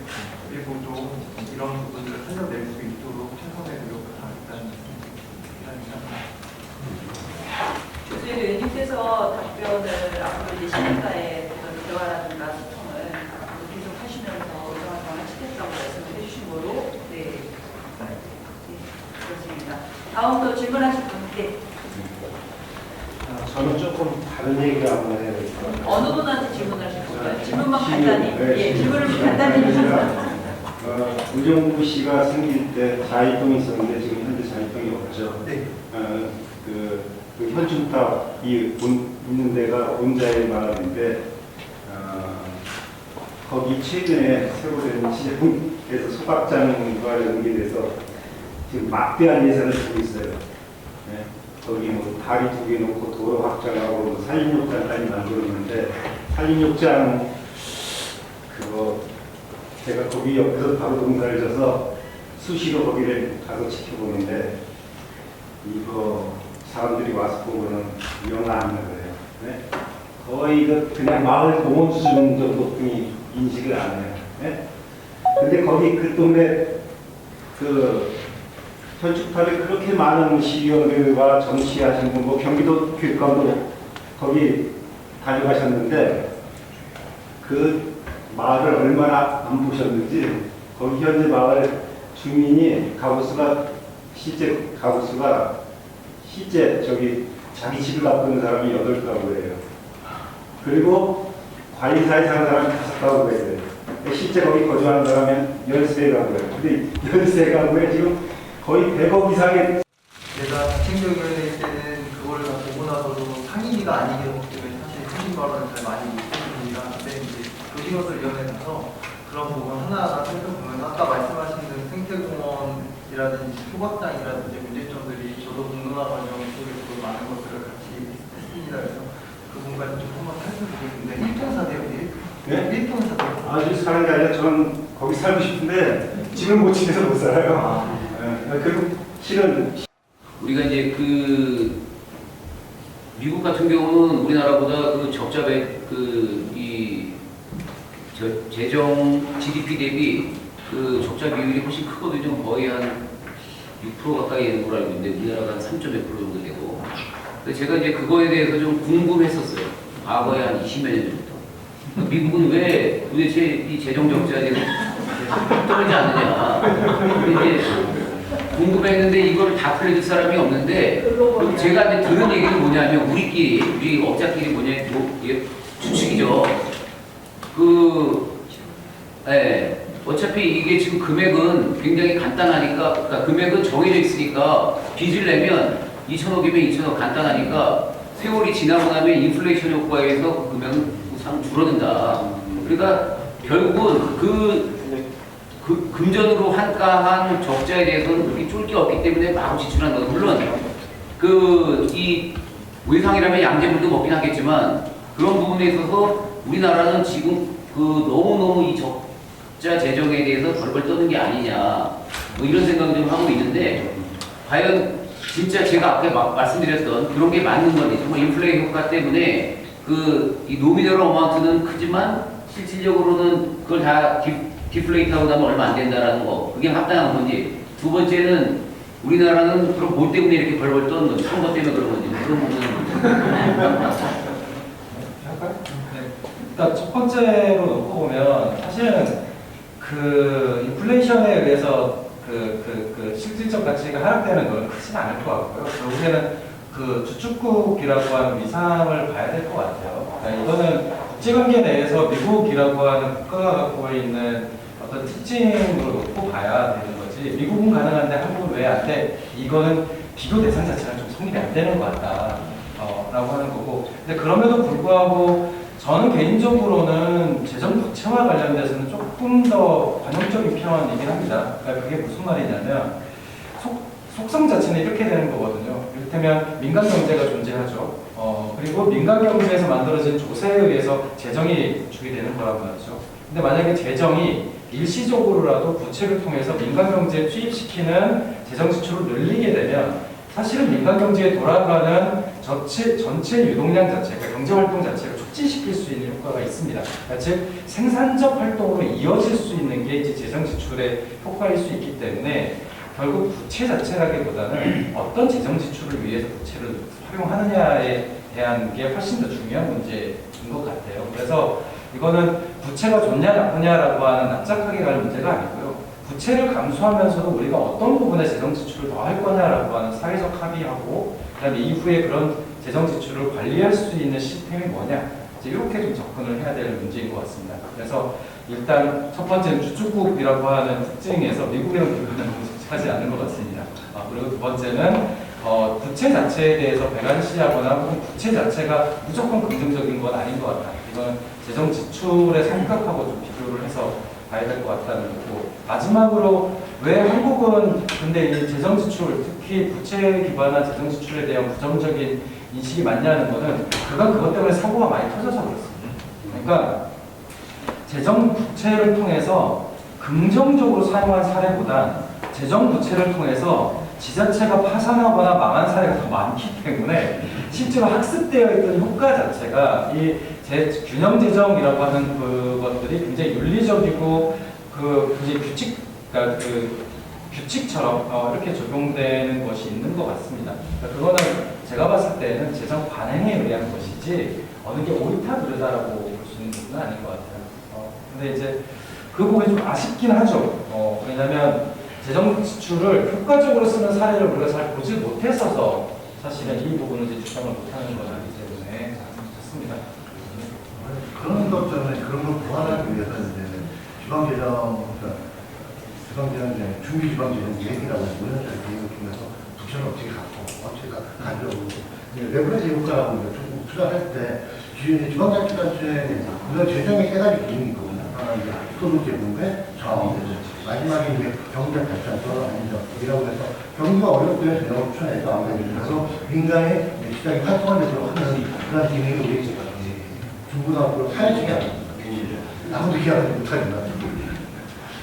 그리고 좀 이런 부분들을 살려낼 수 있도록 최선의 노력을 다하겠다는 생각입니다. 조수일 의원님께서 답변을 앞으로 이제 시민과의 어떤 대화라든가 소통을 계속 하시면서 의정을 강화시켰다고 말씀을 해주신 거로 네. 그렇습니다. 다음 또 질문하실 분. 네. 저는 조금 다른 얘기를 한번 해야 될 것 같아요. 어느 분한테 질문하실 건가요? 질문만 간단히. 예, 질문을 간단히 해주세요. 의정부시가 생길 때 자이동이 있었는데 지금 현재 자이동이 없죠. 네. 그 현충탑이 있는 데가 온자의 마을인데 거기 최근에 새로 된 시장에서 소각장과 연계돼서 지금 막대한 예산을 주고 있어요. 네. 거기 뭐 다리 2개 놓고 도로 확장하고 뭐 산림욕장까지 만들었는데 산림욕장 그거 제가 거기 옆에서 바로 농사를 져서 수시로 거기를 가서 지켜보는데 이거 사람들이 와서 보고는 영 안 나거든요. 네? 거의 그냥 마을 공원 수준 정도뿐이 인식을 안 해요. 네? 근데 거기 그 동네 그 현충탑에 그렇게 많은 시의원들과 정치하신 분, 뭐 경기도 교육감도 거기 다녀가셨는데 그 마을을 얼마나 안 보셨는지 거기 현재 마을 주민이 가구수가 실제 저기 자기 집을 놔두는 사람이 8가구예요. 그리고 관리사에 사는 사람이 5가구예요. 실제 거기 거주하는 사람은 13가구예요. 근데 13가구에 지금 거의 100억 이상의 제가 자생적위원회 때는 그거를 다 보고 나서도 상임위가 아니기 때문에 사실 상임 발언을 잘 많이 못했습니다. 근데 이제 도시건설위원회 가서 그런 부분 하나하나 살펴보면 아까 말씀하신 그 생태공원에 이라든지 소각당이라든지 문제점들이 저도 공론화 과정 속에서도 많은 것들을 같이 했습니다. 그래서 그 부분까지 좀 한번 살펴보겠는데 1.4대요? 네? 1.4대요? 아주 사는 게 아니라 저는 거기 살고 싶은데 집을 못 지내서 못 살아요. 그리고 실은 우리가 이제 그 미국 같은 경우는 우리나라보다 그 적자 재정 GDP 대비 그 적자 비율이 훨씬 크거든요. 거의 한 6% 가까이 되는 걸로 알고 있는데 우리나라가 한 3.몇% 정도 되고. 근데 제가 이제 그거에 대해서 좀 궁금했었어요. 과거에 한 20여 년 전부터. 미국은 왜 도대체 이 재정 적자에 대해서 떨지 않느냐. 근데 이제 궁금했는데 이걸 다 풀려줄 사람이 없는데 제가 이제 들은 얘기는 뭐냐면 우리 업자끼리 뭐냐 추측이죠. 어차피 이게 지금 금액은 굉장히 간단하니까, 그러니까 금액은 정해져 있으니까 빚을 내면 2,000억이면 2,000억 간단하니까 세월이 지나고 나면 인플레이션 효과에 의해서 그 금액은 우상 줄어든다. 그러니까 결국은 금전으로 한가한 적자에 대해서는 그렇게 쫄 게 없기 때문에 마구 지출하는 거예요. 물론 이 외상이라면 양재물도 먹긴 하겠지만 그런 부분에 있어서 우리나라는 지금 너무너무 이 적자 재정에 대해서 벌벌 떠는 게 아니냐 뭐 이런 생각을 좀 하고 있는데 과연 진짜 제가 아까 말씀드렸던 그런 게 맞는 건지 정말 인플레 효과 때문에 이 노미널 어마운트는 크지만 실질적으로는 그걸 다 디플레이트하고 나면 얼마 안 된다라는 거 그게 합당한 건지 두 번째는 우리나라는 그럼 뭐 때문에 이렇게 벌벌 떠는 건지 선거 때문에 그런 건지 그런 부분은 일단 첫 번째로 놓고 보면 사실은 그 인플레이션에 의해서 그 실질적 가치가 하락되는 건 크진 않을 것 같고요. 결국에는 그 주축국이라고 하는 위상을 봐야 될 것 같아요. 그러니까 이거는 국제관계 내에서 미국이라고 하는 국가가 갖고 있는 어떤 특징으로 놓고 봐야 되는 거지. 미국은 가능한데 한국은 왜 안 돼? 이거는 비교 대상 자체가 좀 성립이 안 되는 것 같다. 라고 하는 거고. 근데 그럼에도 불구하고 저는 개인적으로는 재정 부채와 관련돼서는 조금 더 관용적인 표현이긴 합니다. 그러니까 그게 무슨 말이냐면 속성 자체는 이렇게 되는 거거든요. 이를테면 민간 경제가 존재하죠. 그리고 민간 경제에서 만들어진 조세에 의해서 재정이 주게 되는 거란 말이죠. 근데 만약에 재정이 일시적으로라도 부채를 통해서 민간 경제에 투입시키는 재정 지출을 늘리게 되면 사실은 민간 경제에 돌아가는 전체 유동량 자체가 그러니까 경제활동 자체를 촉진시킬 수 있는 효과가 있습니다. 그러니까 즉 생산적 활동으로 이어질 수 있는 게 이제 재정 지출의 효과일 수 있기 때문에 결국 부채 자체라기보다는 어떤 재정 지출을 위해서 부채를 활용하느냐에 대한 게 훨씬 더 중요한 문제인 것 같아요. 그래서 이거는 부채가 좋냐 나쁘냐라고 하는 납작하게 갈 문제가 아니고요. 부채를 감수하면서도 우리가 어떤 부분에 재정 지출을 더 할 거냐라고 하는 사회적 합의하고 그다음에 이후에 그런 재정 지출을 관리할 수 있는 시스템이 뭐냐 이제 이렇게 좀 접근을 해야 될 문제인 것 같습니다. 그래서 일단 첫 번째는 주축국이라고 하는 특징에서 미국이랑 비교는 하지 않는 것 같습니다. 그리고 두 번째는 부채 자체에 대해서 배관시하거나 혹은 부채 자체가 무조건 긍정적인 건 아닌 것 같다. 이건 재정 지출의 성격하고 좀 비교를 해서 봐야 될 것 같다는 거고 마지막으로 왜 한국은 근데 이 재정 지출 특히 부채 기반한 재정 지출에 대한 부정적인 인식이 많냐는 거는 그것 때문에 사고가 많이 터져서 그렇습니다. 그러니까 재정 부채를 통해서 긍정적으로 사용한 사례보다 재정 부채를 통해서 지자체가 파산하거나 망한 사례가 더 많기 때문에 실제로 학습되어 있던 효과 자체가 이 균형 재정이라고 하는 그것들이 굉장히 윤리적이고 굉장히 그러니까 규칙처럼 이렇게 적용되는 것이 있는 것 같습니다. 그러니까 그거는 제가 봤을 때는 재정 관행에 의한 것이지 어느 게 옳다 그르다라고 볼 수 있는 부분은 아닌 것 같아요. 근데 이제 그 부분이 좀 아쉽긴 하죠. 왜냐하면 재정 지출을 효과적으로 쓰는 사례를 우리가 잘 보지 못했어서 사실은 이 부분을 이제 주장을 못하는 건 아니기 때문에 좋습니다. 그런 것 때문에 그런 걸 보완하기 위해서 이제 지방재정, 중기 지방재정 계획이라고 모여서 계획을 통해서 부채를 어떻게 가져오고 레버리지 효과라고 투자할 때 지방자치단체 재정의 세 가지 기능이 있거든요. 하나는 소득 제공에 저항이 되죠. 마지막에 이제 경제 발전소 안정이라고 해서 경기가 어려울 때는 전형을 추천해서 아무래도 그래서 민간의 시장이 활성화되도록 하는 그런 기능이 우리 중고등학교 사회적이 아닙니다. 아무도 기약하지 못하니까.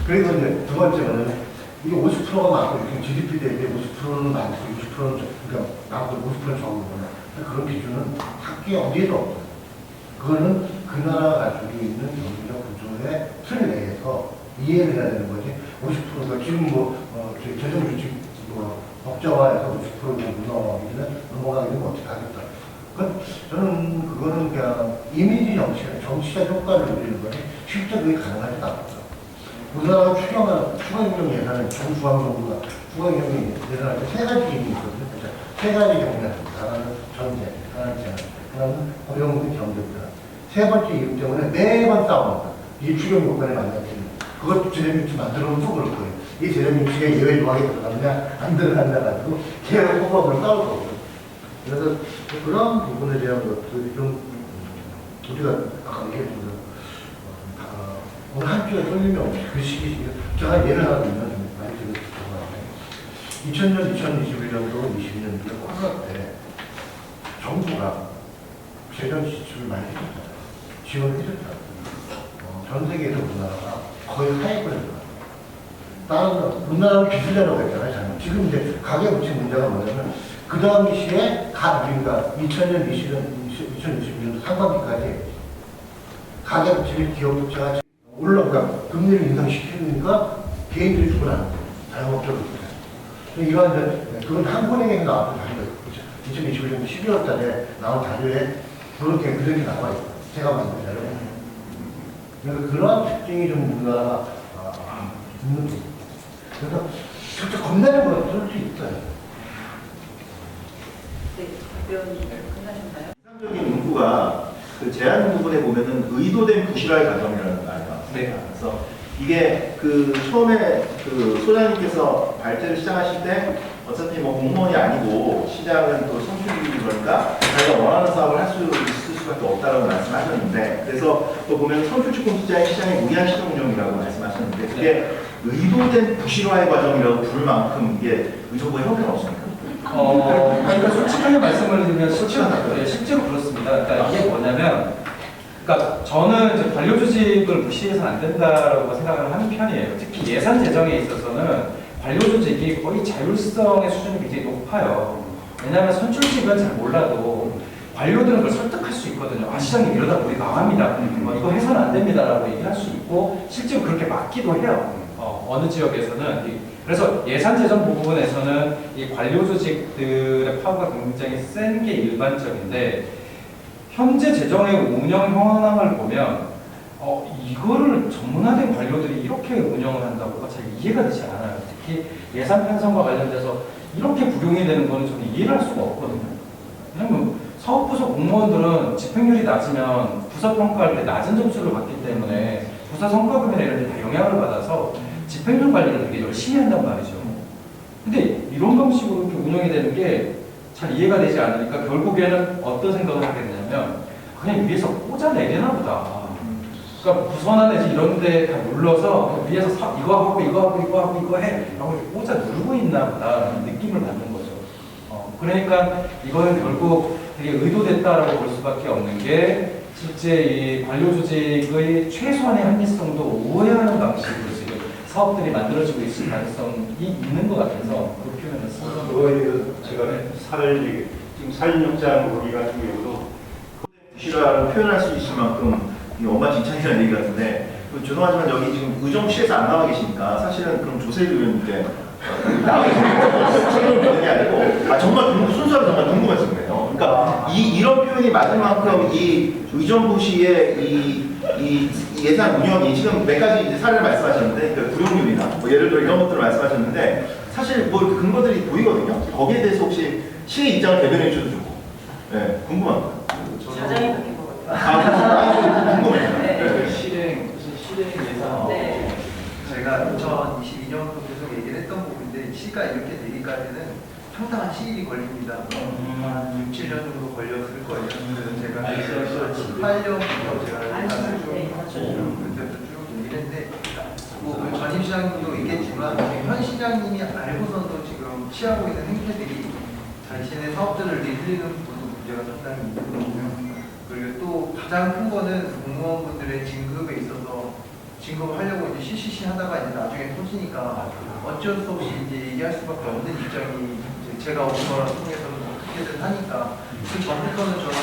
그리고 이제 두 번째는 이게 50%가 많고 GDP 대비 50%는 많고 60%는 그러니까 나보다 50%는 적은 거나 그런 기준은 학계 어디에도 없어요. 그거는 그 나라가 가지고 있는 경제적 구조의 틀 내에서 이해를 해야 되는 거지. 50%가 지금 재정 규칙 법제화해서 50%는 넘어가기는 어떻게 하겠다. 저는 그거는 그냥 이미지 정치적 효과를 누리는 거지 실제 그게 가능하지 않다. 우리나라가 추가경영 예산은 중중앙정부가 추가경영 예산할 때 세 가지 의미 있거든요. 세 가지 경제입니다. 하나는 전쟁, 하나는 재난, 하나는 고용 경제입니다. 세 번째 이유 때문에 매번 싸웁니다. 이 추경 요건에 만나거든요. 그것도 재정규칙 만들어놓으면 또 그럴 거예요. 이 재정규칙에 예외 조항이 들어가느냐 안 들어가느냐 가지고 계속 호법으로 싸울 거거든요. 그래서 그런 부분에 대한 것들이 좀 우리가 아까 얘기했던 오늘 한 주에 떨림이 없이 그 시기 제가 예를 하나 들면 많이 들었을 거예요. 2000년, 2021년도, 22년도에 코로나 때 정부가 재정 지출을 많이 해줬잖아요. 지원을 해줬잖아요. 전 세계에서 우리나라가 거의 하위권에 들어가요. 다른 우리나라는 빚을 내라고 했잖아요. 지금 이제 가계부채 문제가 뭐냐면 그 당시에 그러니까 2000년, 2021년도 상반기까지 가계부채 기업부채가 올라가 금리를 인상시키니까 개인들이 죽어나는 거예요. 자영업자들. 이런 그건 한국은행에서 나왔던 자료예요. 2021년 12월 달에 나온 자료에 그렇게 그렇게 나와 있어요. 제가 만든 자료예요. 그래서 그런 특징이 좀 우리나라가 있는 거예요. 그래서 진짜 겁내는 건 그럴 수 있어요. 네, 답변이 끝나셨나요? 이상적인 문구가 그 제안 부분에 보면은 의도된 부실화의 과정이라는 말이 나왔어요. 네. 그래서 이게 그 처음에 그 소장님께서 발제를 시작하실 때 어차피 뭐 공무원이 아니고 시장은 또 선출직이니까 자기가 원하는 사업을 할 수 있을 수밖에 없다라고 말씀하셨는데 그래서 또 보면 선출직공 시장이 무리한 시장 운영이라고 말씀하셨는데 그게 의도된 부실화의 과정이라고 부를 만큼 이게 의정부의 형편없습니까? 그러니까 솔직하게 말씀을 드리면 실제로 그렇습니다. 그러니까 이게 뭐냐면, 그러니까 저는 이제 관료 조직을 무시해서는 안 된다라고 생각을 하는 편이에요. 특히 예산 재정에 있어서는 관료 조직이 거의 자율성의 수준이 굉장히 높아요. 왜냐하면 선출직은 잘 몰라도 관료들은 그걸 설득할 수 있거든요. 아, 시장님 이러다 우리 망합니다. 이거 해서는 안 됩니다라고 얘기할 수 있고 실제로 그렇게 맞기도 해요. 어느 지역에서는. 그래서 예산 재정 부분에서는 이 관료 조직들의 파워가 굉장히 센 게 일반적인데 현재 재정의 운영 현황을 보면 이거를 전문화된 관료들이 이렇게 운영을 한다고가 잘 이해가 되지 않아요. 특히 예산 편성과 관련돼서 이렇게 부용이 되는 거는 저는 이해를 할 수가 없거든요. 왜냐면 사업부서 공무원들은 집행률이 낮으면 부서 평가할 때 낮은 점수를 받기 때문에 부서 성과급이나 이런 데 다 영향을 받아서 집행률 관리를 되게 열심히 한단 말이죠. 근데 이런 방식으로 이렇게 운영이 되는 게 잘 이해가 되지 않으니까 결국에는 어떤 생각을 하게 되냐면 그냥 위에서 꽂아내려나 보다. 그러니까 부서나 내지 이런 데 다 눌러서 위에서 이거 하고 이거 하고 이거 하고 이거 해 라고 이렇게 꽂아 누르고 있나 보다 느낌을 받는 거죠. 그러니까 이거는 결국 되게 의도됐다라고 볼 수밖에 없는 게 실제 이 관료 조직의 최소한의 합리성도 오해하는 방식으로 지금 사업들이 만들어지고 있을 가능성이 있는 것 같아서 그 표현을 씁니다. 그거에 제가 지금 사진영장 거기 같은 경우도 부실화를 표현할 수 있을 만큼 엉망진창이라는 얘기 같은데 죄송하지만 여기 지금 의정시에서 안 나와 계시니까 사실은 그럼 조세일 의원님께 나와 계시는 책임을 묻는 게 아니고 정말 순수하게 정말 궁금해서 그래요. 그러니까 이런 표현이 맞을 만큼 이 의정부시의 이 예산 운영이 지금 몇 가지 이제 사례를 말씀하셨는데 그러니까 구용률이나 뭐 예를 들어 이런 것들을 말씀하셨는데 사실 뭐 근거들이 보이거든요. 거기에 대해서 혹시 시의 입장을 대변해 주셔도 좋고 네, 궁금합니다. 사장이 바뀐 것 같아요. 궁금해요. 실행 예산. 네. 제가 2022년도 계속 얘기를 했던 부분인데 시가 이렇게 되기까지는 상당한 시일이 걸립니다. 한 6, 7년 정도 걸렸을 거예요. 그래서 제가 8년부터 제가 그때부터 쭉 얘기를 했는데 뭐 전임 시장님도 있겠지만 지금 현 시장님이 알고서도 지금 취하고 있는 행태들이 자신의 사업들을 리들리는 부분도 문제가 상당히 있거든요. 그리고 또 가장 큰 거는 공무원분들의 진급에 있어서 진급을 하려고 이제 CCC 하다가 이제 나중에 터지니까 어쩔 수 없이 이제 얘기할 수밖에 없는 입장이 이제 제가 오는 거를 통해서는 어떻게든 하니까 그 전부터는 저는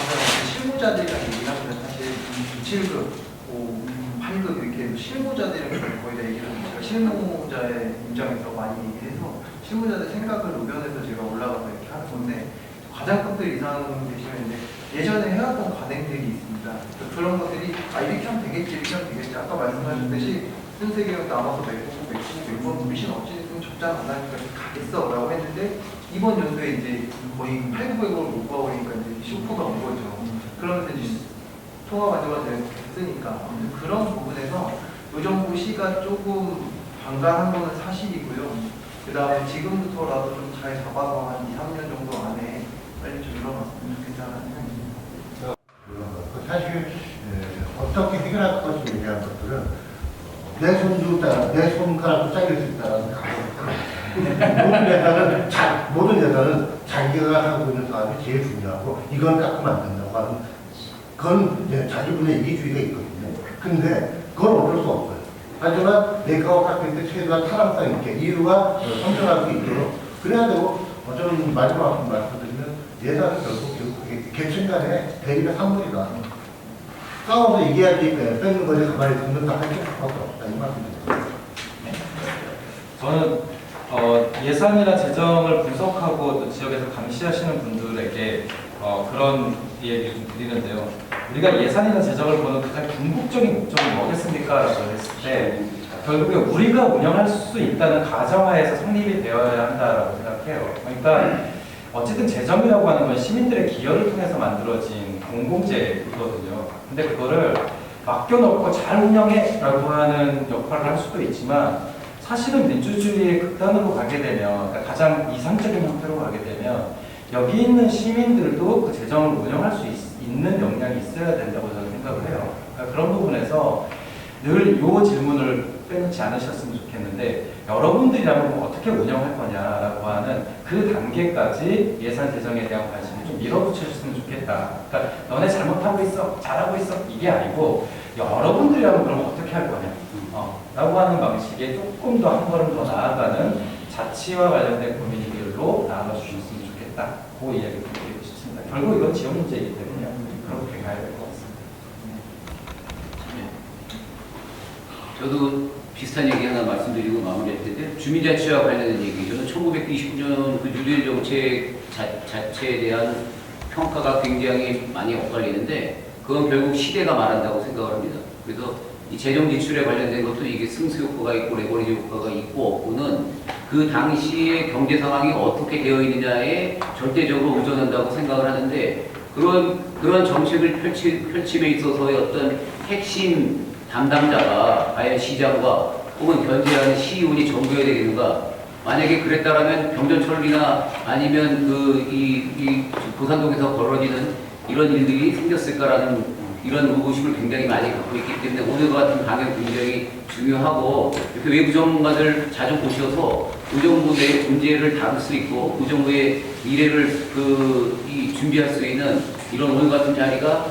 실무자들이랑 얘기를 하면 사실 7급, 8급 이렇게 실무자들이랑 거의 다 얘기를 하면 제가 실무자의 입장에서 많이 얘기해서 실무자들 생각을 녹여내서 제가 올라가서 이렇게 하는 건데 과장급들 이상 계시면 이제 예전에 해왔던 관행들이 있습니다. 그런 것들이 이렇게 하면 되겠지, 이렇게 하면 되겠지. 아까 말씀하셨듯이 쓴세계형 남아서 매번 우리신 어찌됐든 적장 안 나니까 가겠어 라고 했는데 이번 연도에 이제 거의 8,900억을 못 구하고니까 이제 쇼크가 온 거죠. 그러면서 이제 통화 완료가 됐으니까 그런 부분에서 의정부 시가 조금 반감한 거는 사실이고요. 그 다음에 지금부터라도 좀 잘 잡아서 한 2, 3년 정도 안에 빨리 좀 일어났으면 좋겠다는 생각입니다. 사실 어떻게 해결할 것을 얘기한 것들은 내 손도 내 손가락도 잘릴 수 있다는 가정. 모든 여자는 자기가 하고 있는 사업이 제일 중요하고 이건 깎으면 안 된다고 하는 그건 이제 자기분의 이기주의가 있거든요. 근데 그건 어쩔 수 없어요. 하지만 내가 깎을 때 최대한 타당성 있게 이유가 선정할 수 있도록 그래야 되고 저는 마지막으로 말씀드리면 예산은 결국 개춘간에 대리가 산물이다. 싸워서 이겨야지 뺏는 거지 가만히 있으면 다 할 게 없다. 이 말씀입니다. 저는 예산이나 재정을 분석하고 또 지역에서 감시하시는 분들에게 그런 얘기를 좀 드리는데요. 우리가 예산이나 재정을 보는 가장 궁극적인 목적이 뭐겠습니까? 라고 했을 때 결국에 우리가 운영할 수 있다는 가정하에서 성립이 되어야 한다라고 생각해요. 그러니까 어쨌든 재정이라고 하는 건 시민들의 기여를 통해서 만들어진 공공재거든요. 근데 그거를 맡겨놓고 잘 운영해 라고 하는 역할을 할 수도 있지만 사실은 민주주의의 극단으로 가게 되면 그러니까 가장 이상적인 형태로 가게 되면 여기 있는 시민들도 그 재정을 운영할 수 있는 역량이 있어야 된다고 저는 생각을 해요. 그러니까 그런 부분에서 늘 이 질문을 빼놓지 않으셨으면 좋겠는데 여러분들이라면 어떻게 운영할 거냐라고 하는 그 단계까지 예산 재정에 대한 관심을 좀 밀어붙여줬으면 좋겠다. 그러니까 너네 잘못하고 있어, 잘하고 있어 이게 아니고 여러분들이라면 그럼 어떻게 할 거냐 라고 하는 방식에 조금 더 한 걸음 더 나아가는 자치와 관련된 고민들로 나아가 주셨으면 좋겠다. 그 이야기를 드리고 싶습니다. 결국 이건 지역 문제이기 때문에 그렇게 가야 될 것 같습니다. 저도 비슷한 얘기 하나 말씀드리고 마무리할 텐데 주민자치와 관련된 얘기. 저는 1999년 그 뉴딜 정책 자체에 대한 평가가 굉장히 많이 엇갈리는데 그건 결국 시대가 말한다고 생각을 합니다. 그래서 이 재정 지출에 관련된 것도 이게 승수 효과가 있고 레버리지 효과가 있고 없고는 그 당시의 경제 상황이 어떻게 되어 있느냐에 절대적으로 의존한다고 생각을 하는데 그런 정책을 펼침에 있어서의 어떤 핵심 담당자가 과연 시장과 혹은 견제하는 시의원이 정부여야 되겠는가? 만약에 그랬다라면 경전철이나 아니면 이 고산동에서 벌어지는 이런 일들이 생겼을까라는 이런 의구심을 굉장히 많이 갖고 있기 때문에 오늘과 같은 강연 굉장히 중요하고 이렇게 외부 전문가들 자주 모셔서 의정부의 문제를 다룰 수 있고 의정부의 미래를 준비할 수 있는 이런 오늘 같은 자리가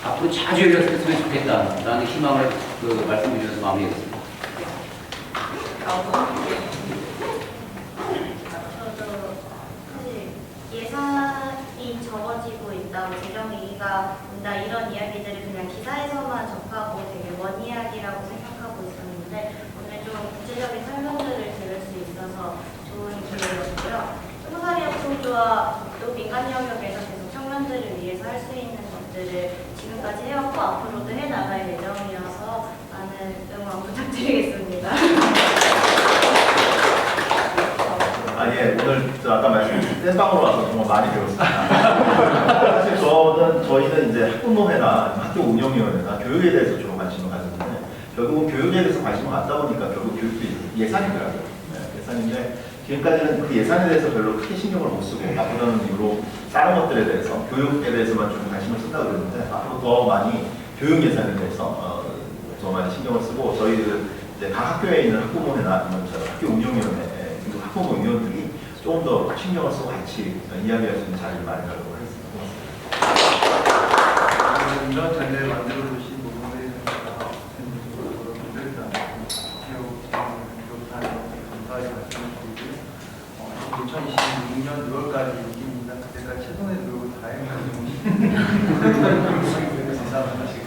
앞으로 자주 열렸으면 좋겠다라는 희망을 말씀드리면서 마무리하겠습니다. 저도 사실 예산이 적어지고 있다고 재정위기가 온다 이런 이야기들을 그냥 기사에서만 접하고 되게 먼 이야기라고 생각하고 있었는데 오늘 좀 구체적인 설명들을 들을 수 있어서 좋은 기회였고요. 소부사리협동조와 또 민간 영역에서 계속 청년들을 위해서 할 수 있는 것들을 지금까지 해왔고 앞으로도 해나갈 예정이어서 많은 응원 부탁드리겠습니다. 예, 오늘 아까 말씀드린 땜빵으로 와서 정말 많이 배웠습니다. 사실 저희는 이제 학부모회나 학교 운영위원회나 교육에 대해서 주로 관심을 가졌는데 결국은 교육에 대해서 관심을 갖다 보니까 결국 교육도 예산이더라고요. 네, 예산인데 지금까지는 그 예산에 대해서 별로 크게 신경을 못 쓰고 앞으로는 이후로 다른 것들에 대해서 교육에 대해서만 좀 관심을 쓴다고 그랬는데 앞으로 더 많이 교육 예산에 대해서 더 많이 신경을 쓰고 저희들 이제 각 학교에 있는 학부모나 학교 운영위원회 그리고 학부모 위원들이 조금 더 신경을 쓰고 같이 이야기할 수 있는 자리를 마련하려고 했습니다. 이런 자리를 만들어주신 모범의 분들과 감사하게 말씀드리고요. 2026년 6월까지 임기입니다. 그때까지 최선의 노력을 다해가지고 감사합니다.